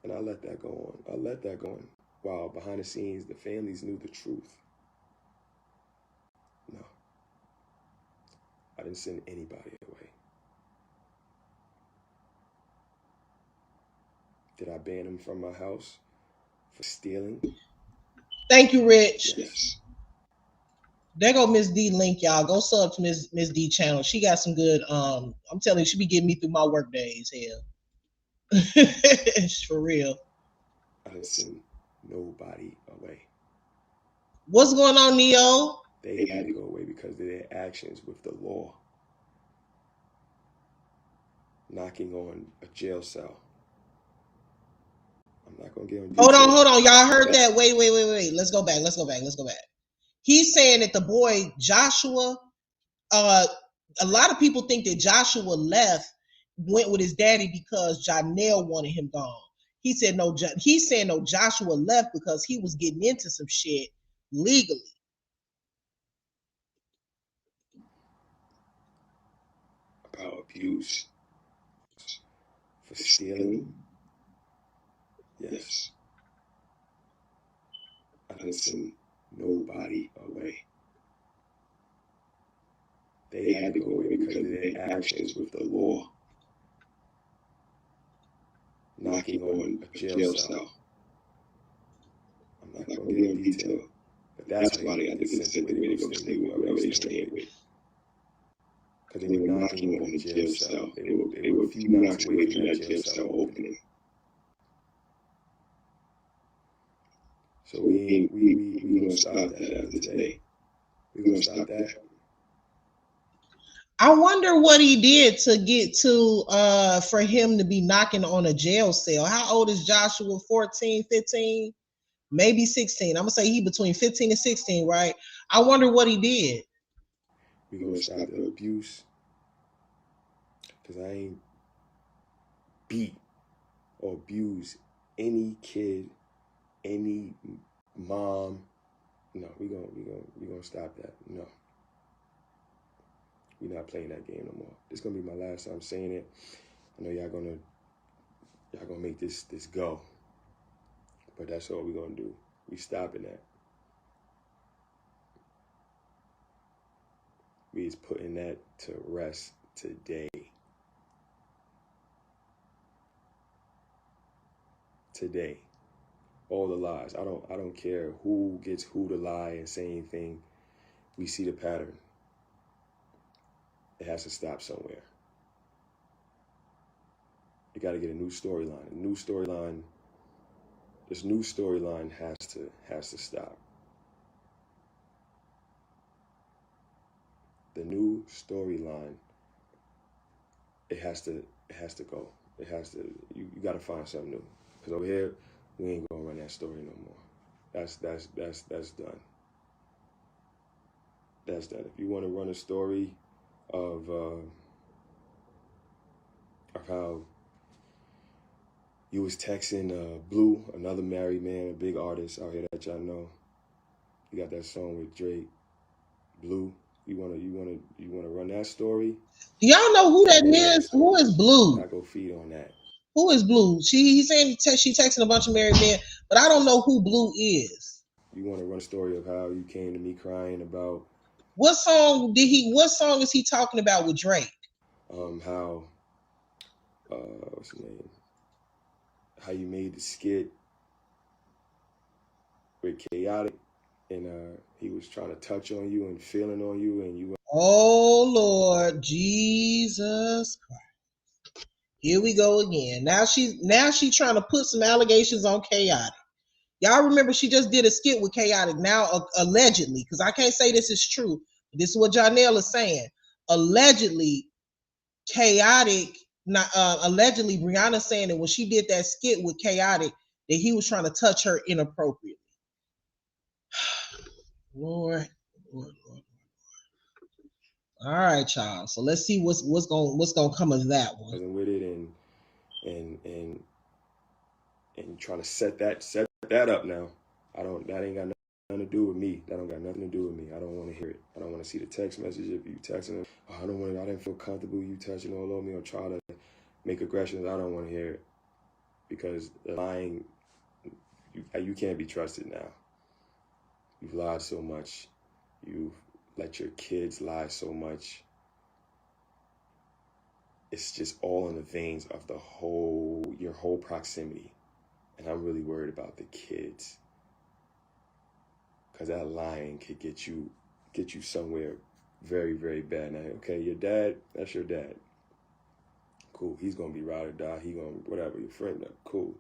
And I let that go on. While behind the scenes, the families knew the truth. No. I didn't send anybody away. Did I ban him from my house for stealing? Thank you, Rich. Yes. There go Miss D link, y'all. Go sub to Miss D channel. She got some good, I'm telling you, she be getting me through my work days. Hell. For real. I didn't send nobody away. What's going on, Neo? They had to go away because of their actions with the law. Knocking on a jail cell. I'm not gonna get on Hold detail. on. Y'all heard that? Wait. Let's go back. He's saying that the boy Joshua, a lot of people think that Joshua went with his daddy because Janelle wanted him gone. He said no. He's saying no. Joshua left because he was getting into some shit legally. About abuse. For stealing? Yes. I didn't send nobody away. They had to go away because of their actions with the law. Knocking on a jail cell. I'm not going to get into detail, but that's why they got to get sent away. They go stay with whoever they staying with. Because they were knocking on the jail cell. They were a few knocks away from that jail cell opening. So we gonna stop that after today. We're gonna stop that. I wonder what he did to get to for him to be knocking on a jail cell. How old is Joshua? 14, 15, maybe 16. I'm gonna say he between 15 and 16, right? I wonder what he did. We're gonna stop the abuse. Because I ain't beat or abuse any kid, any mom. No, we gonna stop that. No. We're not playing that game no more. This is gonna be my last time saying it. I know y'all gonna make this go. But that's all we're gonna do. We stopping that. We is putting that to rest today. Today. All the lies. I don't care who gets who to lie and say anything. We see the pattern. It has to stop somewhere. You got to get a new storyline. This new storyline has to stop. The new storyline. It has to go. It has to. You got to find something new. Because over here, we ain't gonna run that story no more. That's done. That's done. If you want to run a story of how you was texting Blue, another married man, a big artist out here that y'all know. You got that song with Drake, Blue. You wanna run that story? Do y'all know who that is? Who is Blue? I go feed on that. Who is Blue? He's saying she texting a bunch of married men, but I don't know who Blue is. You want to run a story of how you came to me crying about what song is he talking about with Drake? How what's his name? How you made the skit with Chaotic, and he was trying to touch on you and feeling on you, and you. Oh Lord Jesus Christ! Here we go again. Now she's trying to put some allegations on Chaotic. Y'all remember she just did a skit with Chaotic. Now allegedly, because I can't say this is true. This is what Johnell is saying. Allegedly, Chaotic. Allegedly, Briana saying that when she did that skit with Chaotic, that he was trying to touch her inappropriately. Lord. All right, y'all. So let's see what's gonna come of that one. Wasn't with it and trying to set that up now. That ain't got nothing to do with me. That don't got nothing to do with me. I don't want to hear it. I don't want to see the text message if you texting them. I didn't feel comfortable you touching all over me or try to make aggressions. I don't want to hear it. Because lying, you can't be trusted now. You've lied so much. You've let your kids lie so much. It's just all in the veins of your whole proximity. And I'm really worried about the kids. Because that lying could get you somewhere very, very bad. Now, okay, your dad, that's your dad. Cool, he's going to be ride or die. He going to, whatever, your friend, cool.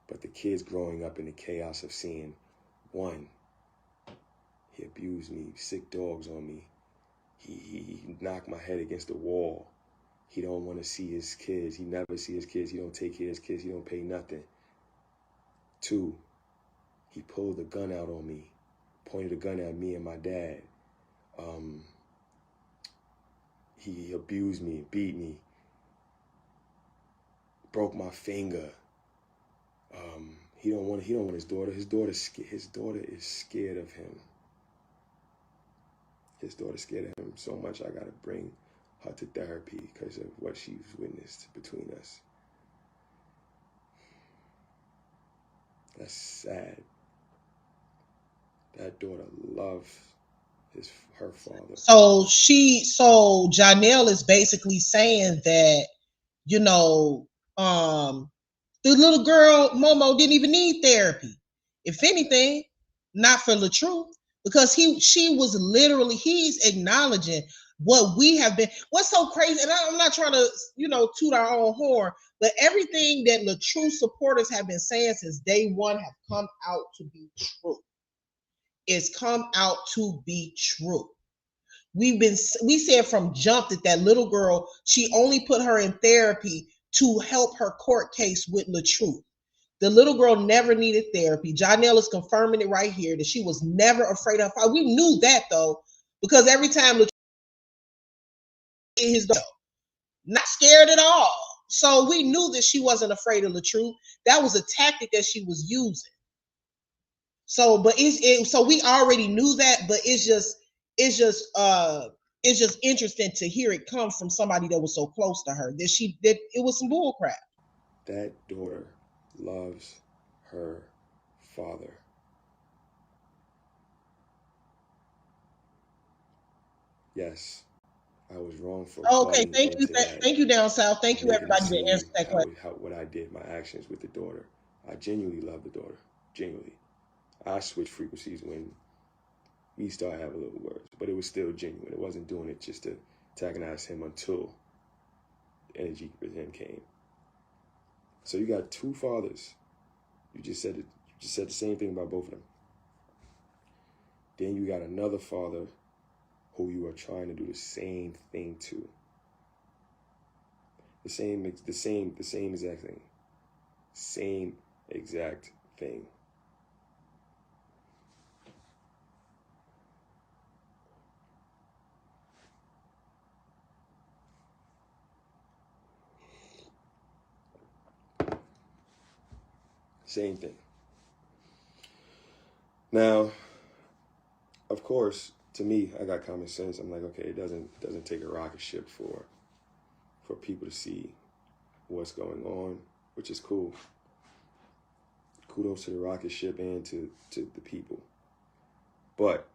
But the kids growing up in the chaos of seeing, one, he abused me, sick dogs on me. He knocked my head against the wall. He don't want to see his kids. He never see his kids. He don't take care of his kids. He don't pay nothing. 2, he pulled a gun out on me, pointed a gun at me and my dad. He abused me, beat me, broke my finger. He don't want his daughter. His daughter is scared of him. His daughter's scared of him so much I gotta bring her to therapy because of what she's witnessed between us. That's sad. That daughter loves her father. So Johnell is basically saying that, you know, the little girl Momo didn't even need therapy. If anything, not for LaTruth, because he's acknowledging what we have been. What's so crazy, and I'm not trying to, toot our own horn, but everything that LaTruth supporters have been saying since day one have come out to be true. It's come out to be true. We said from jump that little girl, she only put her in therapy to help her court case with LaTruth. The little girl never needed therapy. Johnell is confirming it right here that she was never afraid of fire. We knew that though, because every time LaTruth his dog, not scared at all. So we knew that she wasn't afraid of LaTruth. That was a tactic that she was using. So, but so we already knew that, but it's just interesting to hear it come from somebody that was so close to her that it was some bull crap. That daughter loves her father. Yes, I was wrong for. Okay, thank you, thank you, down south. Thank you, everybody that answered that question. What I did, my actions with the daughter. I genuinely love the daughter. Genuinely, I switched frequencies when we started having little words, but it was still genuine. It wasn't doing it just to antagonize him until the energy with him came. So you got 2 fathers. You just said the same thing about both of them. Then you got another father who you are trying to do the same thing to. The same exact thing. Same exact thing. Same thing. Now, of course, to me, I got common sense. I'm like, okay, it doesn't take a rocket ship for people to see what's going on, which is cool. Kudos to the rocket ship and to the people. But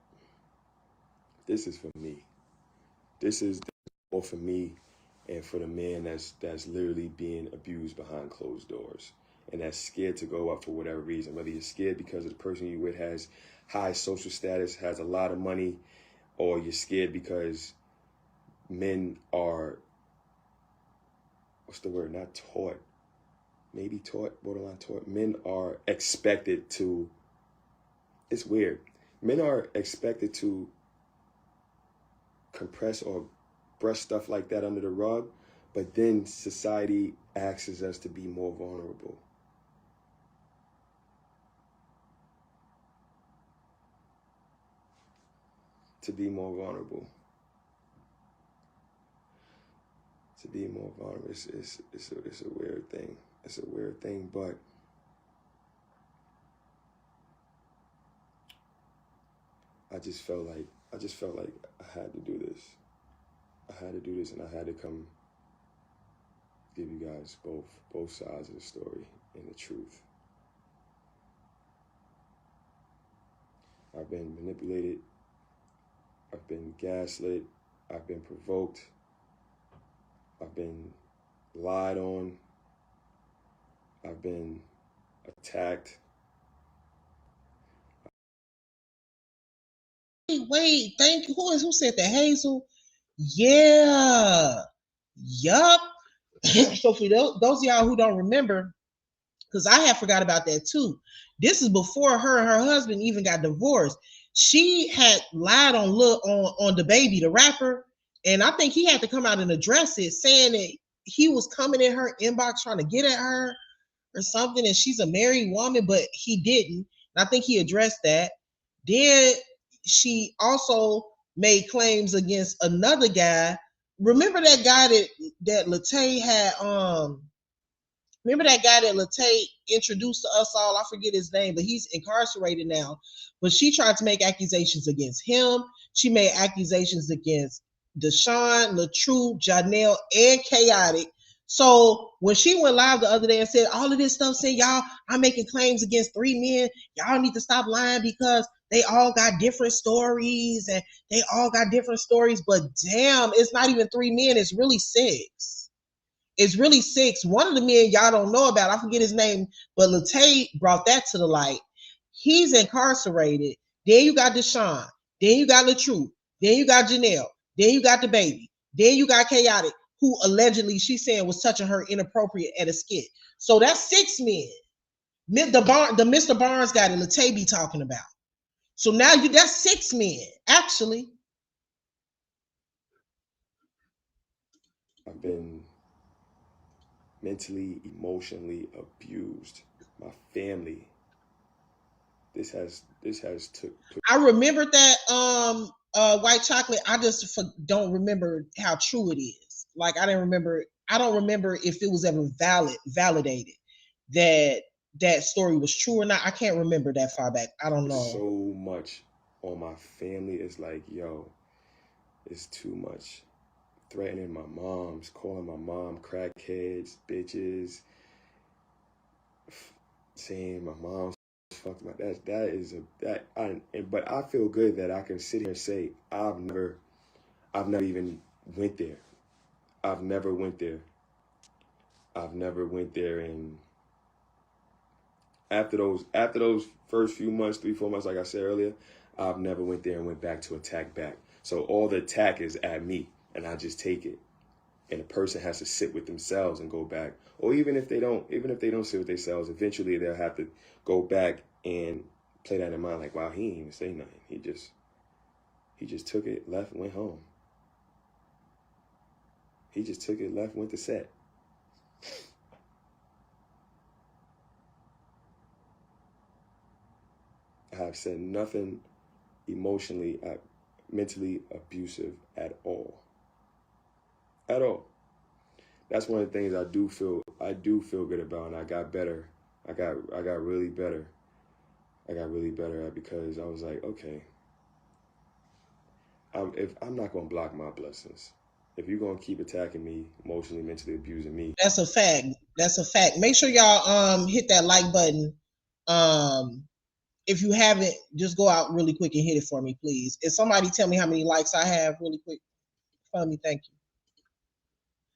this is for me. This is more for me and for the man that's literally being abused behind closed doors. And that's scared to go up for whatever reason. Whether you're scared because of the person you're with has high social status, has a lot of money, or you're scared because men are, what's the word, not taught, maybe taught, borderline taught. Men are expected to, it's weird. Men are expected to compress or brush stuff like that under the rug, but then society asks us to be more vulnerable. To be more vulnerable. It's a weird thing. It's a weird thing, but I just felt like I had to do this. I had to do this, and I had to come give you guys both sides of the story and the truth. I've been manipulated. I've been gaslit. I've been provoked. I've been lied on. I've been attacked. Wait, thank you. Who said that? Hazel? Yeah. Yup. So for those of y'all who don't remember, because I had forgot about that too. This is before her and her husband even got divorced. She had lied on the baby, the rapper, and I think he had to come out and address it, saying that he was coming in her inbox trying to get at her. or something, and she's a married woman, but he didn't. And I think he addressed that. Then she also made claims against another guy. Remember that guy that Latay had remember that guy that Latay introduced to us all? I forget his name, but he's incarcerated now. But she tried to make accusations against him. She made accusations against Deshaun, LaTrue, Johnell, and Chaotic. So when she went live the other day and said all of this stuff, saying, y'all, I'm making claims against 3 men. Y'all need to stop lying because they all got different stories and they all got different stories. But damn, it's not even 3 men. It's really 6. It's really 6. One of the men y'all don't know about, I forget his name, but Latay brought that to the light. He's incarcerated. Then you got Deshaun. Then you got LaTrue. Then you got Janelle. Then you got the baby. Then you got Chaotic, who allegedly she's saying was touching her inappropriate at a skit. So that's 6 men. The Mr. Barnes guy that Latay be talking about. So now that's 6 men, actually. I've been mentally, emotionally abused. My family. This has took. I remembered that white chocolate. I just don't remember how true it is. Like I don't remember if it was ever validated that story was true or not. I can't remember that far back. I don't know. So much on my family. It's like, yo, it's too much. Threatening my moms, calling my mom crackheads, bitches, saying my mom's fucked my but I feel good that I can sit here and say I've never even went there. I've never went there. And after those first few months, 3-4 months, like I said earlier, I've never went there and went back to attack back. So all the attack is at me, and I just take it. And the person has to sit with themselves and go back. Or even if they don't sit with themselves, eventually they'll have to go back and play that in mind, like, wow, he didn't even say nothing. He just took it, left, went home. He just took it, left, went to set. I have said nothing emotionally, mentally abusive at all. At all. That's one of the things I do feel good about, and I got better. I got really better. I got really better at, because I was like, okay, I'm not gonna block my blessings. If you're gonna keep attacking me, emotionally, mentally abusing me, that's a fact. That's a fact. Make sure y'all hit that like button. If you haven't, just go out really quick and hit it for me, please. If somebody tell me how many likes I have really quick for me, thank you.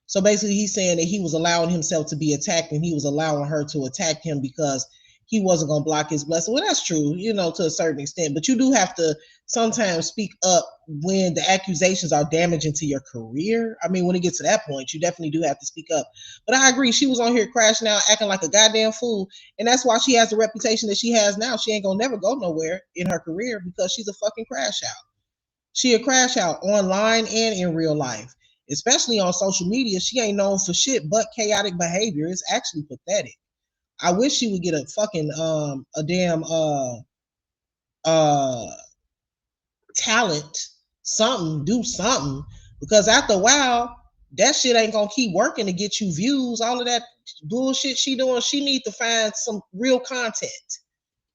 So basically he's saying that he was allowing himself to be attacked and he was allowing her to attack him because he wasn't going to block his blessing. Well, that's true, to a certain extent, but you do have to sometimes speak up when the accusations are damaging to your career. I mean, when it gets to that point, you definitely do have to speak up. But I agree, she was on here crashing out, acting like a goddamn fool. And that's why she has the reputation that she has now. She ain't going to never go nowhere in her career because she's a fucking crash out. She a crash out online and in real life. Especially on social media, she ain't known for shit but chaotic behavior. It's actually pathetic. I wish she would get a fucking a damn talent, something, do something, because after a while, that shit ain't gonna keep working to get you views. All of that bullshit she doing, she need to find some real content.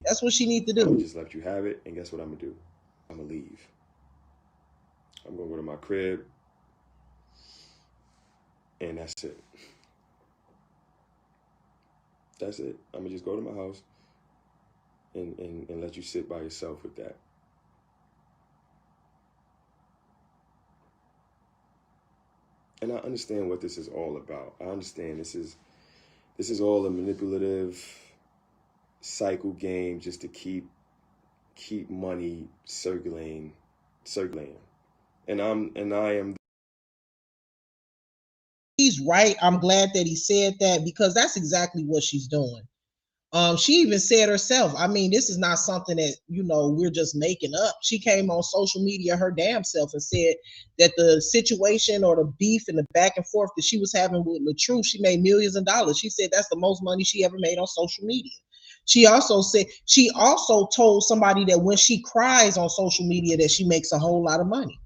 That's what she need to do. I just let you have it, and guess what I'm gonna do? I'm gonna leave. I'm gonna go to my crib, and that's it. That's it. I'm gonna just go to my house and let you sit by yourself with that. And I understand what this is all about. I understand this is all a manipulative cycle game just to keep money circulating. And I am. He's right. I'm glad that he said that because that's exactly what she's doing. She even said herself, I mean, this is not something that, we're just making up. She came on social media her damn self and said that the situation or the beef and the back and forth that she was having with LaTruth, she made millions of dollars. She said that's the most money she ever made on social media. She also told somebody that when she cries on social media that she makes a whole lot of money.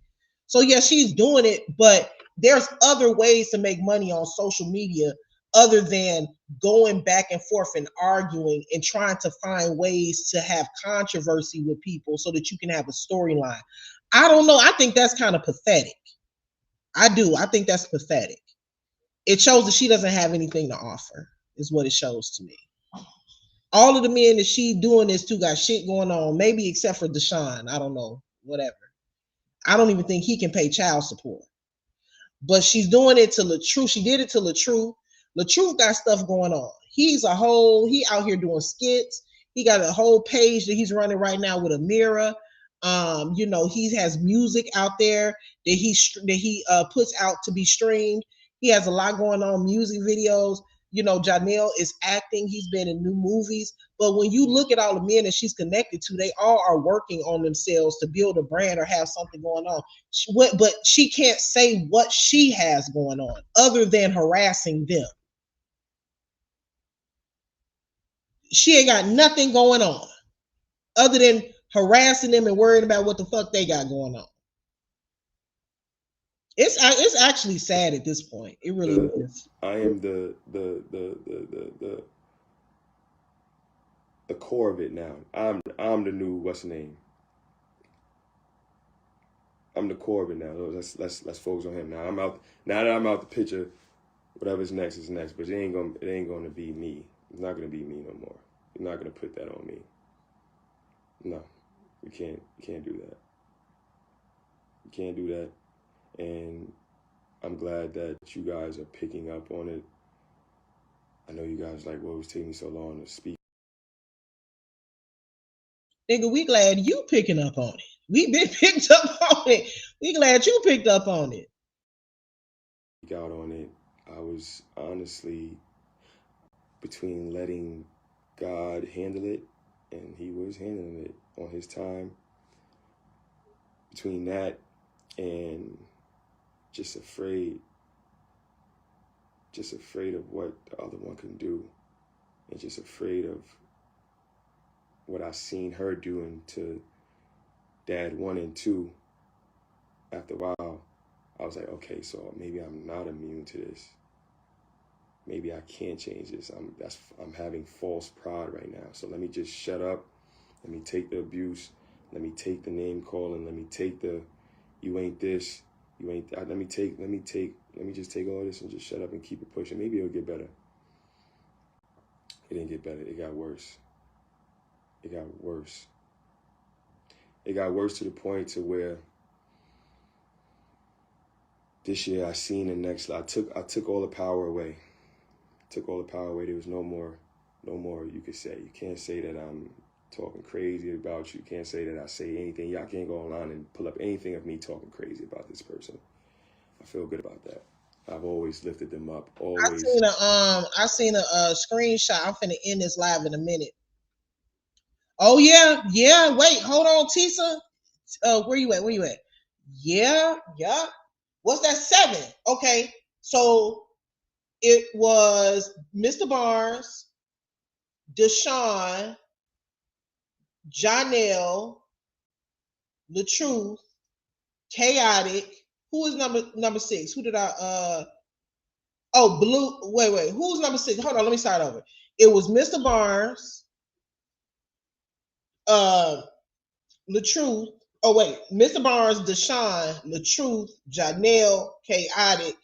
So yeah, she's doing it, but there's other ways to make money on social media other than going back and forth and arguing and trying to find ways to have controversy with people so that you can have a storyline. I don't know. I think that's kind of pathetic. I do. I think that's pathetic. It shows that she doesn't have anything to offer, is what it shows to me. All of the men that she doing this to got shit going on, maybe except for Deshaun. I don't know. Whatever. I don't even think he can pay child support. But she's doing it to LaTruth. She did it to LaTruth. LaTruth got stuff going on. He out here doing skits. He got a whole page that he's running right now with Amira. He has music out there that he puts out to be streamed. He has a lot going on, music videos. Johnell is acting. He's been in new movies. But when you look at all the men that she's connected to, they all are working on themselves to build a brand or have something going on. But she can't say what she has going on other than harassing them. She ain't got nothing going on other than harassing them and worrying about what the fuck they got going on. It's actually sad at this point. It really is. I am the core of it now. I'm the new what's the name. I'm the core of it now. Let's focus on him now. I'm out now that I'm out the picture. Whatever's next is next, but it ain't gonna be me. It's not gonna be me no more. You're not gonna put that on me. No, you can't do that. You can't do that. And I'm glad that you guys are picking up on it. I know you guys like, well, it was taking me so long to speak. Nigga, we glad you picking up on it. We been picked up on it. We glad you picked up on it. Out on it. I was honestly between letting God handle it, and he was handling it on his time. Between that and just afraid of what the other one can do, and just afraid of what I seen her doing to Dad 1 and 2. After a while, I was like, okay, so maybe I'm not immune to this. Maybe I can't change this. I'm having false pride right now. So let me just shut up. Let me take the abuse. Let me take the name calling. Let me take the you ain't this, you ain't that. Let me just take all this and just shut up and keep it pushing. Maybe it'll get better. It didn't get better. It got worse. It got worse. It got worse to the point to where this year I seen the next. I took all the power away. Took all the power away. There was no more you could say. You can't say that I'm talking crazy about you. You can't say that I say anything. Y'all can't go online and pull up anything of me talking crazy about this person. I feel good about that. I've always lifted them up. Always. I seen a screenshot. I'm finna end this live in a minute. Oh yeah. Wait, hold on, Tisa. Where you at? Yeah. What's that 7? Okay, so it was Mr. Barnes, Deshaun, Johnell, LaTruth, Chaotic. Who is number 6? Who did I Blue. Wait, who's number 6? Hold on, let me start over. It was Mr. Barnes, LaTruth. Oh wait, Mr. Barnes, Deshaun, LaTruth, Johnell, Chaotic.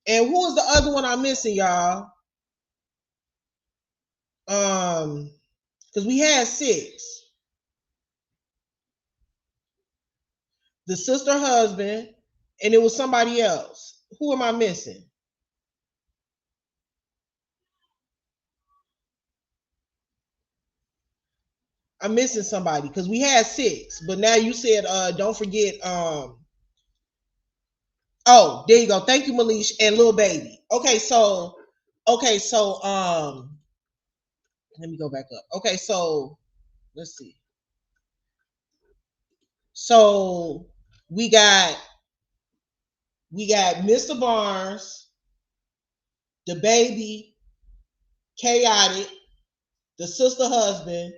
And who is the other one I'm missing, y'all? Because we had 6. The sister husband, and it was somebody else. Who am I missing? I'm missing somebody because we had 6, but now you said don't forget oh, there you go. Thank you, Malish and Lil Baby. Okay, so Let me go back up. Okay, so let's see. So we got Mr. Barnes, the baby, chaotic, the sister husband,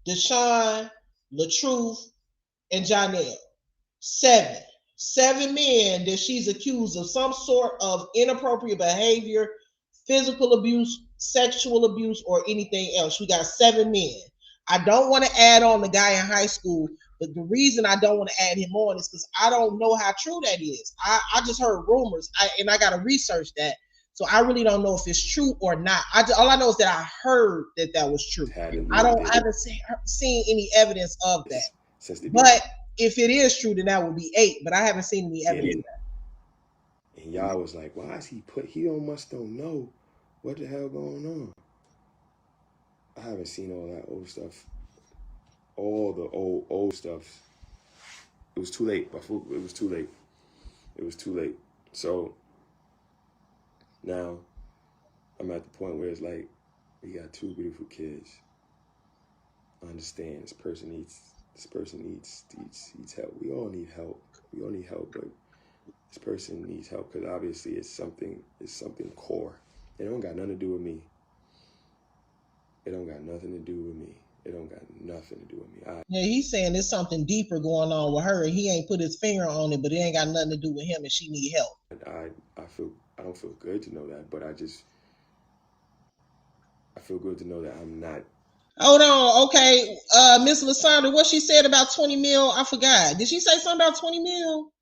Deshaun, LaTruth, and Johnell. Seven men that she's accused of some sort of inappropriate behavior, physical abuse, sexual abuse, or anything else. We got 7 men. I don't want to add on the guy in high school, but the reason I don't want to add him on is because I don't know how true that is. I just heard rumors, and I got to research that. So I really don't know if it's true or not. All I know is that I heard that was true. I haven't seen any evidence of that. But if it is true, then that would be 8. But I haven't seen any evidence of that. And y'all was like, why is he almost don't know what the hell going on. I haven't seen all that old stuff. All the old stuff. It was too late. It was too late. It was too late. So now I'm at the point where it's like, we got 2 beautiful kids. I understand this person needs help. We all need help. But this person needs help because obviously it's something core. It don't got nothing to do with me. It don't got nothing to do with me. Yeah, he's saying there's something deeper going on with her. He ain't put his finger on it, but it ain't got nothing to do with him, and she need help. I don't feel good to know that, but I feel good to know that I'm not. Hold on, okay. Miss Lysandra, what she said about 20 mil, I forgot. Did she say something about 20 mil?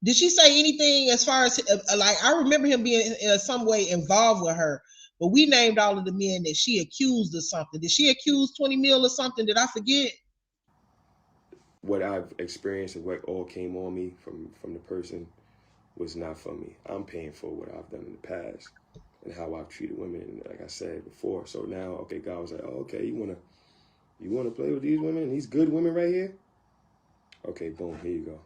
Did she say anything as far as, like, I remember him being in some way involved with her, but we named all of the men that she accused of something. Did she accuse 20 mil or something? Did I forget? What I've experienced and what all came on me from the person was not from me. I'm paying for what I've done in the past and how I've treated women, and like I said before. So now, okay, God was like, oh, okay, you wanna play with these women, these good women right here? Okay, boom, here you go.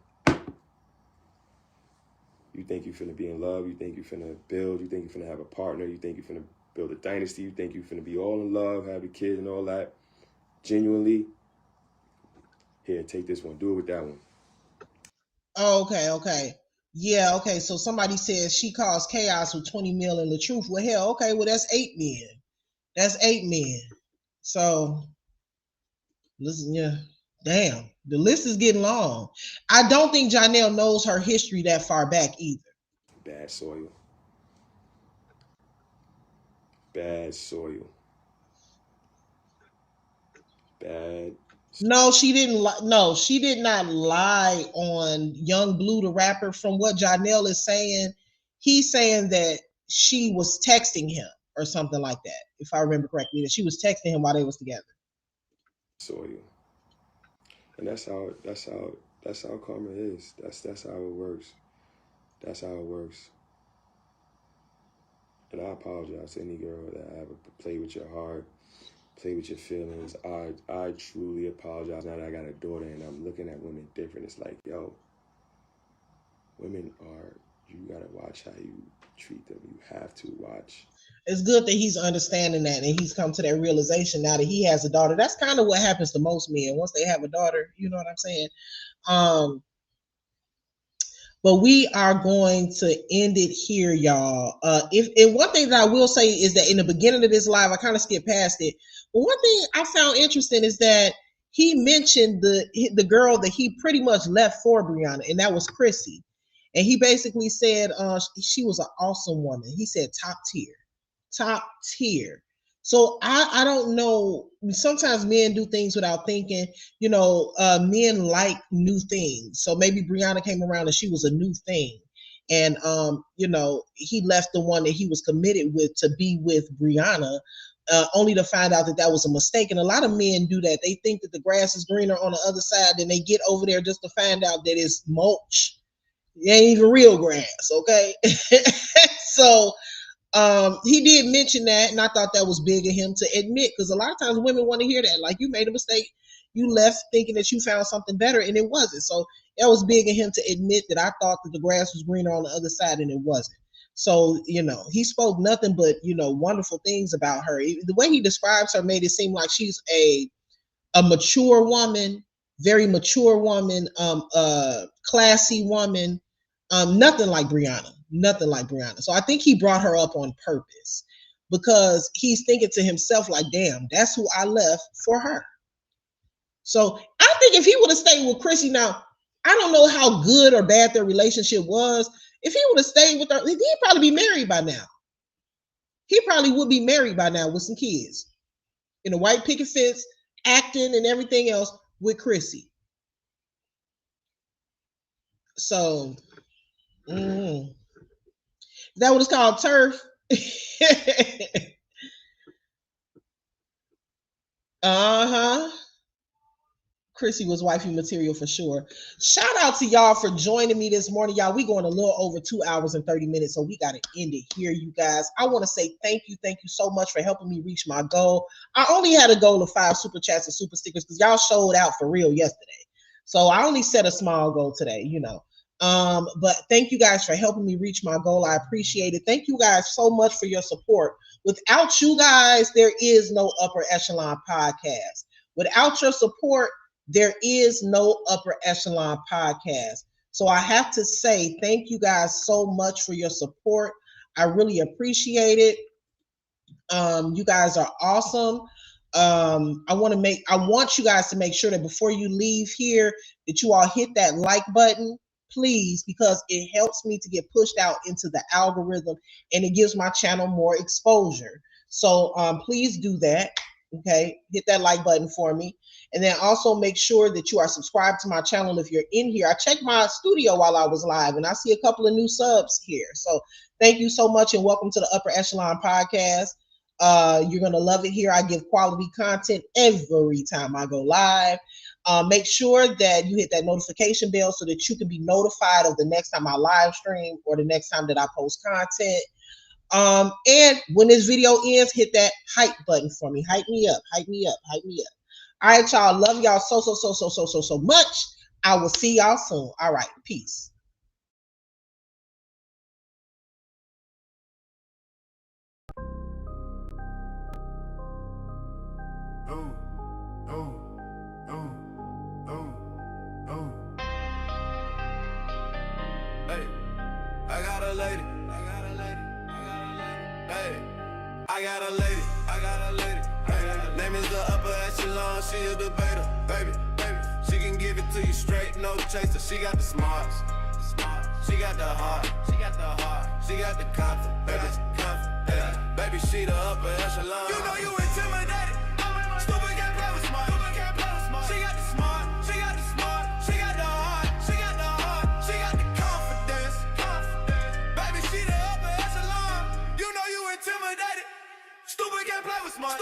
You think you finna be in love, you think you finna build, you think you finna have a partner, you think you finna build a dynasty, you think you finna be all in love, have a kid and all that. Genuinely, here, take this one, do it with that one. Oh, okay. Yeah, okay. So somebody says she caused chaos with 20 mil in the truth. Well, hell, okay, well, that's 8 men. That's 8 men. So, listen, yeah, damn, the list is getting long. I don't think Johnell knows her history that far back either. Bad soil. No, she didn't. No, she did not lie on Young Blue, the rapper. From what Johnell is saying, he's saying that she was texting him or something like that. If I remember correctly, that she was texting him while they was together. Soil. And that's how karma is. That's how it works. That's how it works. And I apologize to any girl that I ever played with your heart, play with your feelings. I truly apologize. Now that I got a daughter and I'm looking at women different, it's like, yo, women you gotta watch how you treat them. You have to watch. It's good that he's understanding that and he's come to that realization now that he has a daughter. That's kind of what happens to most men once they have a daughter. You know what I'm saying? But we are going to end it here, y'all. And one thing that I will say is that in the beginning of this live, I kind of skipped past it. But one thing I found interesting is that he mentioned the girl that he pretty much left for Briana, and that was Chrissy. And he basically said she was an awesome woman. He said top tier. So I don't know. Sometimes men do things without thinking. You know, men like new things. So maybe Briana came around and she was a new thing. And, you know, he left the one that he was committed with to be with Briana, only to find out that was a mistake. And a lot of men do that. They think that the grass is greener on the other side. Then they get over there just to find out that it's mulch. It ain't even real grass, okay? So he did mention that, and I thought that was big of him to admit, because a lot of times women want to hear that. Like, you made a mistake, you left thinking that you found something better, and it wasn't. So that was big of him to admit that I thought that the grass was greener on the other side, and it wasn't. So, he spoke nothing but, wonderful things about her. The way he describes her made it seem like she's a mature woman, very mature woman, classy woman, nothing like Briana, nothing like Briana. So I think he brought her up on purpose because he's thinking to himself like, damn, that's who I left for her. So I think if he would have stayed with Chrissy, now, I don't know how good or bad their relationship was. If he would have stayed with her, he'd probably be married by now. He probably would be married by now with some kids in a white picket fence, acting and everything else with Chrissy. So, is that what it's called? Turf? Uh-huh. Chrissy was wifey material for sure. Shout out to y'all for joining me this morning. Y'all, we going a little over 2 hours and 30 minutes, so we got to end it here, you guys. I want to say thank you so much for helping me reach my goal. I only had a goal of 5 super chats and super stickers because y'all showed out for real yesterday. So I only set a small goal today, But thank you guys for helping me reach my goal. I appreciate it. Thank you guys so much for your support. Without you guys, there is no Upper Echelon podcast. Without your support, there is no Upper Echelon podcast. So I have to say thank you guys so much for your support. I really appreciate it. You guys are awesome. I want you guys to make sure that before you leave here, that you all hit that like button, please, because it helps me to get pushed out into the algorithm and it gives my channel more exposure. So please do that. Okay, hit that like button for me. And then also make sure that you are subscribed to my channel if you're in here. I checked my studio while I was live and I see a couple of new subs here. So thank you so much and welcome to the Upper Echelon podcast. You're going to love it here. I give quality content every time I go live. Make sure that you hit that notification bell so that you can be notified of the next time I live stream or the next time that I post content. And when this video ends, hit that hype button for me. Hype me up, hype me up, hype me up. All right, y'all. Love y'all so much. I will see y'all soon. All right, peace. Hey, I got a lady. Hey, I got a lady. Hey, name is the Upper Echelon. She a debater, baby. She can give it to you straight, no chaser. She got the smarts. She got the heart. She got the confidence. Baby, she the Upper Echelon. You know you intimidated. Stupid can't play with smart. She got the smart. She got the heart. She got the confidence. Baby, she the Upper Echelon. You know you intimidated. Stupid can't play with smart.